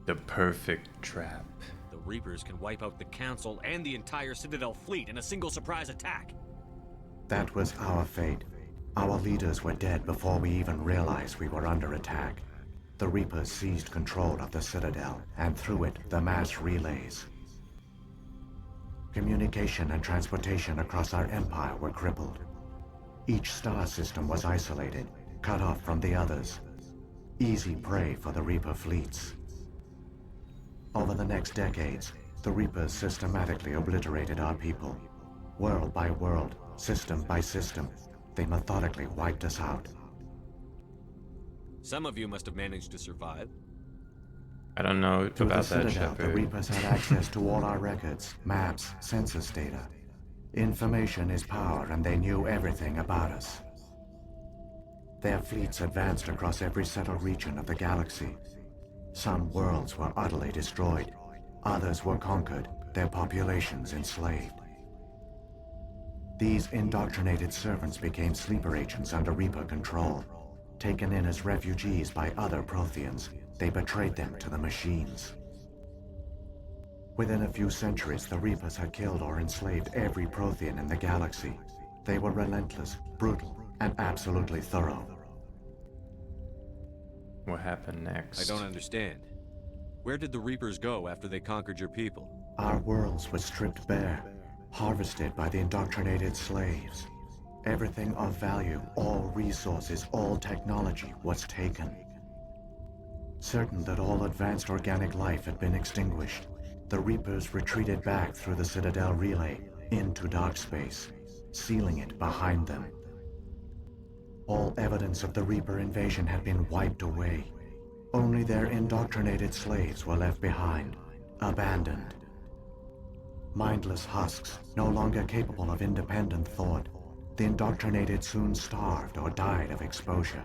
The perfect trap. The Reapers can wipe out the Council and the entire Citadel fleet in a single surprise attack. That was our fate. Our leaders were dead before we even realized we were under attack. The Reapers seized control of the Citadel, and through it, the mass relays. Communication and transportation across our empire were crippled. Each star system was isolated, cut off from the others. Easy prey for the Reaper fleets. Over the next decades, the Reapers systematically obliterated our people. World by world, system by system, they methodically wiped us out. Some of you must have managed to survive. I don't know Through about the that, Citadel, the Shepard. Reapers had access to all our records, maps, census data. Information is power, and they knew everything about us. Their fleets advanced across every settled region of the galaxy. Some worlds were utterly destroyed. Others were conquered, their populations enslaved. These indoctrinated servants became sleeper agents under Reaper control. Taken in as refugees by other Protheans, they betrayed them to the machines. Within a few centuries, the Reapers had killed or enslaved every Prothean in the galaxy. They were relentless, brutal, and absolutely thorough. What happened next? I don't understand. Where did the Reapers go after they conquered your people? Our worlds were stripped bare, harvested by the indoctrinated slaves. Everything of value, all resources, all technology was taken. Certain that all advanced organic life had been extinguished, the Reapers retreated back through the Citadel relay into dark space, sealing it behind them. All evidence of the Reaper invasion had been wiped away. Only their indoctrinated slaves were left behind, abandoned. Mindless husks, no longer capable of independent thought, the indoctrinated soon starved or died of exposure.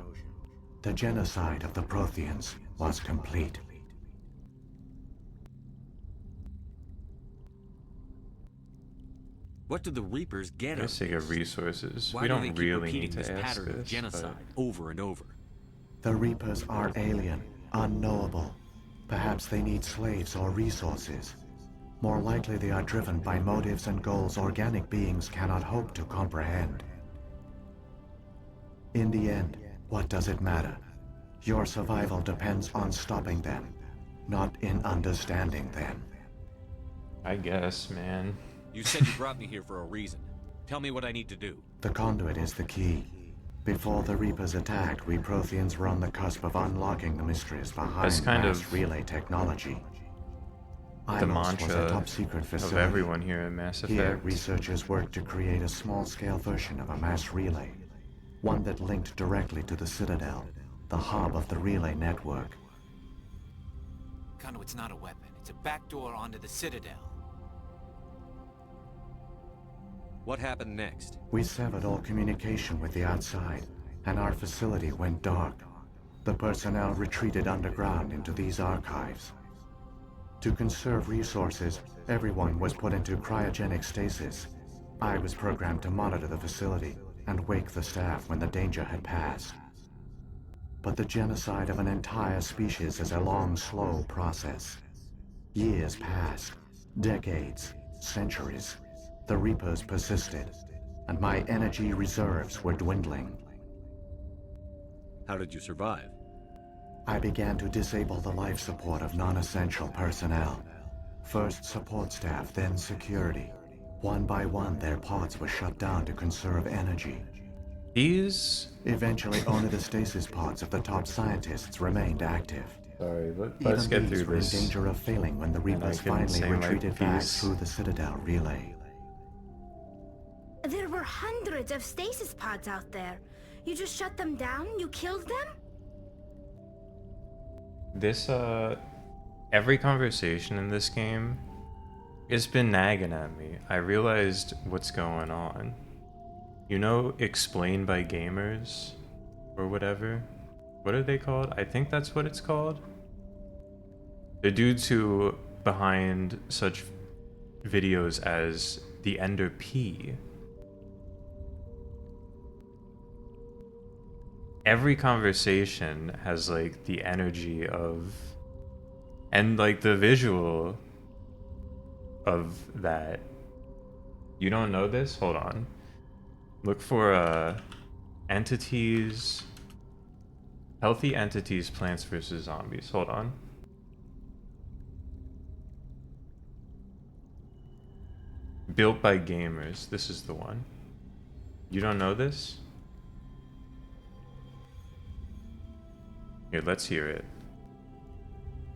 The genocide of the Protheans was complete. What did the Reapers get I out say of this? resources. Why we do don't they keep really repeating need to this ask pattern of this, genocide but over and over? The Reapers are alien, unknowable. Perhaps they need slaves or resources. More likely they are driven by motives and goals organic beings cannot hope to comprehend. In the end, what does it matter? Your survival depends on stopping them, not in understanding them. I guess, man. You said you brought me here for a reason. Tell me what I need to do. The conduit is the key. Before the Reapers attacked, we Protheans were on the cusp of unlocking the mysteries behind That's kind mass of relay technology. the Ilos was mantra a top-secret of facility. everyone here in Mass Effect. Here, researchers worked to create a small-scale version of a mass relay, one that linked directly to the Citadel, the hub of the relay network. Conduit's not a weapon. It's a backdoor onto the Citadel. What happened next? We severed all communication with the outside, and our facility went dark. The personnel retreated underground into these archives. To conserve resources, everyone was put into cryogenic stasis. I was programmed to monitor the facility and wake the staff when the danger had passed. But the genocide of an entire species is a long, slow process. Years passed, decades, centuries. The Reapers persisted, and my energy reserves were dwindling. How did you survive? I began to disable the life support of non-essential personnel. First support staff, then security. One by one, their pods were shut down to conserve energy. Eventually, only the stasis pods of the top scientists remained active. Sorry, but let's get through these were in this. danger of failing when the And I Reapers can finally say my retreated back piece. through the Citadel relay. There were hundreds of stasis pods out there. You just shut them down? You killed them? This, every conversation in this game, it's been nagging at me. I realized what's going on. You know, explained by gamers, or whatever? What are they called? I think that's what it's called. The dudes who behind such videos as the Ender P. Every conversation has like the energy of, and like the visual of that. You don't know this? Hold on. Look for entities, healthy entities, Plants vs. Zombies. Hold on. Built by gamers. This is the one. You don't know this? Here, let's hear it.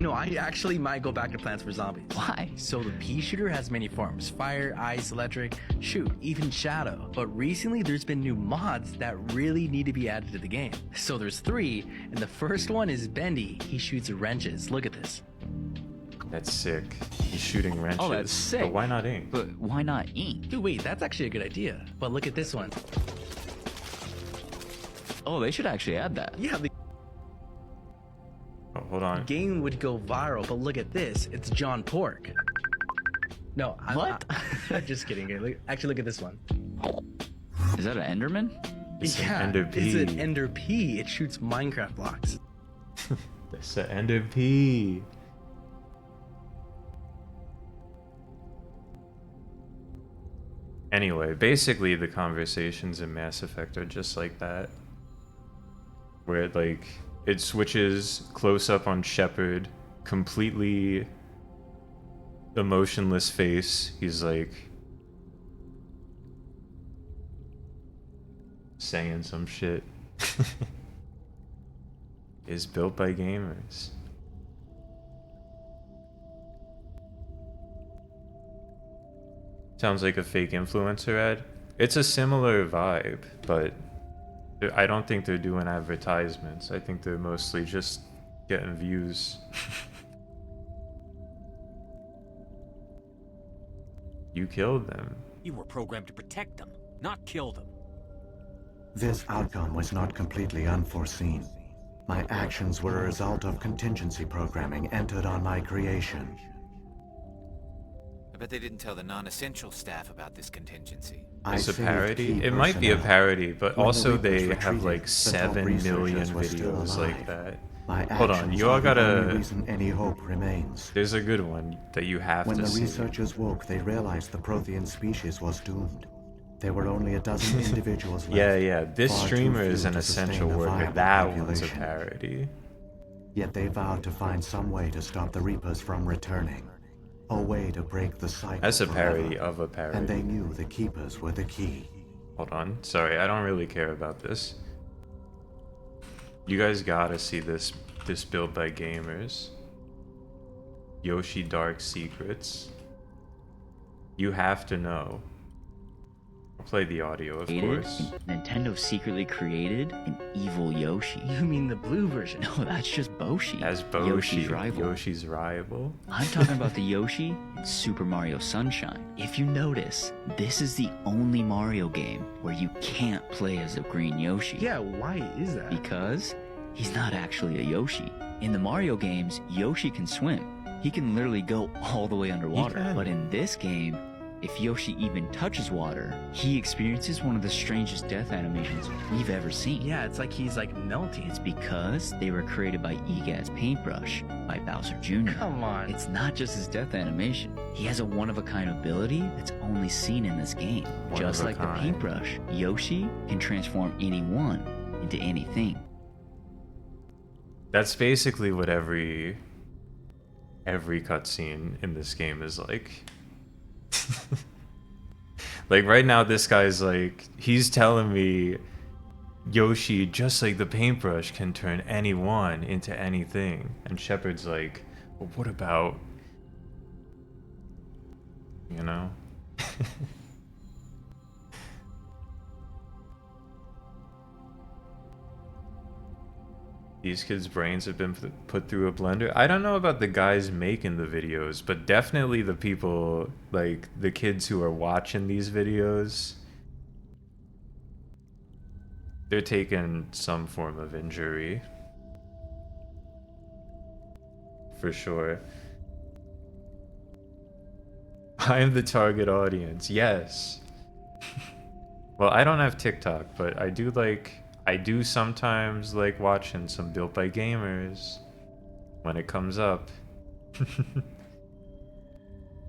No, I actually might go back to Plants vs. Zombies. Why? So the pea shooter has many forms: fire, ice, electric, shoot, even shadow. But recently there's been new mods that really need to be added to the game. So there's 3, and the first one is Bendy. He shoots wrenches. Look at this. That's sick. He's shooting wrenches. Oh, that's sick. But why not ink? But why not ink? Dude, wait, that's actually a good idea. But look at this one. Oh, they should actually add that. Yeah, the hold on. game would go viral, but look at this. It's John Pork. No, I'm just kidding. Actually, look at this one. Is that an Enderman? It's Yeah, an Ender P. it's an Ender P. It shoots Minecraft blocks. That's an Ender P. Anyway, basically the conversations in Mass Effect are just like that. Where like it switches close up on Shepard, completely emotionless face. He's like saying some shit. Is built by gamers. Sounds like a fake influencer ad. It's a similar vibe, but I don't think they're doing advertisements. I think they're mostly just getting views. You killed them. You were programmed to protect them, not kill them. This outcome was not completely unforeseen. My actions were a result of contingency programming entered on my creation. I bet they didn't tell the non-essential staff about this contingency. It's a parody? It might be a parody, but also they have like 7 million videos like that. Hold on, you all gotta... Any hope remains. There's a good one that you have When to the see. researchers woke, they realized the Prothean species was doomed. There were only a dozen individuals left. Yeah, this far too streamer few is an to sustain essential a worker. viable That one's a population. parody. Yet they vowed to find some way to stop the Reapers from returning. A way to break the cycle. That's a forever. parody of a parody. And they knew the Keepers were the key. Hold on. Sorry, I don't really care about this. You guys gotta see this build by gamers. Yoshi Dark Secrets. You have to know. I'll play the audio, of course. Nintendo secretly created an evil Yoshi. You mean the blue version? No, that's just Boshi. As Boshi, Yoshi's rival. Yoshi's rival. I'm talking about the Yoshi in Super Mario Sunshine. If you notice, this is the only Mario game where you can't play as a green Yoshi. Yeah, why is that? Because he's not actually a Yoshi. In the Mario games, Yoshi can swim. He can literally go all the way underwater. But in this game, if Yoshi even touches water, he experiences one of the strangest death animations we've ever seen. Yeah, it's like he's like melting. It's because they were created by Egaz Paintbrush by Bowser Jr. Come on. It's not just his death animation. He has a one-of-a-kind ability that's only seen in this game. Just like the paintbrush, Yoshi can transform anyone into anything. That's basically what every cutscene in this game is like. Like right now this guy's like, he's telling me Yoshi, just like the paintbrush, can turn anyone into anything, and Shepard's like, well, what about, you know? These kids' brains have been put through a blender. I don't know about the guys making the videos, but definitely the people, like the kids who are watching these videos, they're taking some form of injury. for sure. I am the target audience. Yes. Well, I don't have TikTok, but I do sometimes like watching some Built by Gamers when it comes up.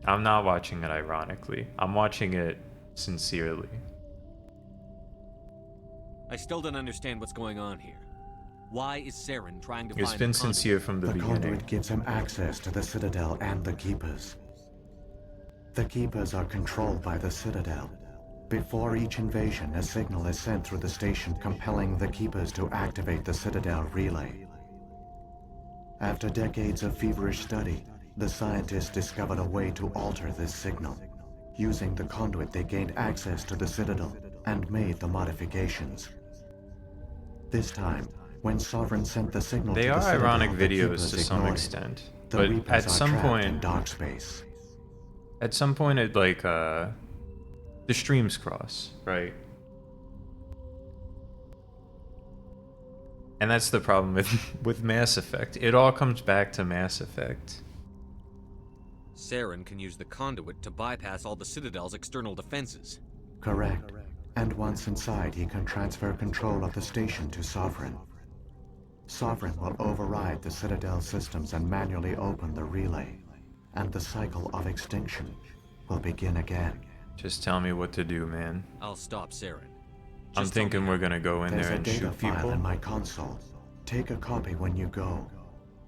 I'm not watching it ironically. I'm watching it sincerely. I still don't understand what's going on here. Why is Saren trying to find It's the been conduit? sincere from the The beginning. conduit gives him access to the Citadel and the Keepers. The Keepers are controlled by the Citadel. Before each invasion, a signal is sent through the station compelling the Keepers to activate the Citadel relay. After decades of feverish study, the scientists discovered a way to alter this signal. Using the conduit, they gained access to the Citadel and made the modifications. This time, when Sovereign sent the signal They to the are Citadel, ironic the videos Keepers to some ignored it. extent, The but Reapers at are some trapped point in dark space. At some point, it like the streams cross, right? And that's the problem with Mass Effect. It all comes back to Mass Effect. Saren can use the conduit to bypass all the Citadel's external defenses. Correct. And once inside, he can transfer control of the station to Sovereign. Sovereign will override the Citadel systems and manually open the relay. And the cycle of extinction will begin again. Just tell me what to do, man. I'll stop Saren. I'm thinking we're gonna go in There's there a and data shoot file people. in my console. Take a copy when you go.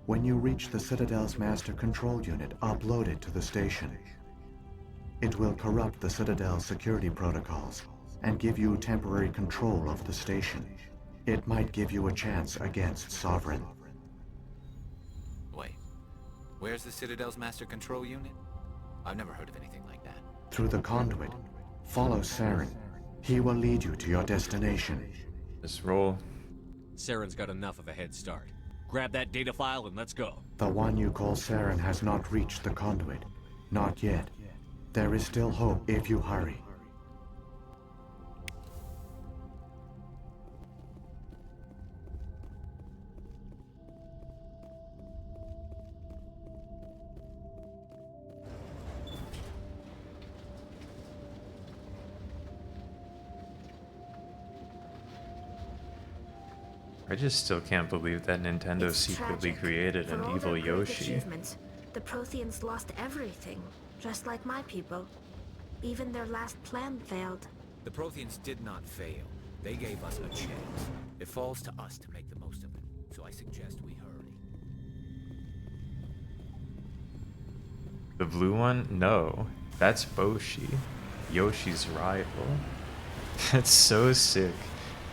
When you reach the Citadel's master control unit, upload it to the station. It will corrupt the Citadel's security protocols and give you temporary control of the station. It might give you a chance against Sovereign. Wait, where's the Citadel's master control unit? I've never heard of anything like that. Through the conduit, follow Saren. He will lead you to your destination. Let's roll. Saren's got enough of a head start. Grab that data file and let's go. The one you call Saren has not reached the conduit. Not yet. There is still hope if you hurry. I just still can't believe that Nintendo It's secretly tragic. created For an all evil their great Yoshi. achievements, the Protheans lost everything, just like my people. Even their last plan failed. The Protheans did not fail. They gave us a chance. It falls to us to make the most of it, so I suggest we hurry. The blue one? No. That's Boshi. Yoshi's rival. That's so sick.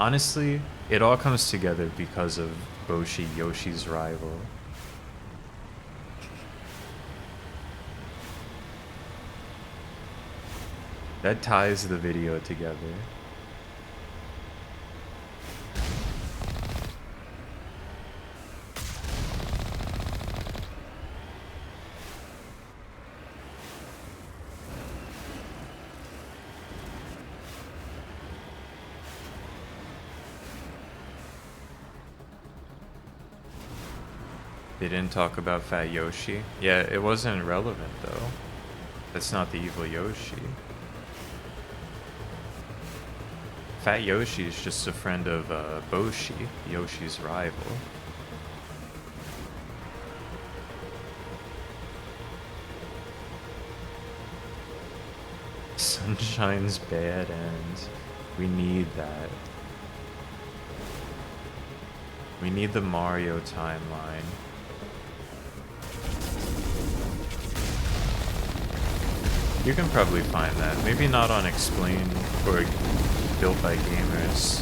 Honestly, it all comes together because of Boshi, Yoshi's rival. That ties the video together. They didn't talk about Fat Yoshi. Yeah, it wasn't relevant though. That's not the evil Yoshi. Fat Yoshi is just a friend of Boshi, Yoshi's rival. Sunshine's bad and we need that. We need the Mario timeline. You can probably find that. Maybe not on Explain or Built by Gamers.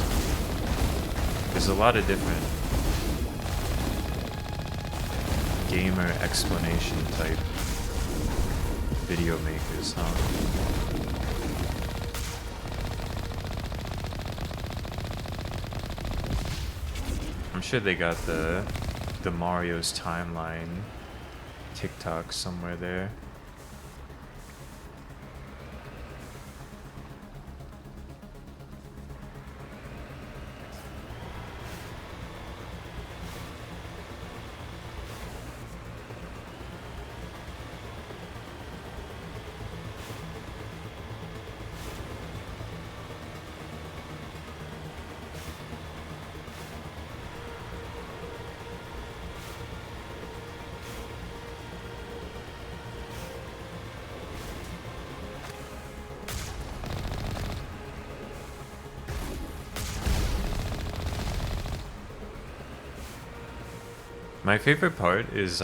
There's a lot of different gamer explanation type video makers, huh? I'm sure they got the Mario's timeline TikTok somewhere there. My favorite part is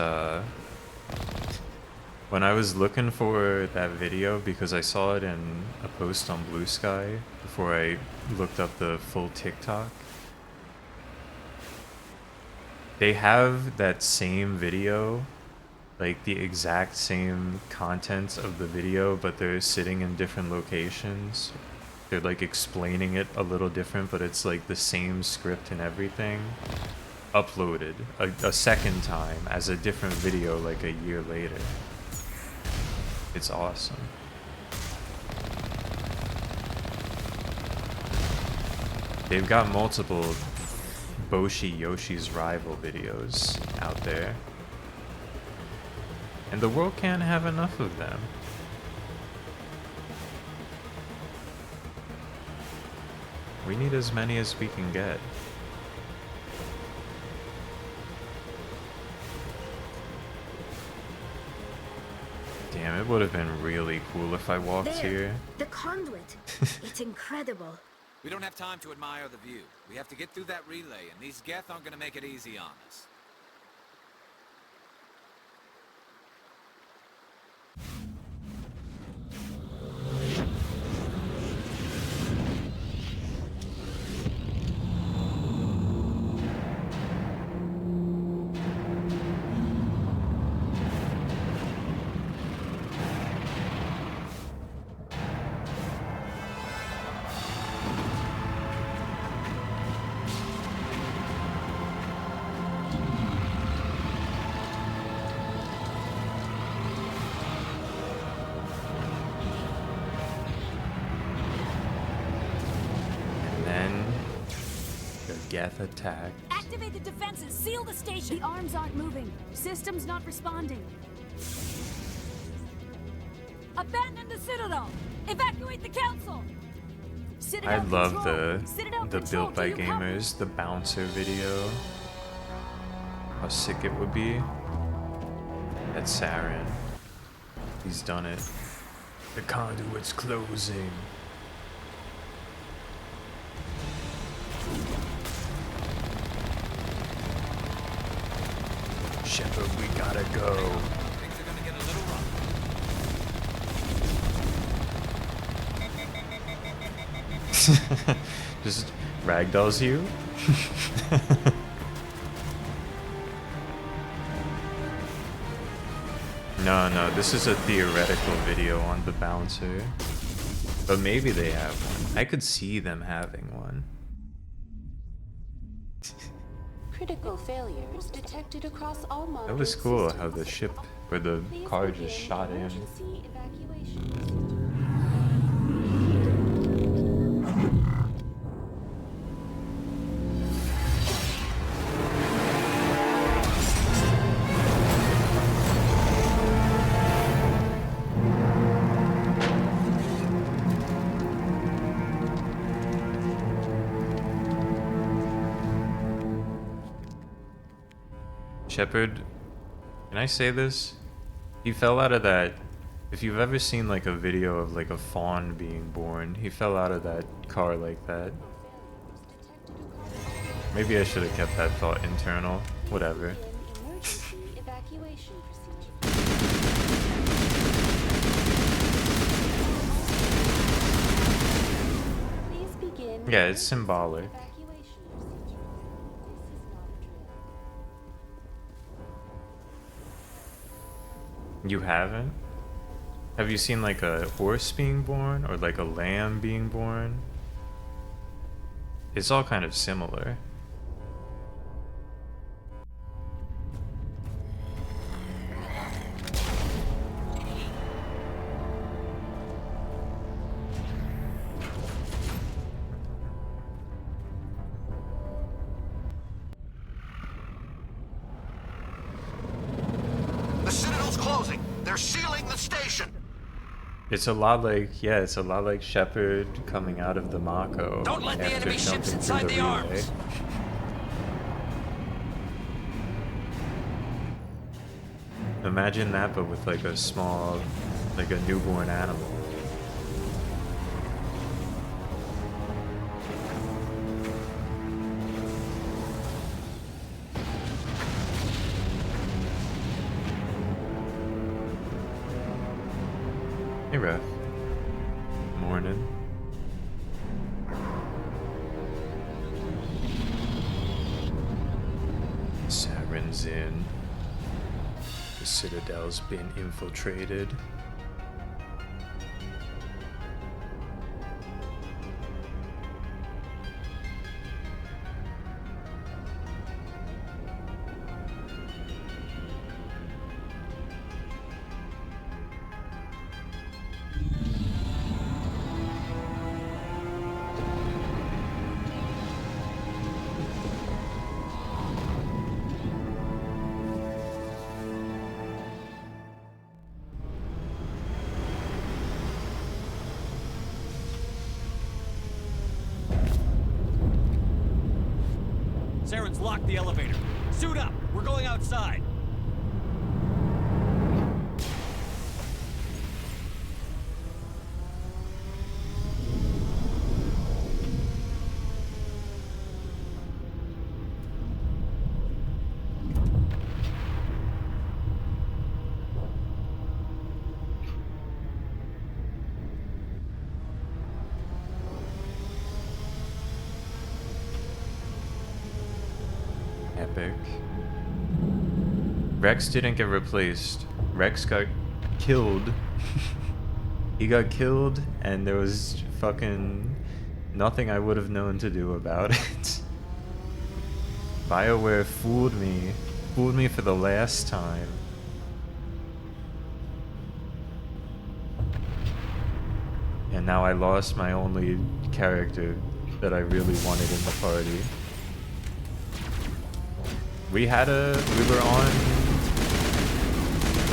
when I was looking for that video because I saw it in a post on Blue Sky before I looked up the full TikTok. They have that same video, like the exact same contents of the video, but they're sitting in different locations. They're like explaining it a little different, but it's like the same script and everything. Uploaded a second time as a different video like a year later. It's awesome. They've got multiple Boshi Yoshi's Rival videos out there. And the world can't have enough of them. We need as many as we can get. Damn, it would have been really cool if I walked here. The conduit. It's incredible. We don't have time to admire the view. We have to get through that relay, and these Geth aren't gonna make it easy on us. Geth attack. Activate the defenses. Seal the station. The arms aren't moving. Systems not responding. Abandon the Citadel. Evacuate the Council. Citadel I love control. the Built by Gamers, the bouncer video. How sick it would be. That's Saren. He's done it. The conduit's closing. Shepard, we gotta go. Things are gonna get a little rough. Just ragdolls you? No, this is a theoretical video on the bouncer. But maybe they have one. I could see them having one. Critical failures detected across all modules. That was cool how the ship or the car just shot in. Shepard, can I say this? He fell out of that. If you've ever seen like a video of like a fawn being born, he fell out of that car like that. Maybe I should have kept that thought internal. Whatever. Yeah, it's symbolic. You haven't? Have you seen like a horse being born or like a lamb being born? It's all kind of similar. It's a lot like, yeah, it's a lot like Shepard coming out of the Mako. Don't let the enemy ships inside the arms. Imagine that, but with like a small, like a newborn animal. Hey, Ref. Morning. Saren's in. The Citadel's been infiltrated. Saren's locked the elevator. Suit up! We're going outside! Epic. Rex didn't get replaced. Rex got killed. He got killed, and there was fucking nothing I would have known to do about it. BioWare fooled me. Fooled me for the last time. And now I lost my only character that I really wanted in the party. We were on,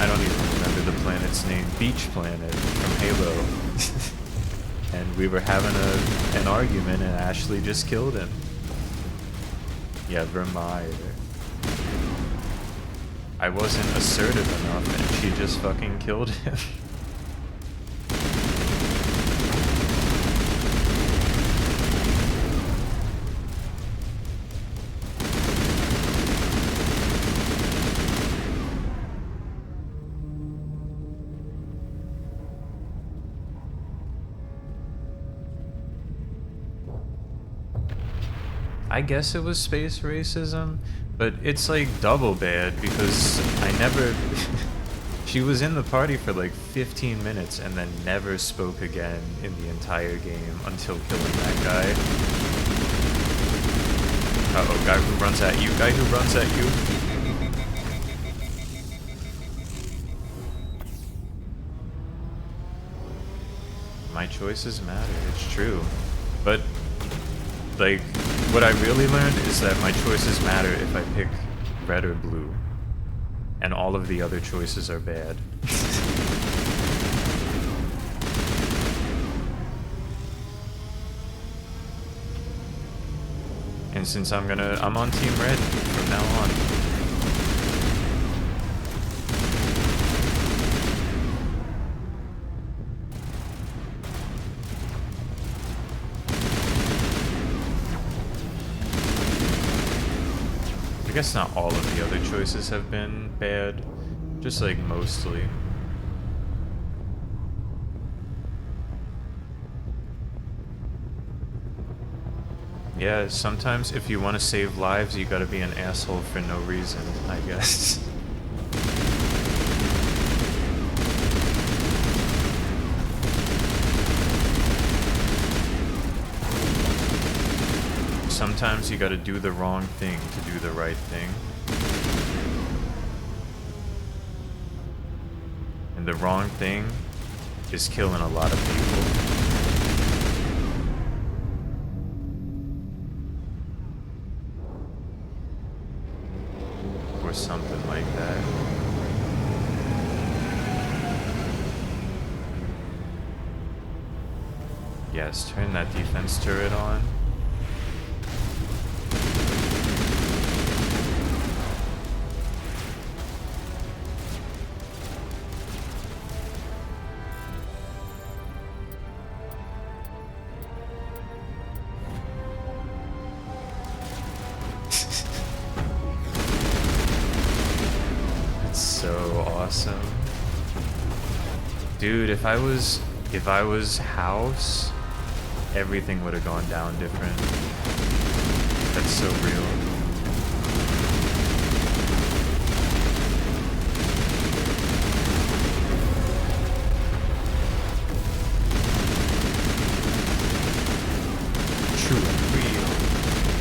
I don't even remember the planet's name, Beach Planet from Halo. And we were having an argument and Ashley just killed him. Yeah, Vermeer. I wasn't assertive enough and she just fucking killed him. I guess it was space racism, but it's like double bad because I never... She was in the party for like 15 minutes and then never spoke again in the entire game until killing that guy. Uh-oh, guy who runs at you, guy who runs at you. My choices matter, it's true. But, like, what I really learned is that my choices matter if I pick red or blue. And all of the other choices are bad. And since I'm on Team Red from now on. I guess not all of the other choices have been bad, just like mostly. Yeah, sometimes if you want to save lives, you gotta be an asshole for no reason, I guess. Sometimes you gotta do the wrong thing to do the right thing. And the wrong thing is killing a lot of people. Or something like that. Yes, turn that defense turret on. Dude, if I was House, everything would have gone down different. That's so real. True and real.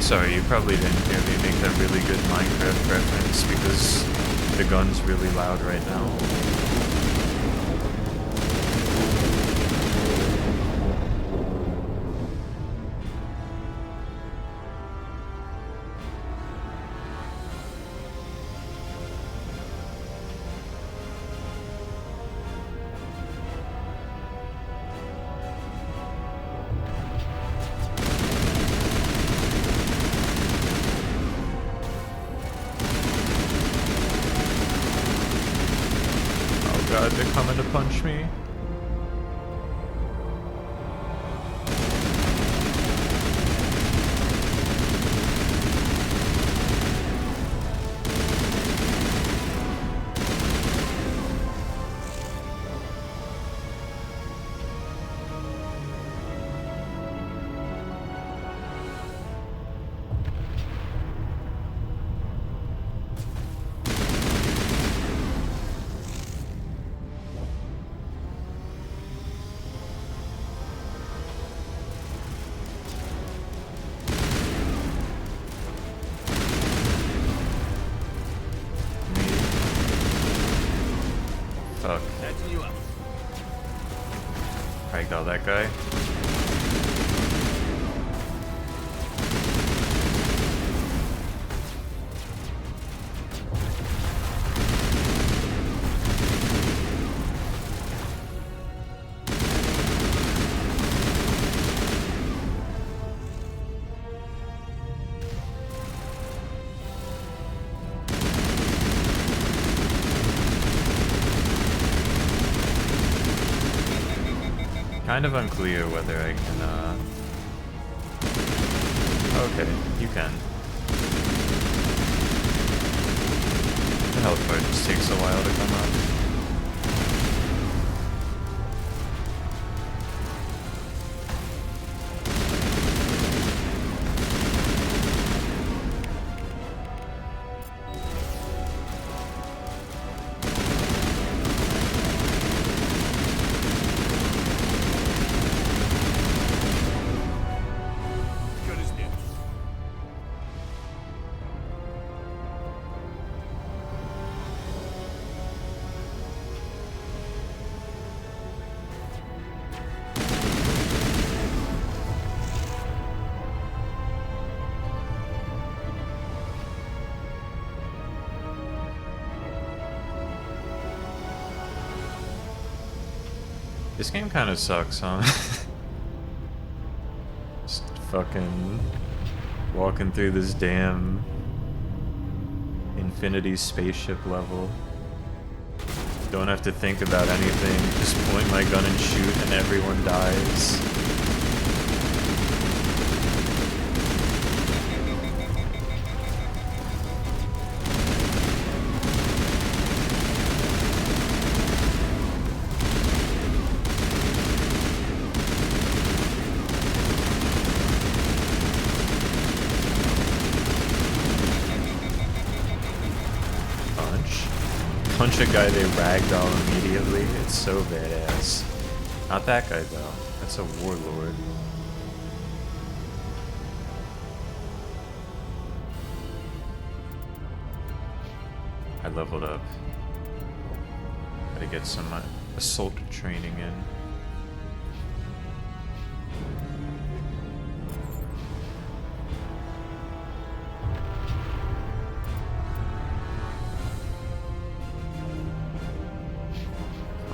Sorry, you probably didn't hear me make that really good Minecraft reference because the gun's really loud right now. God, they're coming to punch me. Fuck. Catching you up. Probably got that guy. Kind of unclear whether I can, okay, you can. The health bar just takes a while to come up. This game kind of sucks, huh? Just fucking walking through this damn Infinity spaceship level. Don't have to think about anything, just point my gun and shoot and everyone dies. Punch a guy, they ragdoll immediately. It's so badass. Not that guy though. That's a warlord. I leveled up. Gotta get some assault training in.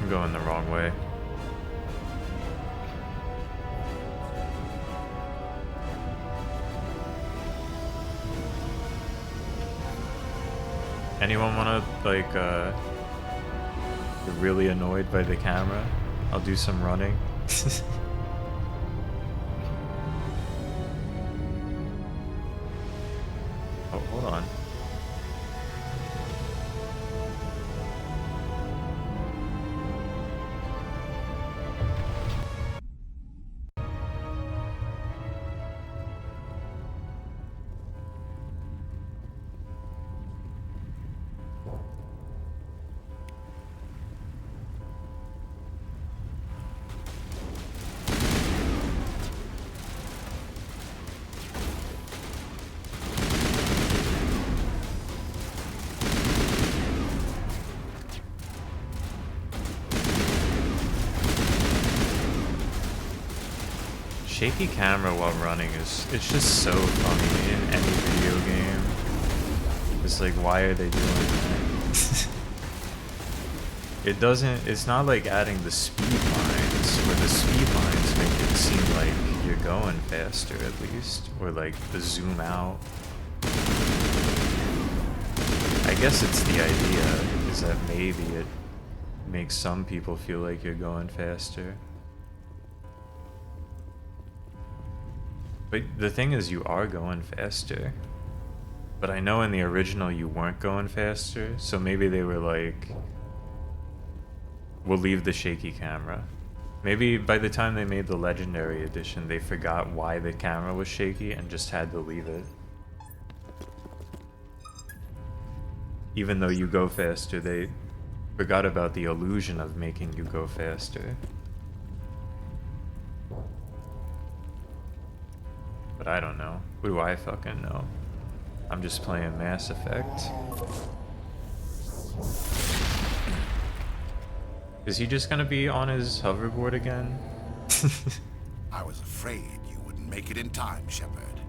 Going the wrong way. Anyone wanna, like, you're really annoyed by the camera? I'll do some running. Oh, hold on. shaky camera while running it's just so funny in any video game. It's like, why are they doing that? It's not like adding the speed lines, where the speed lines make it seem like you're going faster at least, or like the zoom out. I guess it's the idea, is that maybe it makes some people feel like you're going faster. But the thing is, you are going faster. But I know in the original you weren't going faster, so maybe they were like, we'll leave the shaky camera. Maybe by the time they made the Legendary Edition, they forgot why the camera was shaky and just had to leave it. Even though you go faster, they forgot about the illusion of making you go faster. But I don't know. What do I fucking know? I'm just playing Mass Effect. Is he just gonna be on his hoverboard again? I was afraid you wouldn't make it in time, Shepard.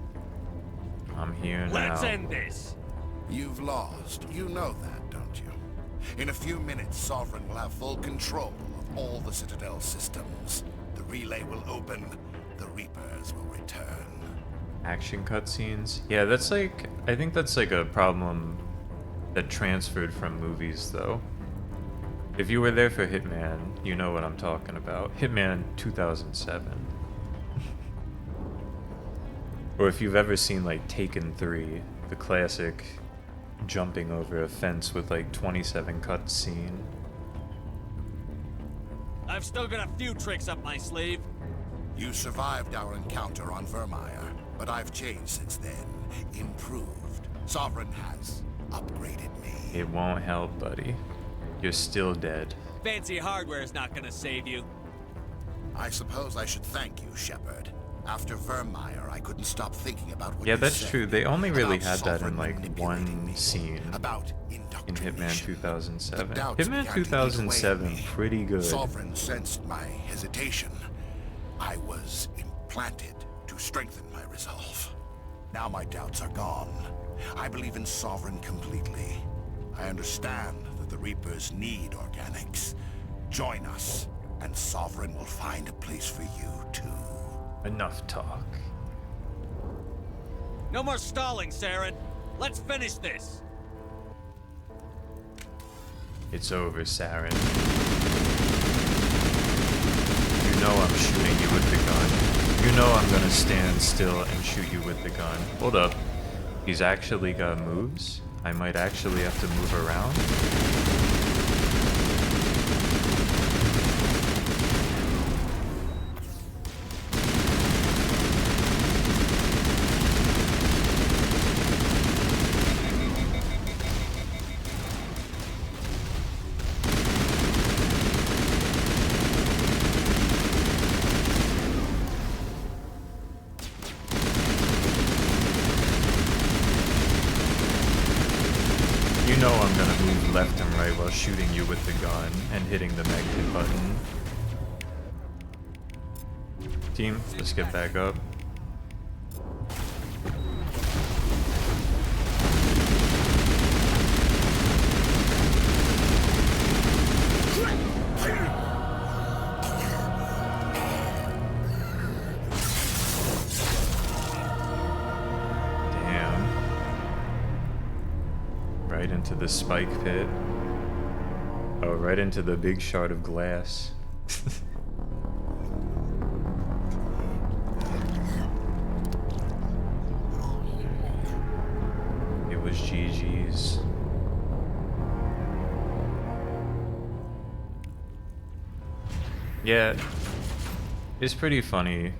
I'm here now. Let's end this! You've lost. You know that, don't you? In a few minutes, Sovereign will have full control of all the Citadel systems. The relay will open. The Reapers will return. Action cutscenes? Yeah, that's like... I think that's like a problem that transferred from movies, though. If you were there for Hitman, you know what I'm talking about. Hitman 2007. Or if you've ever seen, like, Taken 3, the classic jumping over a fence with, like, 27 cutscene. I've still got a few tricks up my sleeve. You survived our encounter on Vermeer, but I've changed since then. Improved. Sovereign has upgraded me. It won't help, buddy. You're still dead. Fancy hardware is not gonna save you. I suppose I should thank you, Shepard. After Vermeer, I couldn't stop thinking about what Yeah, you that's said true. They only really about had that in Sovereign like manipulating one scene about in Hitman 2007. The doubts Hitman began to eat 2007, away at me. pretty good. Sovereign sensed my hesitation. I was implanted to strengthen my resolve. Now my doubts are gone. I believe in Sovereign completely. I understand that the Reapers need organics. Join us, and Sovereign will find a place for you, too. Enough talk. No more stalling, Saren. Let's finish this. It's over, Saren. You know I'm shooting you with the gun. You know I'm gonna stand still and shoot you with the gun. Hold up. He's actually got moves? I might actually have to move around? You know I'm gonna move left and right while shooting you with the gun and hitting the meg hit button. Team, let's get back up. Right into the spike pit. Oh, right into the big shard of glass. It was GG's. Yeah, it's pretty funny.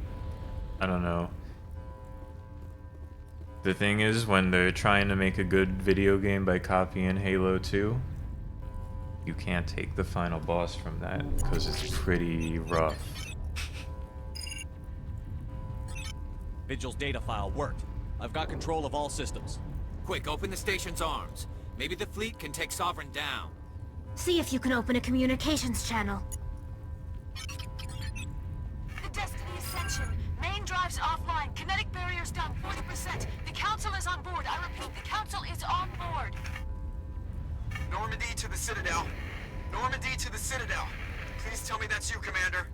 I don't know. The thing is, when they're trying to make a good video game by copying Halo 2, you can't take the final boss from that, because it's pretty rough. Vigil's data file worked. I've got control of all systems. Quick, open the station's arms. Maybe the fleet can take Sovereign down. See if you can open a communications channel. The Destiny Ascension. Main Commanding drives offline. Kinetic barriers down 40%. The Council is on board. I repeat, the Council is on board. Normandy to the Citadel. Normandy to the Citadel. Please tell me that's you, Commander.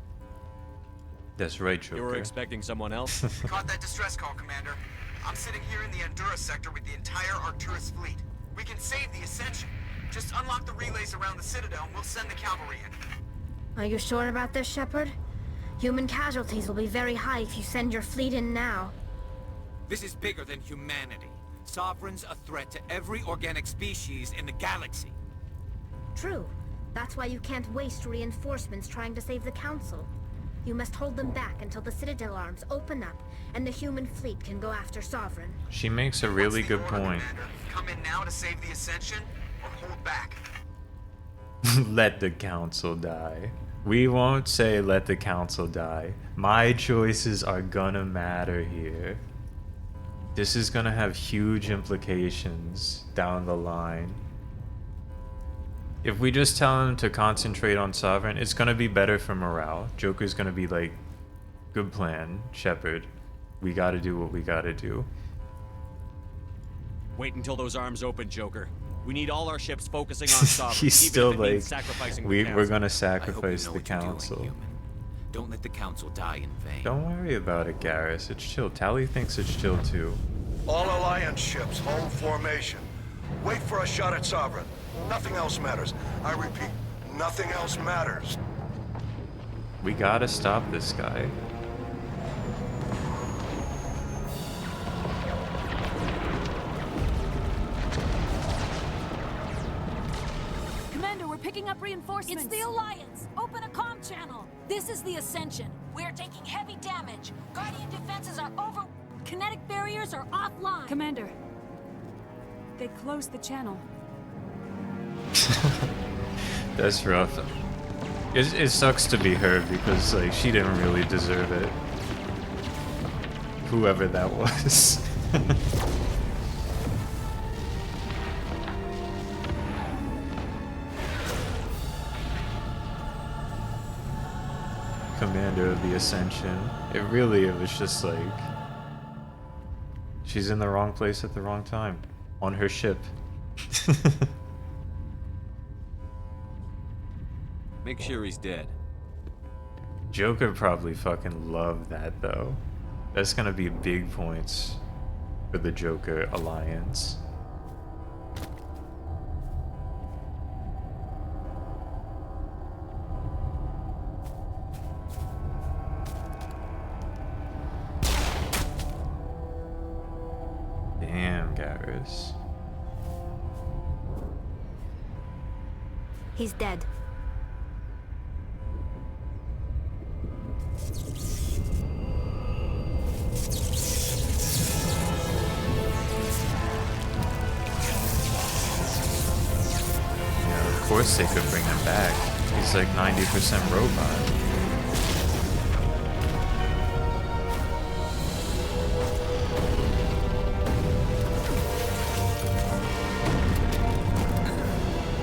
That's right, Joker. You were expecting someone else? Caught that distress call, Commander. I'm sitting here in the Andurra sector with the entire Arcturus fleet. We can save the Ascension. Just unlock the relays around the Citadel and we'll send the cavalry in. Are you sure about this, Shepard? Human casualties will be very high if you send your fleet in now. This is bigger than humanity. Sovereign's a threat to every organic species in the galaxy. True. That's why you can't waste reinforcements trying to save the Council. You must hold them back until the Citadel arms open up and the human fleet can go after Sovereign. She makes a really good point. Come in now to save the Ascension, or hold back? Let the Council die. We won't say let the Council die. My choices are gonna matter here. This is gonna have huge implications down the line. If we just tell him to concentrate on Sovereign, it's gonna be better for morale. Joker's gonna be like, good plan, Shepard. We gotta do what we gotta do. Wait until those arms open, Joker. We need all our ships focusing on Sovereign. He's even still if it means like, sacrificing the we're Council. gonna sacrifice the Council. Don't let the Council die in vain. Don't worry about it, Garrus. It's chill. Tally thinks it's chill too. All Alliance ships, hold formation. Wait for a shot at Sovereign. Nothing else matters. I repeat, nothing else matters. We gotta stop this guy. Commander, we're picking up reinforcements. It's the Alliance. Open a comm channel. This is the Ascension. We're taking heavy damage. Guardian defenses are over. Kinetic barriers are offline. Commander, they closed the channel. That's rough. It sucks to be her because like she didn't really deserve it. Whoever that was. Commander of the Ascension. It was just like she's in the wrong place at the wrong time on her ship. Make sure he's dead. Joker probably fucking loved that though. That's gonna be big points for the Joker alliance. Damn, Garrus. He's dead. Of course they could bring him back. He's like 90% robot.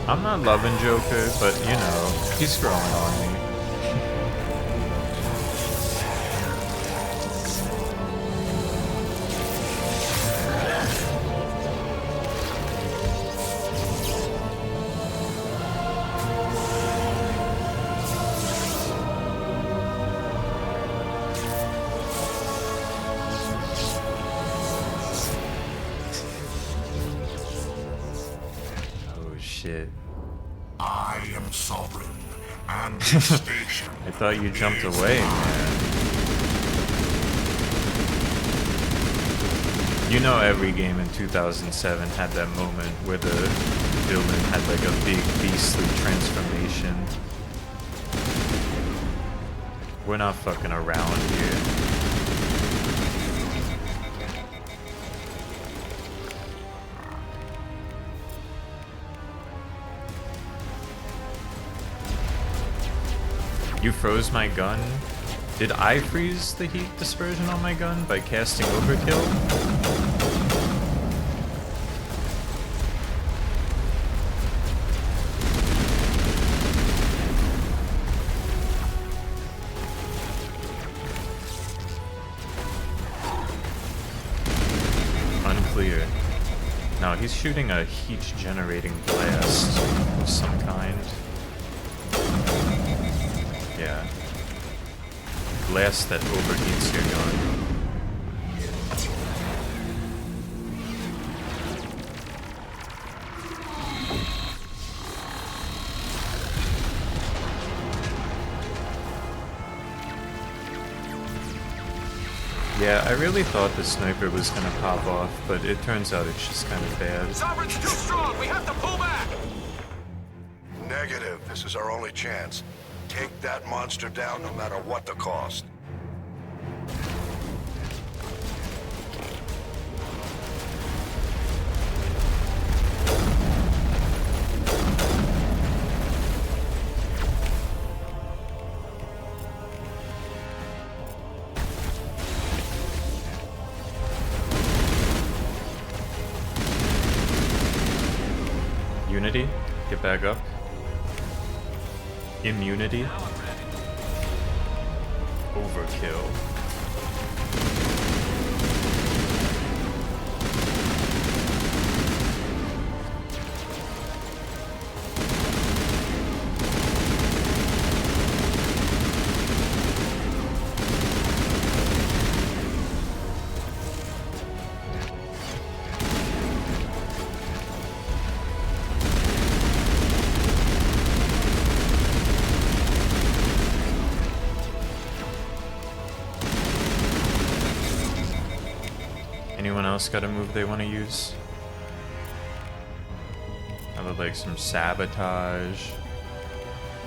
I'm not loving Joker, but you know, he's growing on me. I am Sovereign, and the station. I thought you jumped away, man. You know every game in 2007 had that moment where the villain had like a big beastly transformation. We're not fucking around here. You froze my gun? Did I freeze the heat dispersion on my gun by casting overkill? clear. No, he's shooting a heat-generating blast of some kind. Yeah. Blast that overheats your gun. Yeah, I really thought the sniper was gonna pop off, but it turns out it's just kind of bad. Sovereign's too strong! We have to pull back! Negative. This is our only chance. Take that monster down no matter what the cost. Unity, get back up. Immunity. Overkill. Anyone else got a move they want to use? I would like some sabotage.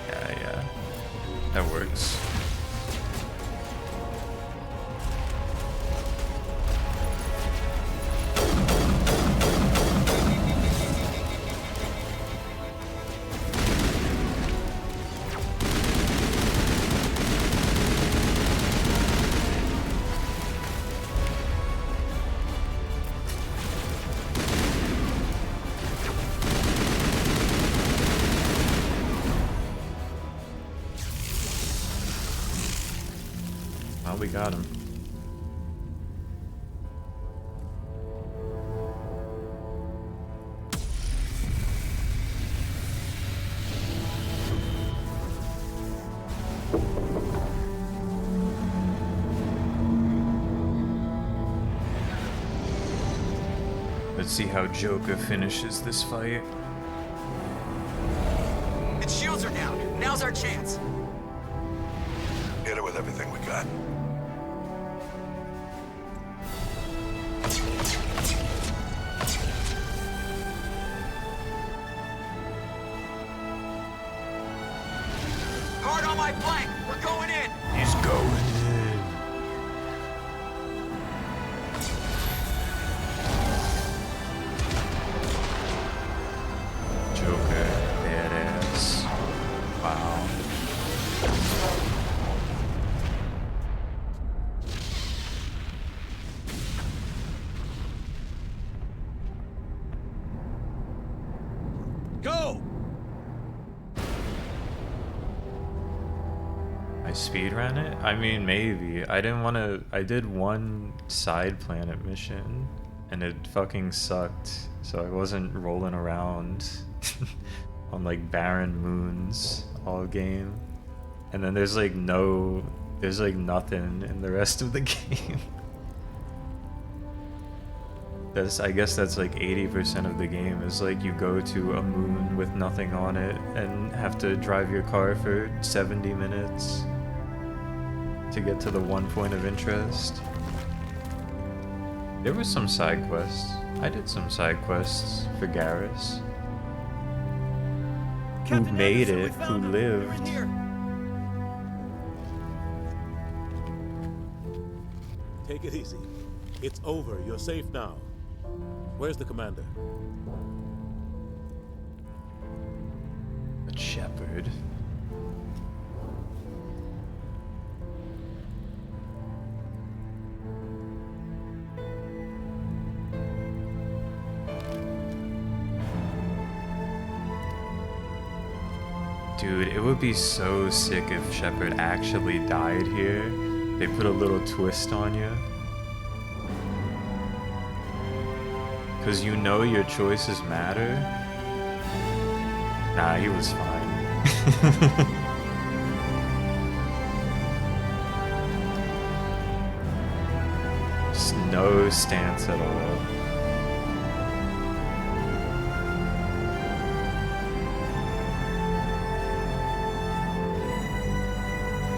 Yeah, that works. Well, we got him. Let's see how Joker finishes this fight. Its shields are down. Now's our chance. Hit it with everything we got. Hard on my flank. We're going in. He's going in. Joker, badass. Wow. Go! I speedran it? I mean, maybe. I didn't want to. I did one side planet mission and it fucking sucked. So I wasn't rolling around on like barren moons all game. And then there's like nothing in the rest of the game. I guess that's like 80% of the game is like you go to a moon with nothing on it and have to drive your car for 70 minutes to get to the one point of interest. There was some side quests. I did some side quests for Garrus. Who made it, who lived. Take it easy. It's over. You're safe now. Where's the commander? But Shepard. Dude, it would be so sick if Shepard actually died here. They put a little twist on you. Because you know your choices matter? Nah, he was fine. Just no stance at all.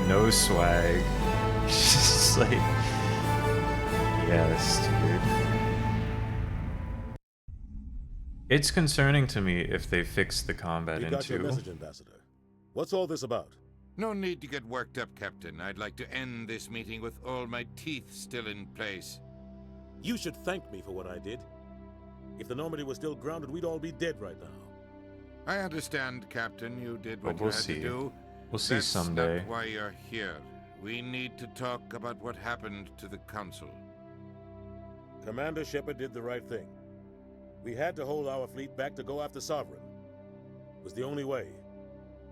No swag. Just like, yes, dude. It's concerning to me if they fix the combat We in got your 2. message, Ambassador. What's all this about? No need to get worked up, Captain. I'd like to end this meeting with all my teeth still in place. You should thank me for what I did. If the Normandy was still grounded, we'd all be dead right now. I understand, Captain. You did But what we'll you had see. to do. We'll see That's someday. not why you're here. We need to talk about what happened to the Council. Commander Shepard did the right thing. We had to hold our fleet back to go after Sovereign. It was the only way.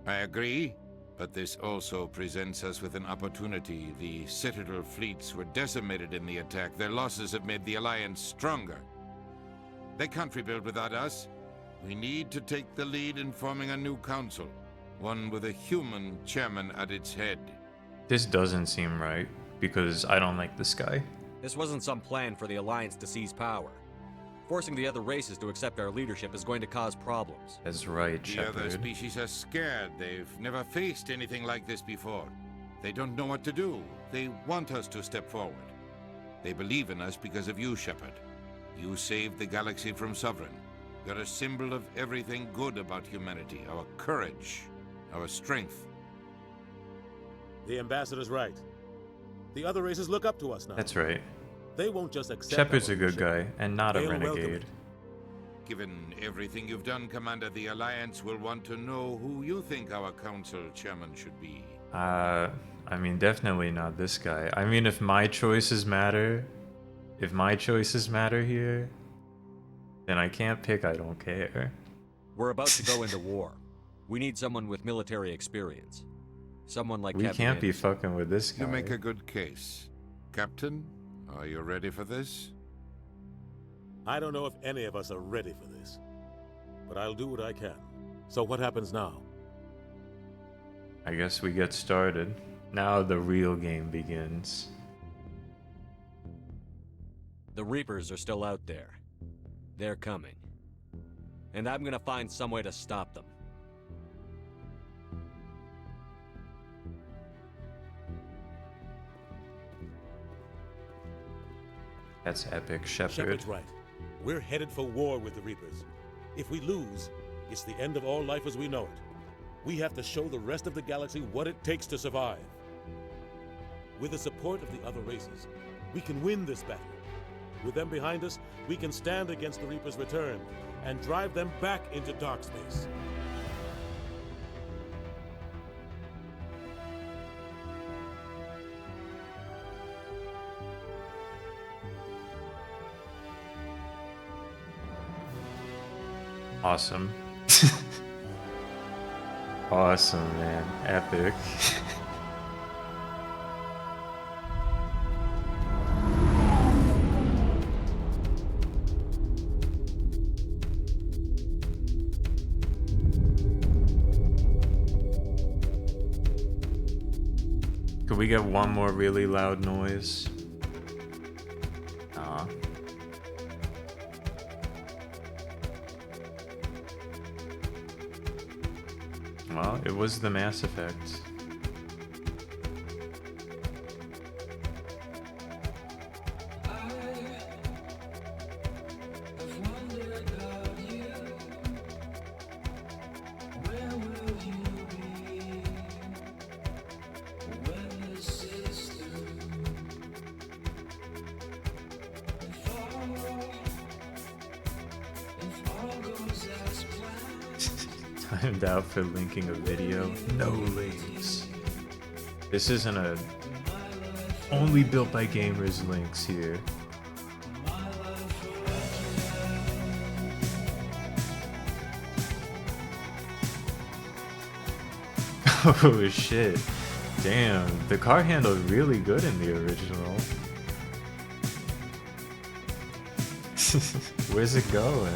I agree, but this also presents us with an opportunity. The Citadel fleets were decimated in the attack. Their losses have made the Alliance stronger. They can't rebuild without us. We need to take the lead in forming a new council, one with a human chairman at its head. This doesn't seem right, because I don't like this guy. This wasn't some plan for the Alliance to seize power. Forcing the other races to accept our leadership is going to cause problems. That's right, The other Shepard. species are scared. They've never faced anything like this before. They don't know what to do. They want us to step forward. They believe in us because of you, Shepard. You saved the galaxy from Sovereign. You're a symbol of everything good about humanity. Our courage, our strength. The Ambassador's right. The other races look up to us now. That's right. They won't just accept Shepard's our a good guy, leadership. and not a They'll welcome renegade. it. Given everything you've done, Commander, the Alliance will want to know who you think our council chairman should be. I mean, definitely not this guy. I mean, if my choices matter here, then I can't pick I don't care. We're about to go into war. We need someone with military experience. Someone like We Captain can't be Anderson. fucking with this guy. You make a good case. Captain, are you ready for this? I don't know if any of us are ready for this, but I'll do what I can. So what happens now? I guess we get started. Now the real game begins. The Reapers are still out there. They're coming. And I'm gonna find some way to stop them. That's epic, Shepard. Shepard's right. We're headed for war with the Reapers. If we lose, it's the end of all life as we know it. We have to show the rest of the galaxy what it takes to survive. With the support of the other races, we can win this battle. With them behind us, we can stand against the Reapers' return and drive them back into dark space. Awesome. Awesome, man. Epic. Could we get one more really loud noise? Aw. Well, it was the Mass Effect. Timed out for linking a video. No links. This isn't a only built by gamers links here. Oh shit. Damn, the car handled really good in the original. Where's it going?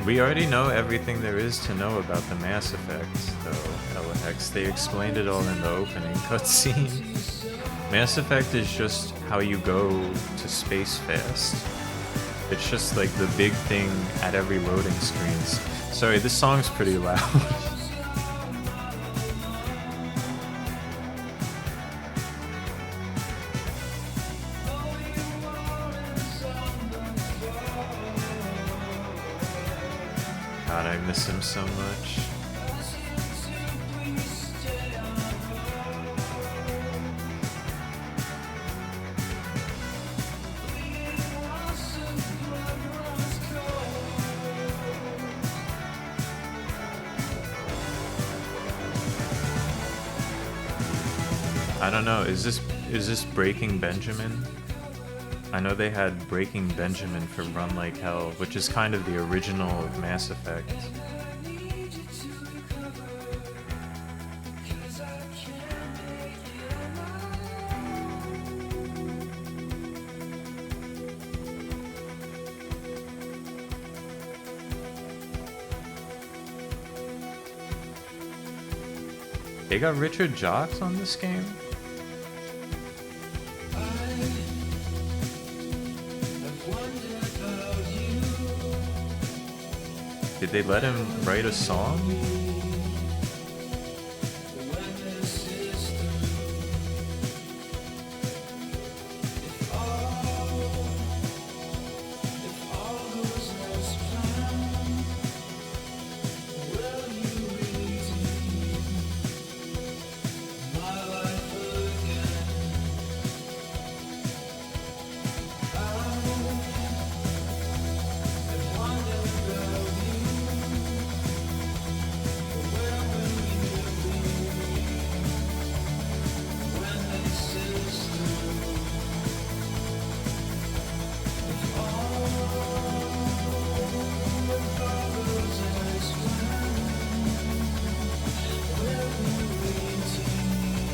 We already know everything there is to know about the Mass Effect, though, LX. They explained it all in the opening cutscene. Mass Effect is just how you go to space fast. It's just like the big thing at every loading screen. Sorry, this song's pretty loud. God, I miss him so much. I don't know, is this Breaking Benjamin? I know they had Breaking Benjamin for Run Like Hell, which is kind of the original Mass Effect. They got Richard Jocks on this game? Did they let him write a song?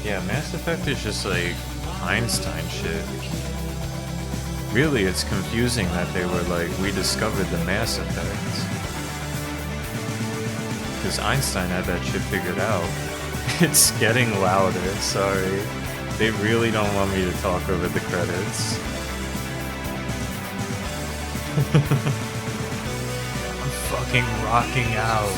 Yeah, Mass Effect is just like Einstein shit. Really, it's confusing that they were like, we discovered the Mass Effect. Because Einstein had that shit figured out. It's getting louder, sorry. They really don't want me to talk over the credits. I'm fucking rocking out.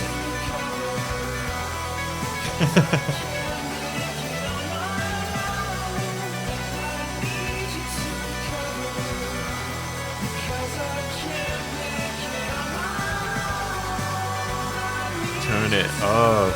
Turn it up.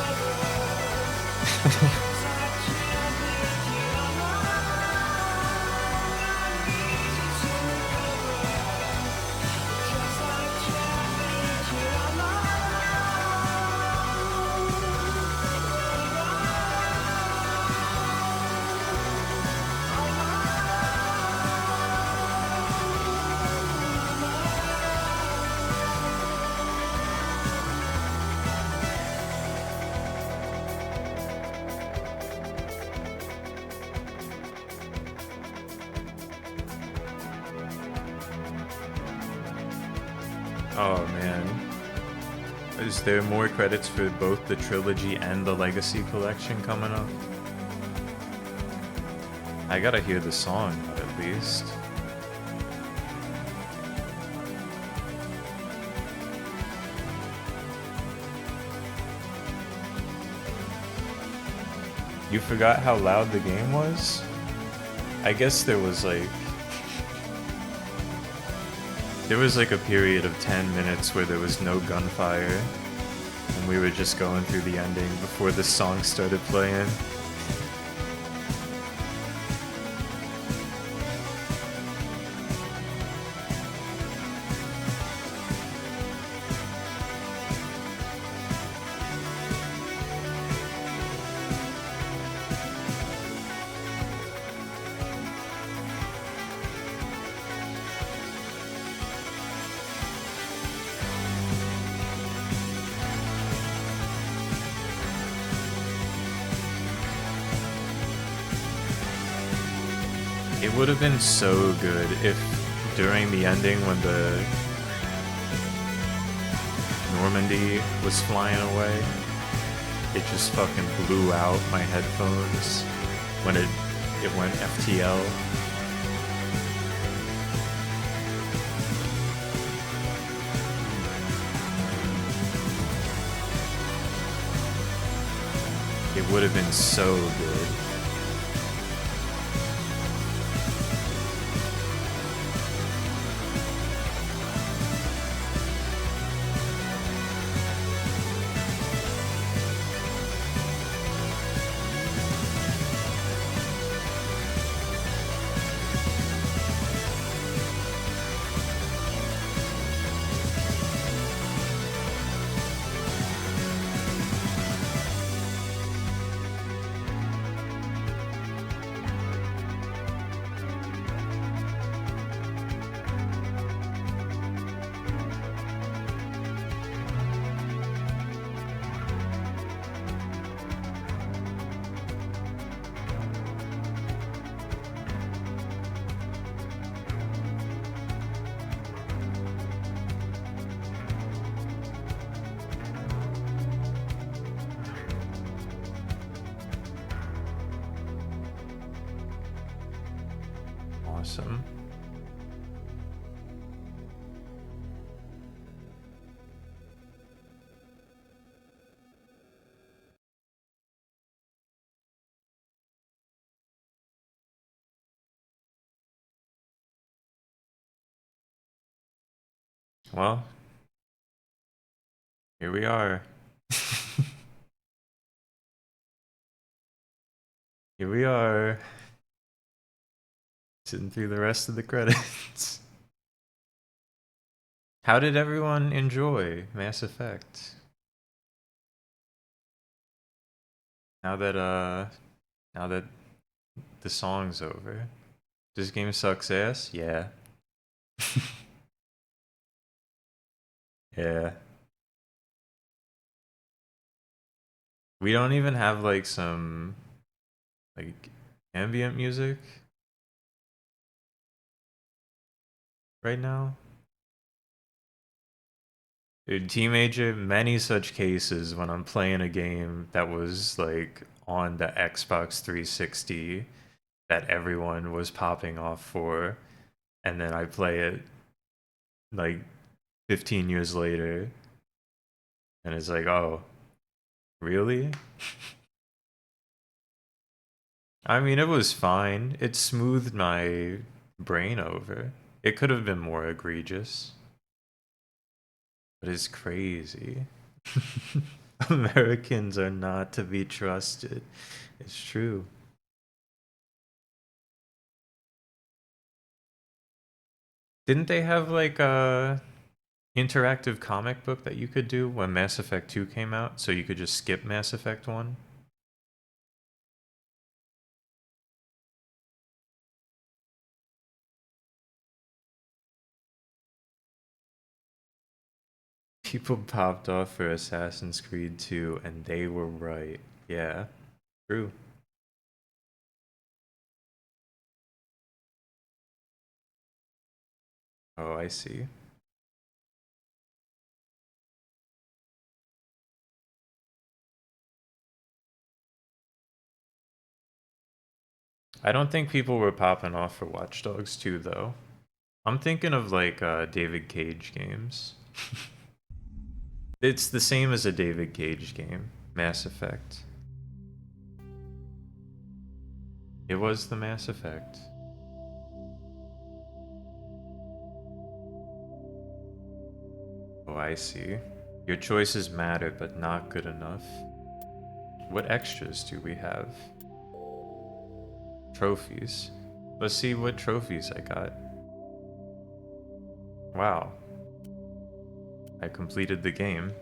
Oh man. Is there more credits for both the trilogy and the Legacy collection coming up? I gotta hear the song, at least. You forgot how loud the game was? I guess there was like a period of 10 minutes where there was no gunfire, and we were just going through the ending before the song started playing. It would have been so good if during the ending when the Normandy was flying away, it just fucking blew out my headphones when it went FTL. It would have been so good. Awesome. Well, here we are. Here we are. Sitting through the rest of the credits. How did everyone enjoy Mass Effect? Now that the song's over. This game sucks ass? Yeah. Yeah. We don't even have like some like ambient music right now. Dude, Teenager, many such cases when I'm playing a game that was like on the Xbox 360 that everyone was popping off for, and then I play it like 15 years later, and it's like, oh, really? I mean, it was fine. It smoothed my brain over. It could have been more egregious. But it's crazy. Americans are not to be trusted. It's true. Didn't they have like a interactive comic book that you could do when Mass Effect 2 came out, so you could just skip Mass Effect 1? People popped off for Assassin's Creed 2 and they were right. Yeah, true. Oh, I see. I don't think people were popping off for Watch Dogs 2 though. I'm thinking of like David Cage games. It's the same as a David Cage game, Mass Effect. It was the Mass Effect. Oh, I see. Your choices matter, but not good enough. What extras do we have? Trophies. Let's see what trophies I got. Wow. I completed the game.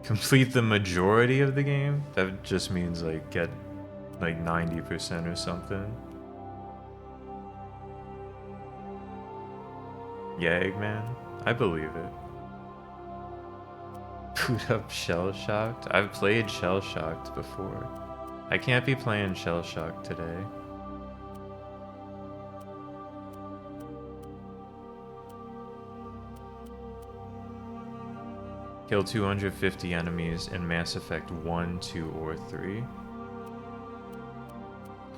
Complete the majority of the game? That just means like get like 90% or something. Yeah, Eggman, I believe it. Boot up Shell Shocked? I've played Shell Shocked before. I can't be playing Shell Shocked today. Kill 250 enemies in Mass Effect 1, 2, or 3.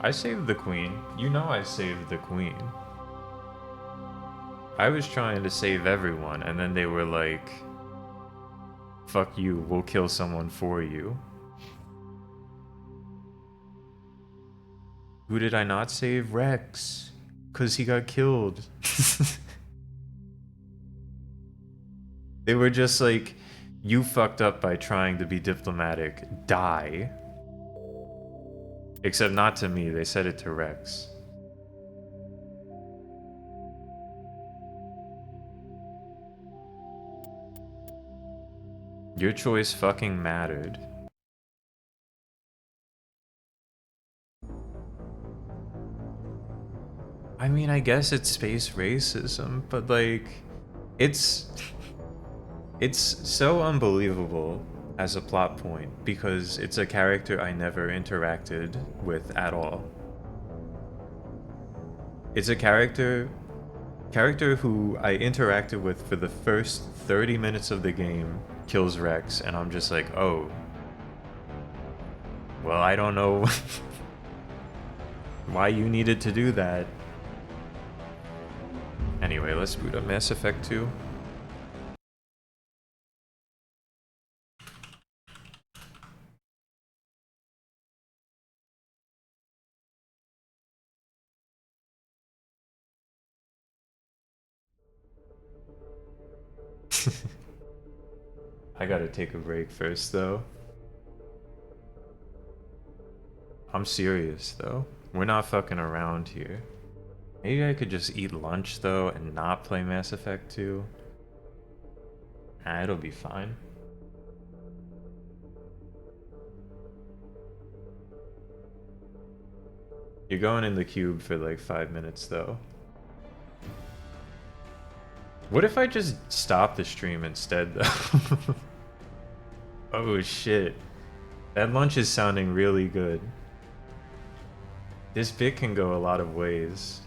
I saved the Queen. You know I saved the Queen. I was trying to save everyone, and then they were like, fuck you, we'll kill someone for you. Who did I not save? Rex. 'Cause he got killed. They were just like, you fucked up by trying to be diplomatic. Die. Except not to me, they said it to Rex. Your choice fucking mattered. I mean, I guess it's space racism, but like, it's so unbelievable as a plot point because it's a character I never interacted with at all. It's a character who I interacted with for the first 30 minutes of the game, kills Rex, and I'm just like, oh. Well, I don't know why you needed to do that. Anyway, let's boot up Mass Effect 2. I gotta take a break first, though. I'm serious, though. We're not fucking around here. Maybe I could just eat lunch, though, and not play Mass Effect 2. It'll be fine. You're going in the cube for like 5 minutes, though. What if I just stop the stream instead, though? Oh shit. That lunch is sounding really good. This bit can go a lot of ways.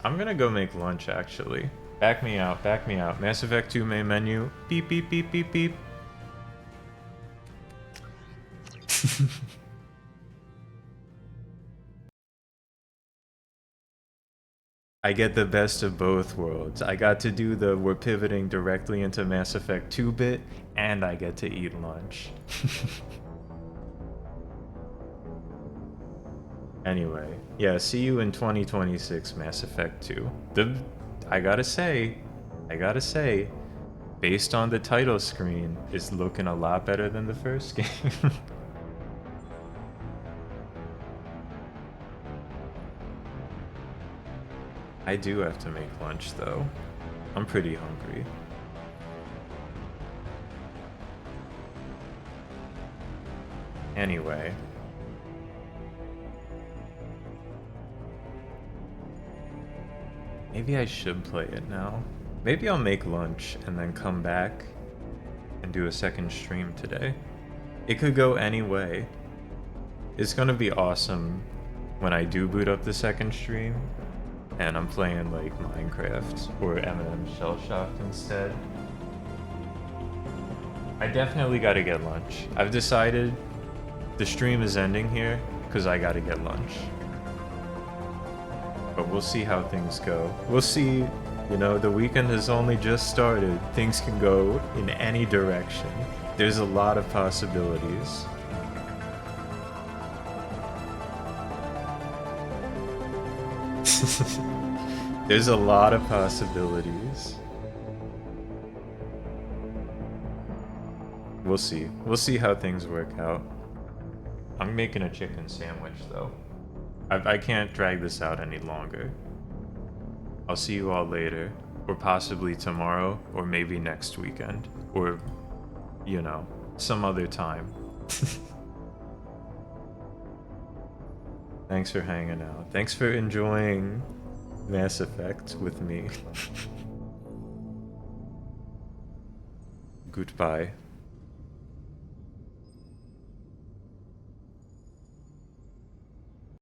I'm gonna go make lunch, actually. Back me out, back me out. Mass Effect 2 main menu. Beep, beep, beep, beep, beep. I get the best of both worlds. I got to do the we're pivoting directly into Mass Effect 2 bit, and I get to eat lunch. Anyway, yeah, see you in 2026 Mass Effect 2. I gotta say, based on the title screen, it's looking a lot better than the first game. I do have to make lunch, though. I'm pretty hungry. Anyway. Maybe I should play it now. Maybe I'll make lunch and then come back and do a second stream today. It could go any way. It's gonna be awesome when I do boot up the second stream and I'm playing like Minecraft or M&M Shell Shocked instead. I definitely gotta get lunch. I've decided the stream is ending here because I gotta get lunch. But we'll see how things go. We'll see, you know, the weekend has only just started. Things can go in any direction. There's a lot of possibilities. There's a lot of possibilities. We'll see. We'll see how things work out. I'm making a chicken sandwich, though. I can't drag this out any longer. I'll see you all later. or possibly tomorrow, or maybe next weekend, or, you know, some other time. Thanks for hanging out. Thanks for enjoying Mass Effect with me. Goodbye.